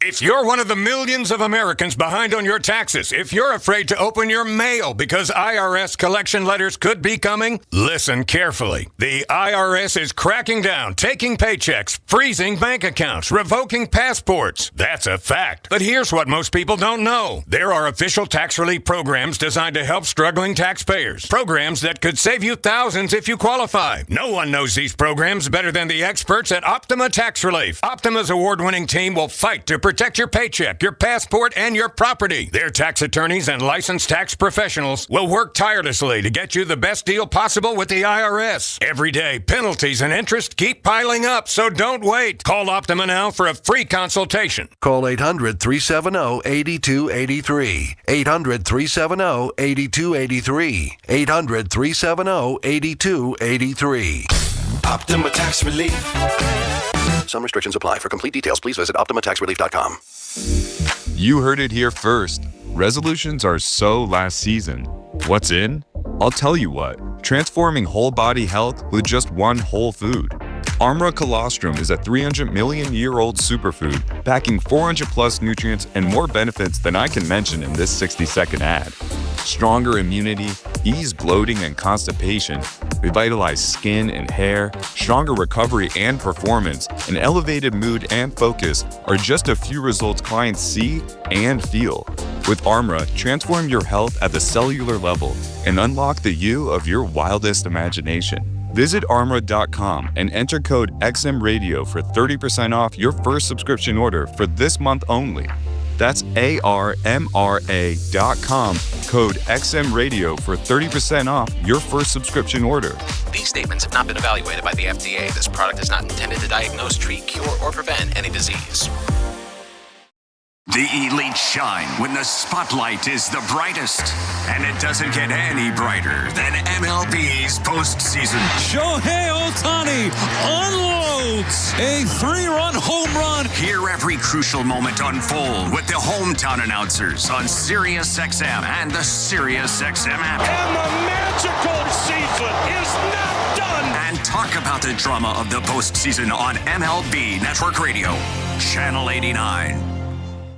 If you're one of the millions of Americans behind on your taxes, if you're afraid to open your mail because IRS collection letters could be coming, listen carefully. The IRS is cracking down, taking paychecks, freezing bank accounts, revoking passports. That's a fact. But here's what most people don't know. There are official tax relief programs designed to help struggling taxpayers. Programs that could save you thousands if you qualify. No one knows these programs better than the experts at Optima Tax Relief. Optima's award-winning team will fight to protect your paycheck, your passport, and your property. Their tax attorneys and licensed tax professionals will work tirelessly to get you the best deal possible with the IRS. Every day, penalties and interest keep piling up, so don't wait. Call Optima now for a free consultation. Call 800-370-8283. 800-370-8283. 800-370-8283. Optima Tax Relief. Some restrictions apply. For complete details, please visit OptimaTaxRelief.com. You heard it here first. Resolutions are so last season. What's in? I'll tell you what. Transforming whole body health with just one whole food. Armra Colostrum is a 300-million-year-old superfood, packing 400-plus nutrients and more benefits than I can mention in this 60-second ad. Stronger immunity, ease bloating and constipation, revitalize skin and hair, stronger recovery and performance, and elevated mood and focus are just a few results clients see and feel. With Armra, transform your health at the cellular level and unlock the you of your wildest imagination. Visit armra.com and enter code XMRadio for 30% off your first subscription order for this month only. That's ARMRA.com, code XMRadio for 30% off your first subscription order. These statements have not been evaluated by the FDA. This product is not intended to diagnose, treat, cure, or prevent any disease. The elite shine when the spotlight is the brightest. And it doesn't get any brighter than MLB's postseason. Shohei Ohtani unloads a 3-run home run. Hear every crucial moment unfold with the hometown announcers on SiriusXM and the SiriusXM app. And the magical season is not done. And talk about the drama of the postseason on MLB Network Radio, Channel 89.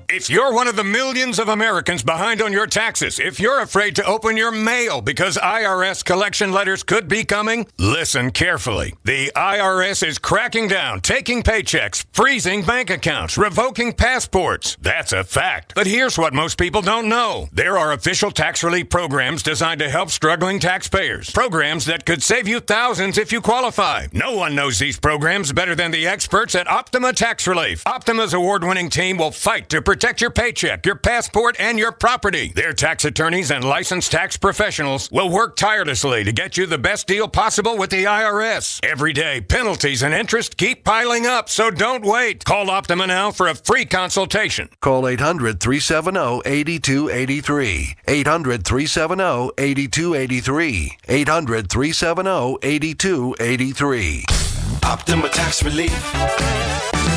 If you're one of the millions of Americans behind on your taxes, if you're afraid to open your mail because IRS collection letters could be coming, listen carefully. The IRS is cracking down, taking paychecks, freezing bank accounts, revoking passports. That's a fact. But here's what most people don't know. There are official tax relief programs designed to help struggling taxpayers. Programs that could save you thousands if you qualify. No one knows these programs better than the experts at Optima Tax Relief. Optima's award-winning team will fight to protect your paycheck, your passport, and your property. Their tax attorneys and licensed tax professionals will work tirelessly to get you the best deal possible with the IRS. Every day, penalties and interest keep piling up, so don't wait. Call Optima now for a free consultation. Call 800-370-8283. 800-370-8283. 800-370-8283. Optima Tax Relief.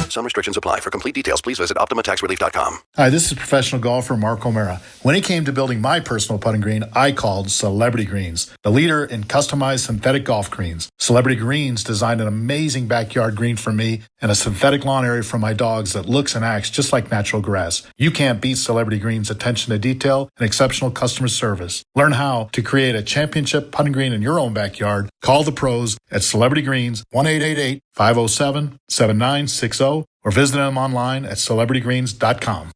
Some restrictions apply. For complete details, please visit OptimaTaxRelief.com. Hi, this is professional golfer Mark O'Mara. When it came to building my personal putting green, I called Celebrity Greens, the leader in customized synthetic golf greens. Celebrity Greens designed an amazing backyard green for me and a synthetic lawn area for my dogs that looks and acts just like natural grass. You can't beat Celebrity Greens' attention to detail and exceptional customer service. Learn how to create a championship putting green in your own backyard. Call the pros at Celebrity Greens, 1-888-507-7960, or visit them online at celebritygreens.com.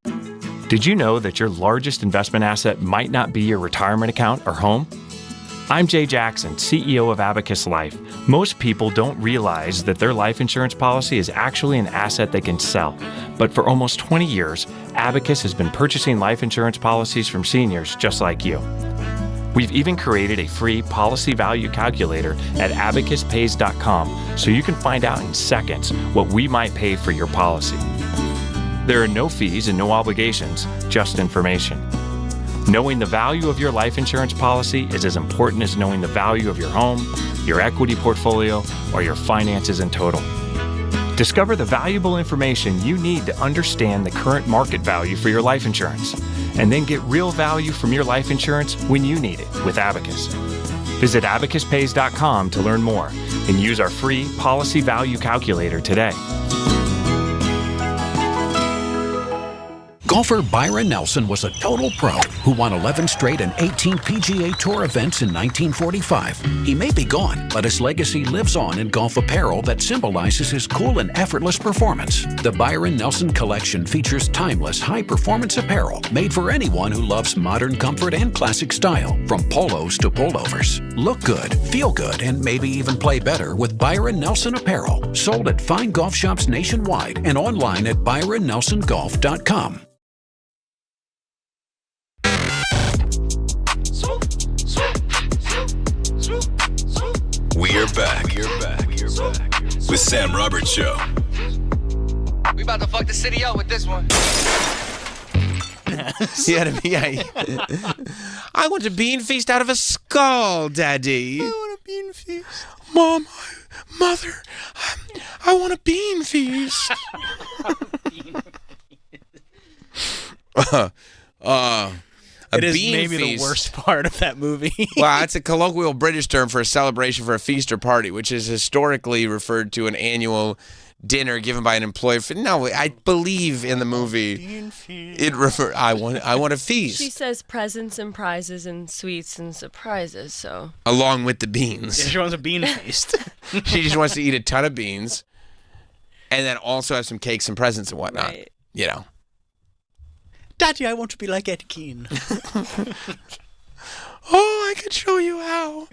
Did you know that your largest investment asset might not be your retirement account or home? I'm Jay Jackson, CEO of Abacus Life. Most people don't realize that their life insurance policy is actually an asset they can sell. But for almost 20 years, Abacus has been purchasing life insurance policies from seniors just like you. We've even created a free policy value calculator at abacuspays.com so you can find out in seconds what we might pay for your policy. There are no fees and no obligations, just information. Knowing the value of your life insurance policy is as important as knowing the value of your home, your equity portfolio, or your finances in total. Discover the valuable information you need to understand the current market value for your life insurance, and then get real value from your life insurance when you need it with Abacus. Visit abacuspays.com to learn more and use our free policy value calculator today. Golfer Byron Nelson was a total pro who won 11 straight and 18 PGA Tour events in 1945. He may be gone, but his legacy lives on in golf apparel that symbolizes his cool and effortless performance. The Byron Nelson collection features timeless, high-performance apparel made for anyone who loves modern comfort and classic style, from polos to pullovers. Look good, feel good, and maybe even play better with Byron Nelson apparel. Sold at fine golf shops nationwide and online at ByronNelsonGolf.com. We're back. With Sam Roberts Show. We about to fuck the city up with this one. I want a bean feast out of a skull, Daddy. I want a bean feast. Mom, Mother, I want a bean feast. It is maybe the worst part of that movie. Well, it's a colloquial British term for a celebration for a feast or party, which is historically referred to an annual dinner given by an employer. No, I believe in the movie I want a feast. She says presents and prizes and sweets and surprises. So along with the beans, yeah, she wants a bean feast. She just wants to eat a ton of beans, and then also have some cakes and presents and whatnot. Right. You know. Daddy, I want to be like Ed Gein. Oh, I can show you how.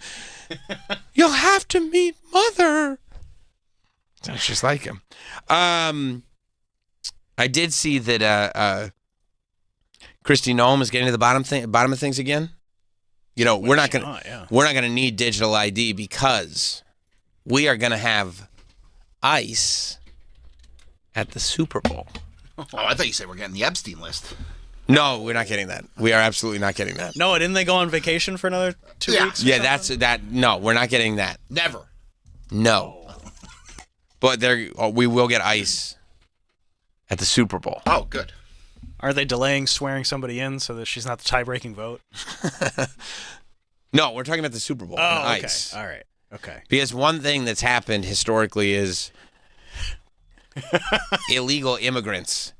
You'll have to meet Mother. Sounds just like him. I did see that Kristi Noem is getting to the bottom of things again. You know, we're not gonna need digital ID because we are gonna have ice at the Super Bowl. Oh, I thought you said we're getting the Epstein list. No, we're not getting that. We are absolutely not getting that. No, didn't they go on vacation for another 2 weeks? Yeah, that's that. No, we're not getting that. Never. No. But we will get ice at the Super Bowl. Oh, good. Are they delaying swearing somebody in so that she's not the tie-breaking vote? No, we're talking about the Super Bowl. Oh, and okay. Ice. All right. Okay. Because one thing that's happened historically is illegal immigrants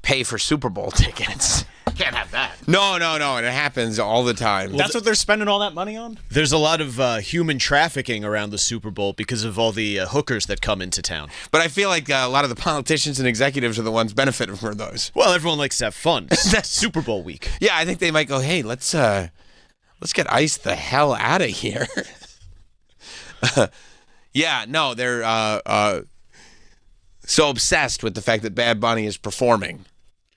pay for Super Bowl tickets. Can't have that. No, and it happens all the time. That's what they're spending all that money on? There's a lot of human trafficking around the Super Bowl because of all the hookers that come into town. But I feel like a lot of the politicians and executives are the ones benefiting from those. Well, everyone likes to have fun. That's Super Bowl week. Yeah, I think they might go, hey, let's get Ice the hell out of here. Yeah, no, they're so obsessed with the fact that Bad Bunny is performing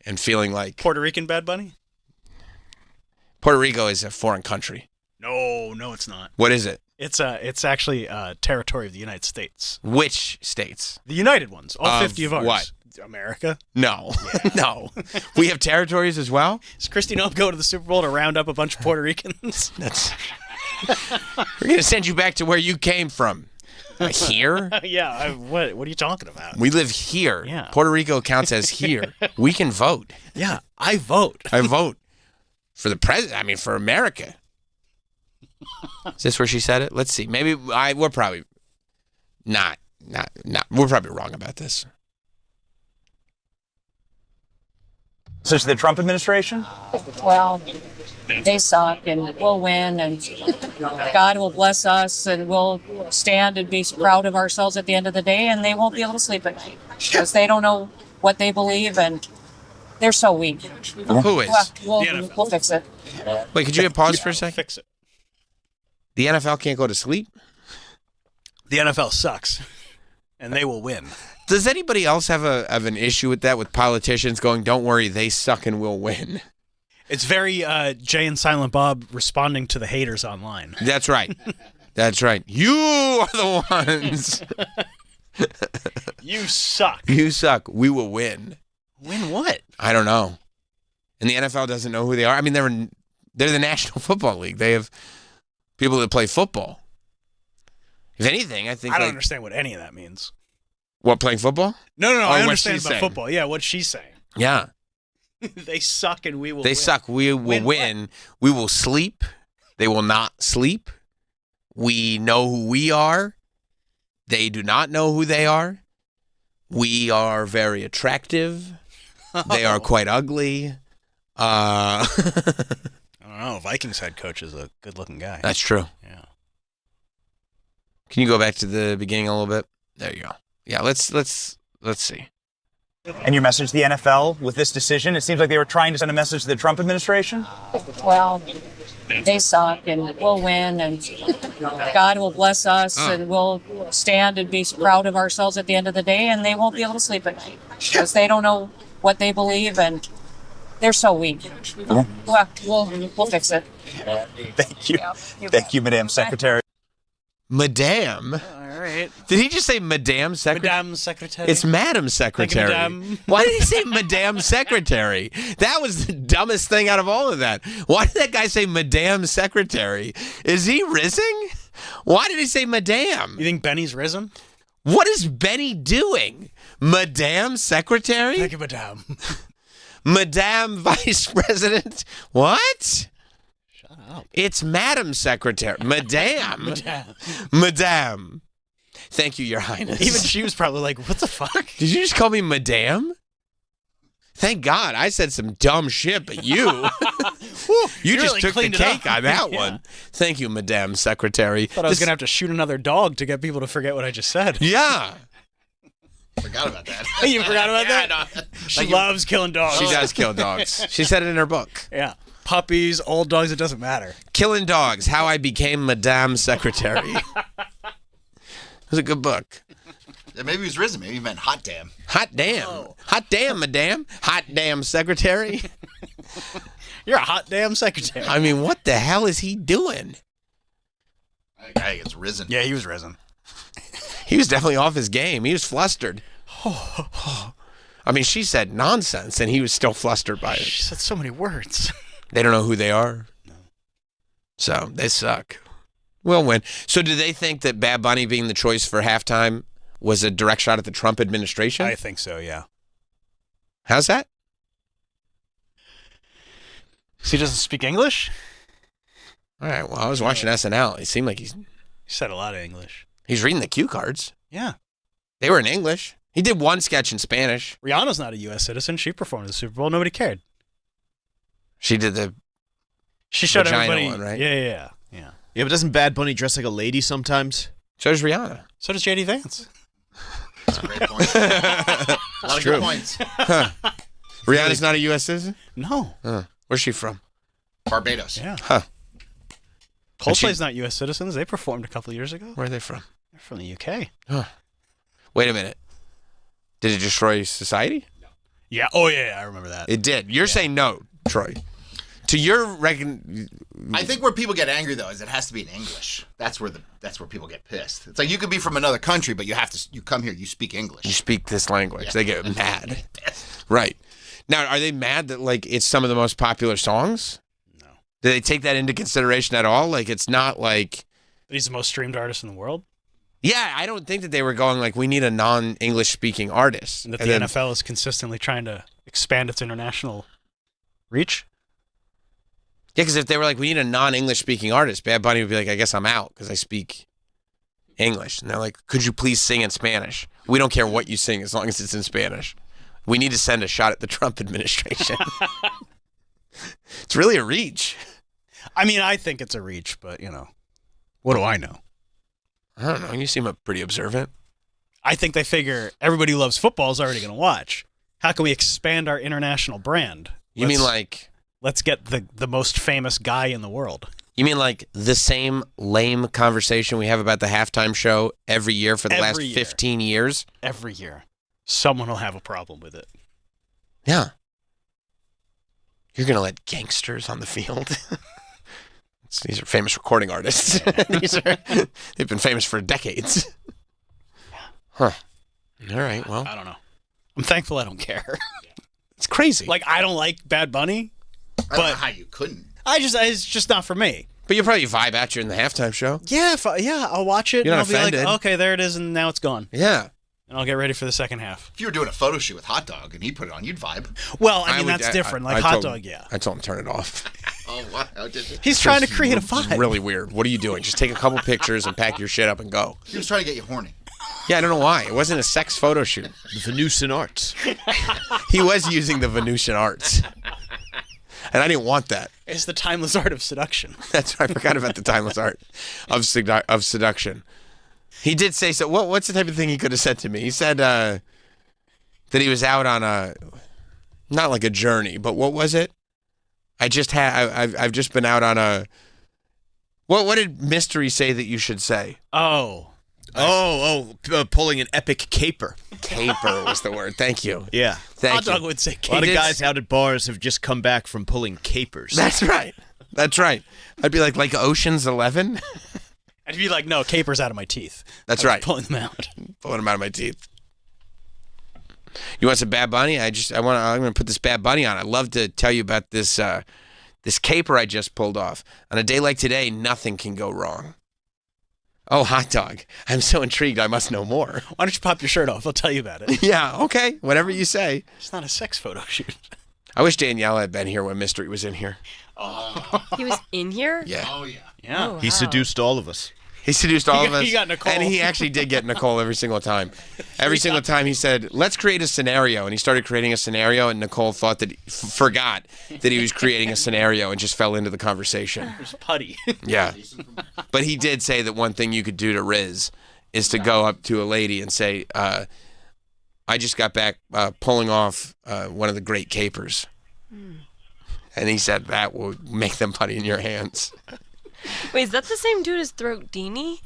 and feeling like Puerto Rican Bad Bunny? Puerto Rico is a foreign country. No, it's not. What is it? It's actually a territory of the United States. Which states? The United ones, all 50 of ours. What? America? No, no. We have territories as well? Does Christy Nope go to the Super Bowl to round up a bunch of Puerto Ricans? We're going to send you back to where you came from. Here? Yeah, what are you talking about? We live here. Yeah. Puerto Rico counts as here. We can vote. Yeah, I vote. I vote for the president. I mean, for America. Is this where she said it? Let's see. Maybe we're probably not. We're probably wrong about this. So to the Trump administration? Well, they suck, and we'll win, and God will bless us, and we'll stand and be proud of ourselves at the end of the day, and they won't be able to sleep at night because they don't know what they believe, and they're so weak. Who is? Well, we'll fix it. Wait, could you hit pause for a second? Fix it. The NFL can't go to sleep? The NFL sucks, and they will win. Does anybody else have an issue with that, with politicians going, don't worry, they suck and we'll win? It's very Jay and Silent Bob responding to the haters online. That's right. That's right. You are the ones. You suck. You suck. We will win. Win what? I don't know. And the NFL doesn't know who they are. I mean, they're the National Football League. They have people that play football. If anything, I think I don't understand what any of that means. What, playing football? No. Or I what understand she's about saying. football. Yeah, what she's saying. Yeah. They suck and we will They win. suck. We will win. We will sleep. They will not sleep. We know who we are. They do not know who they are. We are very attractive. They are quite ugly. I don't know. Vikings head coach is a good-looking guy. That's true. Yeah. Can you go back to the beginning a little bit? There you go. Yeah, let's see. And your message to the NFL with this decision? It seems like they were trying to send a message to the Trump administration. Well, they suck, and we'll win, and God will bless us, and we'll stand and be proud of ourselves at the end of the day, and they won't be able to sleep at night because they don't know what they believe, and they're so weak. Well, we'll fix it. Thank you. Thank you, Madam Secretary. Madame? All right. Did he just say Madame Secretary? Madame Secretary. It's Madam Secretary. Madame. Why did he say Madame Secretary? That was the dumbest thing out of all of that. Why did that guy say Madame Secretary? Is he rising? Why did he say Madame? You think Benny's risen? What is Benny doing? Madame Secretary? Thank you, Madame. Madame Vice President? What? Shut up. It's Madam Secretary. Madame. Madame. Madame. Thank you, Your Highness. Even she was probably like, what the fuck? Did you just call me Madame? Thank God I said some dumb shit, but you you just really took the cleaned it cake up. on that Yeah. one. Thank you, Madame Secretary. Thought I was going to have to shoot another dog to get people to forget what I just said. Yeah. Forgot about that. You forgot about that? She loves killing dogs. She does kill dogs. She said it in her book. Yeah. Puppies, old dogs, it doesn't matter. Killing Dogs, How I Became Madame Secretary. It was a good book. Yeah, maybe he was risen. Maybe he meant hot damn. Hot damn. Oh. Hot damn, Madame. Hot damn Secretary. You're a hot damn secretary. I mean, what the hell is he doing? That guy gets risen. Yeah, he was risen. He was definitely off his game. He was flustered. I mean, she said nonsense, and he was still flustered by it. She said so many words. They don't know who they are. No. So they suck. We'll win. So do they think that Bad Bunny being the choice for halftime was a direct shot at the Trump administration? I think so, yeah. How's that? So he doesn't speak English? All right, well, I was watching SNL. It seemed like he said a lot of English. He's reading the cue cards. Yeah. They were in English. He did one sketch in Spanish. Rihanna's not a U.S. citizen. She performed at the Super Bowl. Nobody cared. She did the She showed vagina everybody. one, right? Yeah. Yeah, but doesn't Bad Bunny dress like a lady sometimes? So does Rihanna. So does J.D. Vance. That's a great point. A lot of good points. Huh. Rihanna's not a U.S. citizen? No. Where's she from? Barbados. Yeah. Huh. Coldplay's not U.S. citizens. They performed a couple of years ago. Where are they from? They're from the U.K. Huh. Wait a minute. Did it destroy society? No. Yeah. Oh, yeah. I remember that. It did. You're saying no, Troy. To your I think where people get angry though is it has to be in English. That's where people get pissed. It's like you could be from another country, but you come here, you speak English. You speak this language. Yeah. They get mad. Right. Now, are they mad that like it's some of the most popular songs? No. Do they take that into consideration at all? Like it's not like he's the most streamed artist in the world. Yeah, I don't think that they were going like we need a non-English speaking artist. And that the NFL is consistently trying to expand its international reach. Yeah, because if they were like, we need a non-English speaking artist, Bad Bunny would be like, I guess I'm out because I speak English. And they're like, could you please sing in Spanish? We don't care what you sing as long as it's in Spanish. We need to send a shot at the Trump administration. It's really a reach. I mean, I think it's a reach, but, what do I know? I don't know. You seem pretty observant. I think they figure everybody who loves football is already going to watch. How can we expand our international brand? You mean like... Let's get the most famous guy in the world. You mean like the same lame conversation we have about the halftime show every year for the last 15 years? Every year. Someone will have a problem with it. Yeah. You're going to let gangsters on the field? These are famous recording artists. They've been famous for decades. Huh. All right, well. I don't know. I'm thankful I don't care. It's crazy. Like, I don't like Bad Bunny. I don't know how you couldn't. It's just not for me. But you'll probably vibe at you in the halftime show. Yeah, I'll watch it You're and not I'll be offended. like, okay, there it is, and now it's gone. Yeah. And I'll get ready for the second half. If you were doing a photo shoot with Hot Dog and he put it on, you'd vibe. Well, I mean, that's different. Like Hot Dog, yeah. I told him to turn it off. Oh, wow. He's trying to create a vibe. It's really weird. What are you doing? Just take a couple pictures and pack your shit up and go. He was trying to get you horny. Yeah, I don't know why. It wasn't a sex photo shoot. The Venusian arts. He was using the Venusian arts. And I didn't want that. It's the timeless art of seduction. That's right. I forgot about the timeless art of seduction. He did say so. What's the type of thing he could have said to me? He said that he was out on not like a journey, but what was it? I've just been out on a. What did Mystery say that you should say? Pulling an epic caper. Caper was the word. Thank you. Yeah. Hot Dog would say caper. A lot of guys out at bars have just come back from pulling capers. That's right. That's right. I'd be like Ocean's 11. I'd be like, no, capers out of my teeth. That's right. Pulling them out. Pulling them out of my teeth. You want some Bad Bunny? I'm gonna put this Bad Bunny on. I'd love to tell you about this caper I just pulled off. On a day like today, nothing can go wrong. Oh, Hot Dog. I'm so intrigued. I must know more. Why don't you pop your shirt off? I'll tell you about it. Yeah, okay. Whatever you say. It's not a sex photo shoot. I wish Danielle had been here when Mystery was in here. Oh. He was in here? Yeah. Oh, yeah. Yeah. Oh, wow. He seduced all of us. He seduced all of us. He got Nicole. And he actually did get Nicole every single time. Every single time he said, let's create a scenario. And he started creating a scenario, and Nicole thought that forgot that he was creating a scenario and just fell into the conversation. There's putty. Yeah. But he did say that one thing you could do to Riz is to go up to a lady and say, I just got back pulling off one of the great capers. And he said that will make them putty in your hands. Wait, is that the same dude as Throat Dini?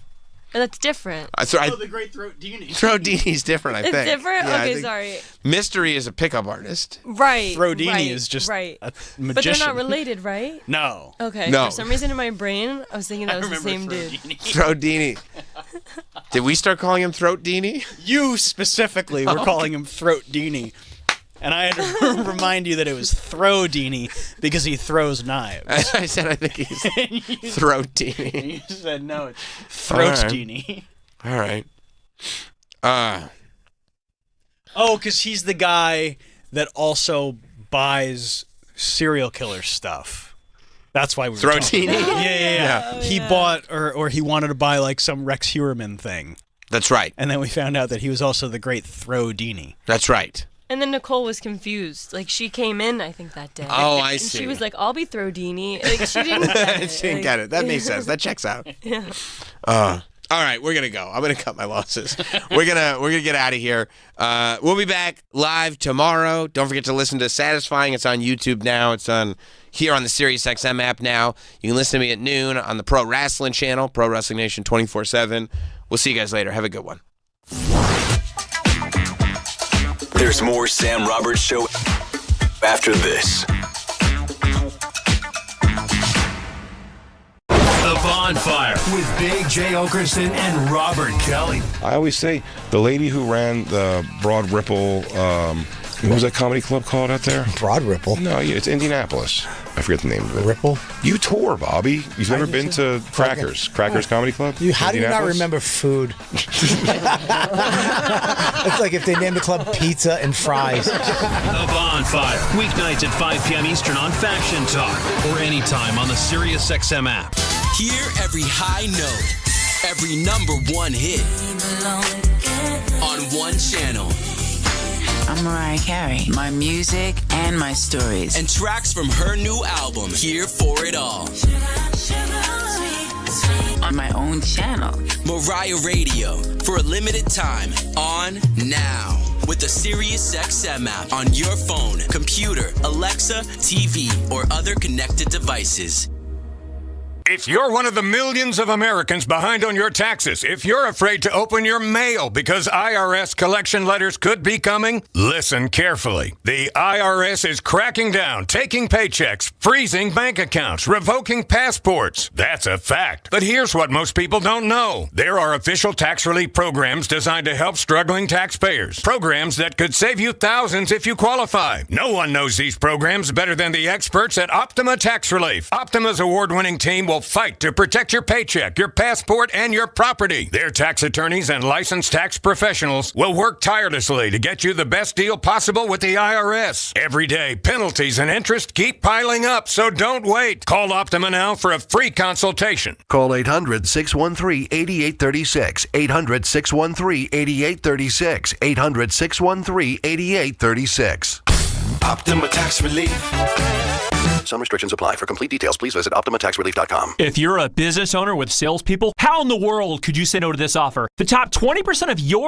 Or that's different? The great Throat Dini. Throat Dini's different, I think. It's different? Yeah, okay, sorry. Mystery is a pickup artist. Right. Throat Dini right, is just right. a But they're magician. not related, right? No. Okay. No. For some reason in my brain, I was thinking that was the same dude. Throat Dini. Did we start calling him Throat Dini? You specifically were calling him Throat Dini. And I had to remind you that it was Throw-Dini because he throws knives. I said I think he's Throat-Dini. You said no, it's Throat-Dini. All right. Oh, because he's the guy that also buys serial killer stuff. That's why we were talking. Throat-Dini? Yeah. He bought or he wanted to buy like some Rex Heuermann thing. That's right. And then we found out that he was also the great Throw-Dini. That's right. And then Nicole was confused. Like, she came in, I think, that day. Oh, I and see. She was like, I'll be Throw-Dini. Like, she didn't get it. She didn't get it. That makes sense. That checks out. Yeah. All right, we're gonna go. I'm gonna cut my losses. We're gonna get out of here. We'll be back live tomorrow. Don't forget to listen to Satisfying. It's on YouTube now. It's on here on the SiriusXM app now. You can listen to me at noon on the Pro Wrestling channel, Pro Wrestling Nation 24/7. We'll see you guys later. Have a good one. There's more Sam Roberts Show after this. The Bonfire with Big J. Okerson and Robert Kelly. I always say the lady who ran the Broad Ripple, what was that comedy club called out there? Broad Ripple? No, it's Indianapolis. I forget the name of it. Ripple? You tour, Bobby. You've never been to Crackers Comedy Club? How do you not remember food? It's like if they named the club Pizza and Fries. The Bonfire, weeknights at 5 p.m. Eastern on Faction Talk or anytime on the SiriusXM app. Hear every high note, every #1 hit on one channel. I'm Mariah Carey. My music and my stories. And tracks from her new album, Here For It All. On my own channel. Mariah Radio, for a limited time, on now. With the SiriusXM app on your phone, computer, Alexa, TV, or other connected devices. If you're one of the millions of Americans behind on your taxes, if you're afraid to open your mail because IRS collection letters could be coming, listen carefully. The IRS is cracking down, taking paychecks, freezing bank accounts, revoking passports. That's a fact. But here's what most people don't know. There are official tax relief programs designed to help struggling taxpayers. Programs that could save you thousands if you qualify. No one knows these programs better than the experts at Optima Tax Relief. Optima's award-winning team will fight to protect your paycheck, your passport, and your property. Their tax attorneys and licensed tax professionals will work tirelessly to get you the best deal possible with the IRS. Every day, penalties and interest keep piling up, so don't wait. Call Optima now for a free consultation. Call 800-613-8836. 800-613-8836. 800-613-8836. Optima Tax Relief. Some restrictions apply. For complete details, please visit OptimaTaxRelief.com. If you're a business owner with salespeople, how in the world could you say no to this offer? The top 20% of your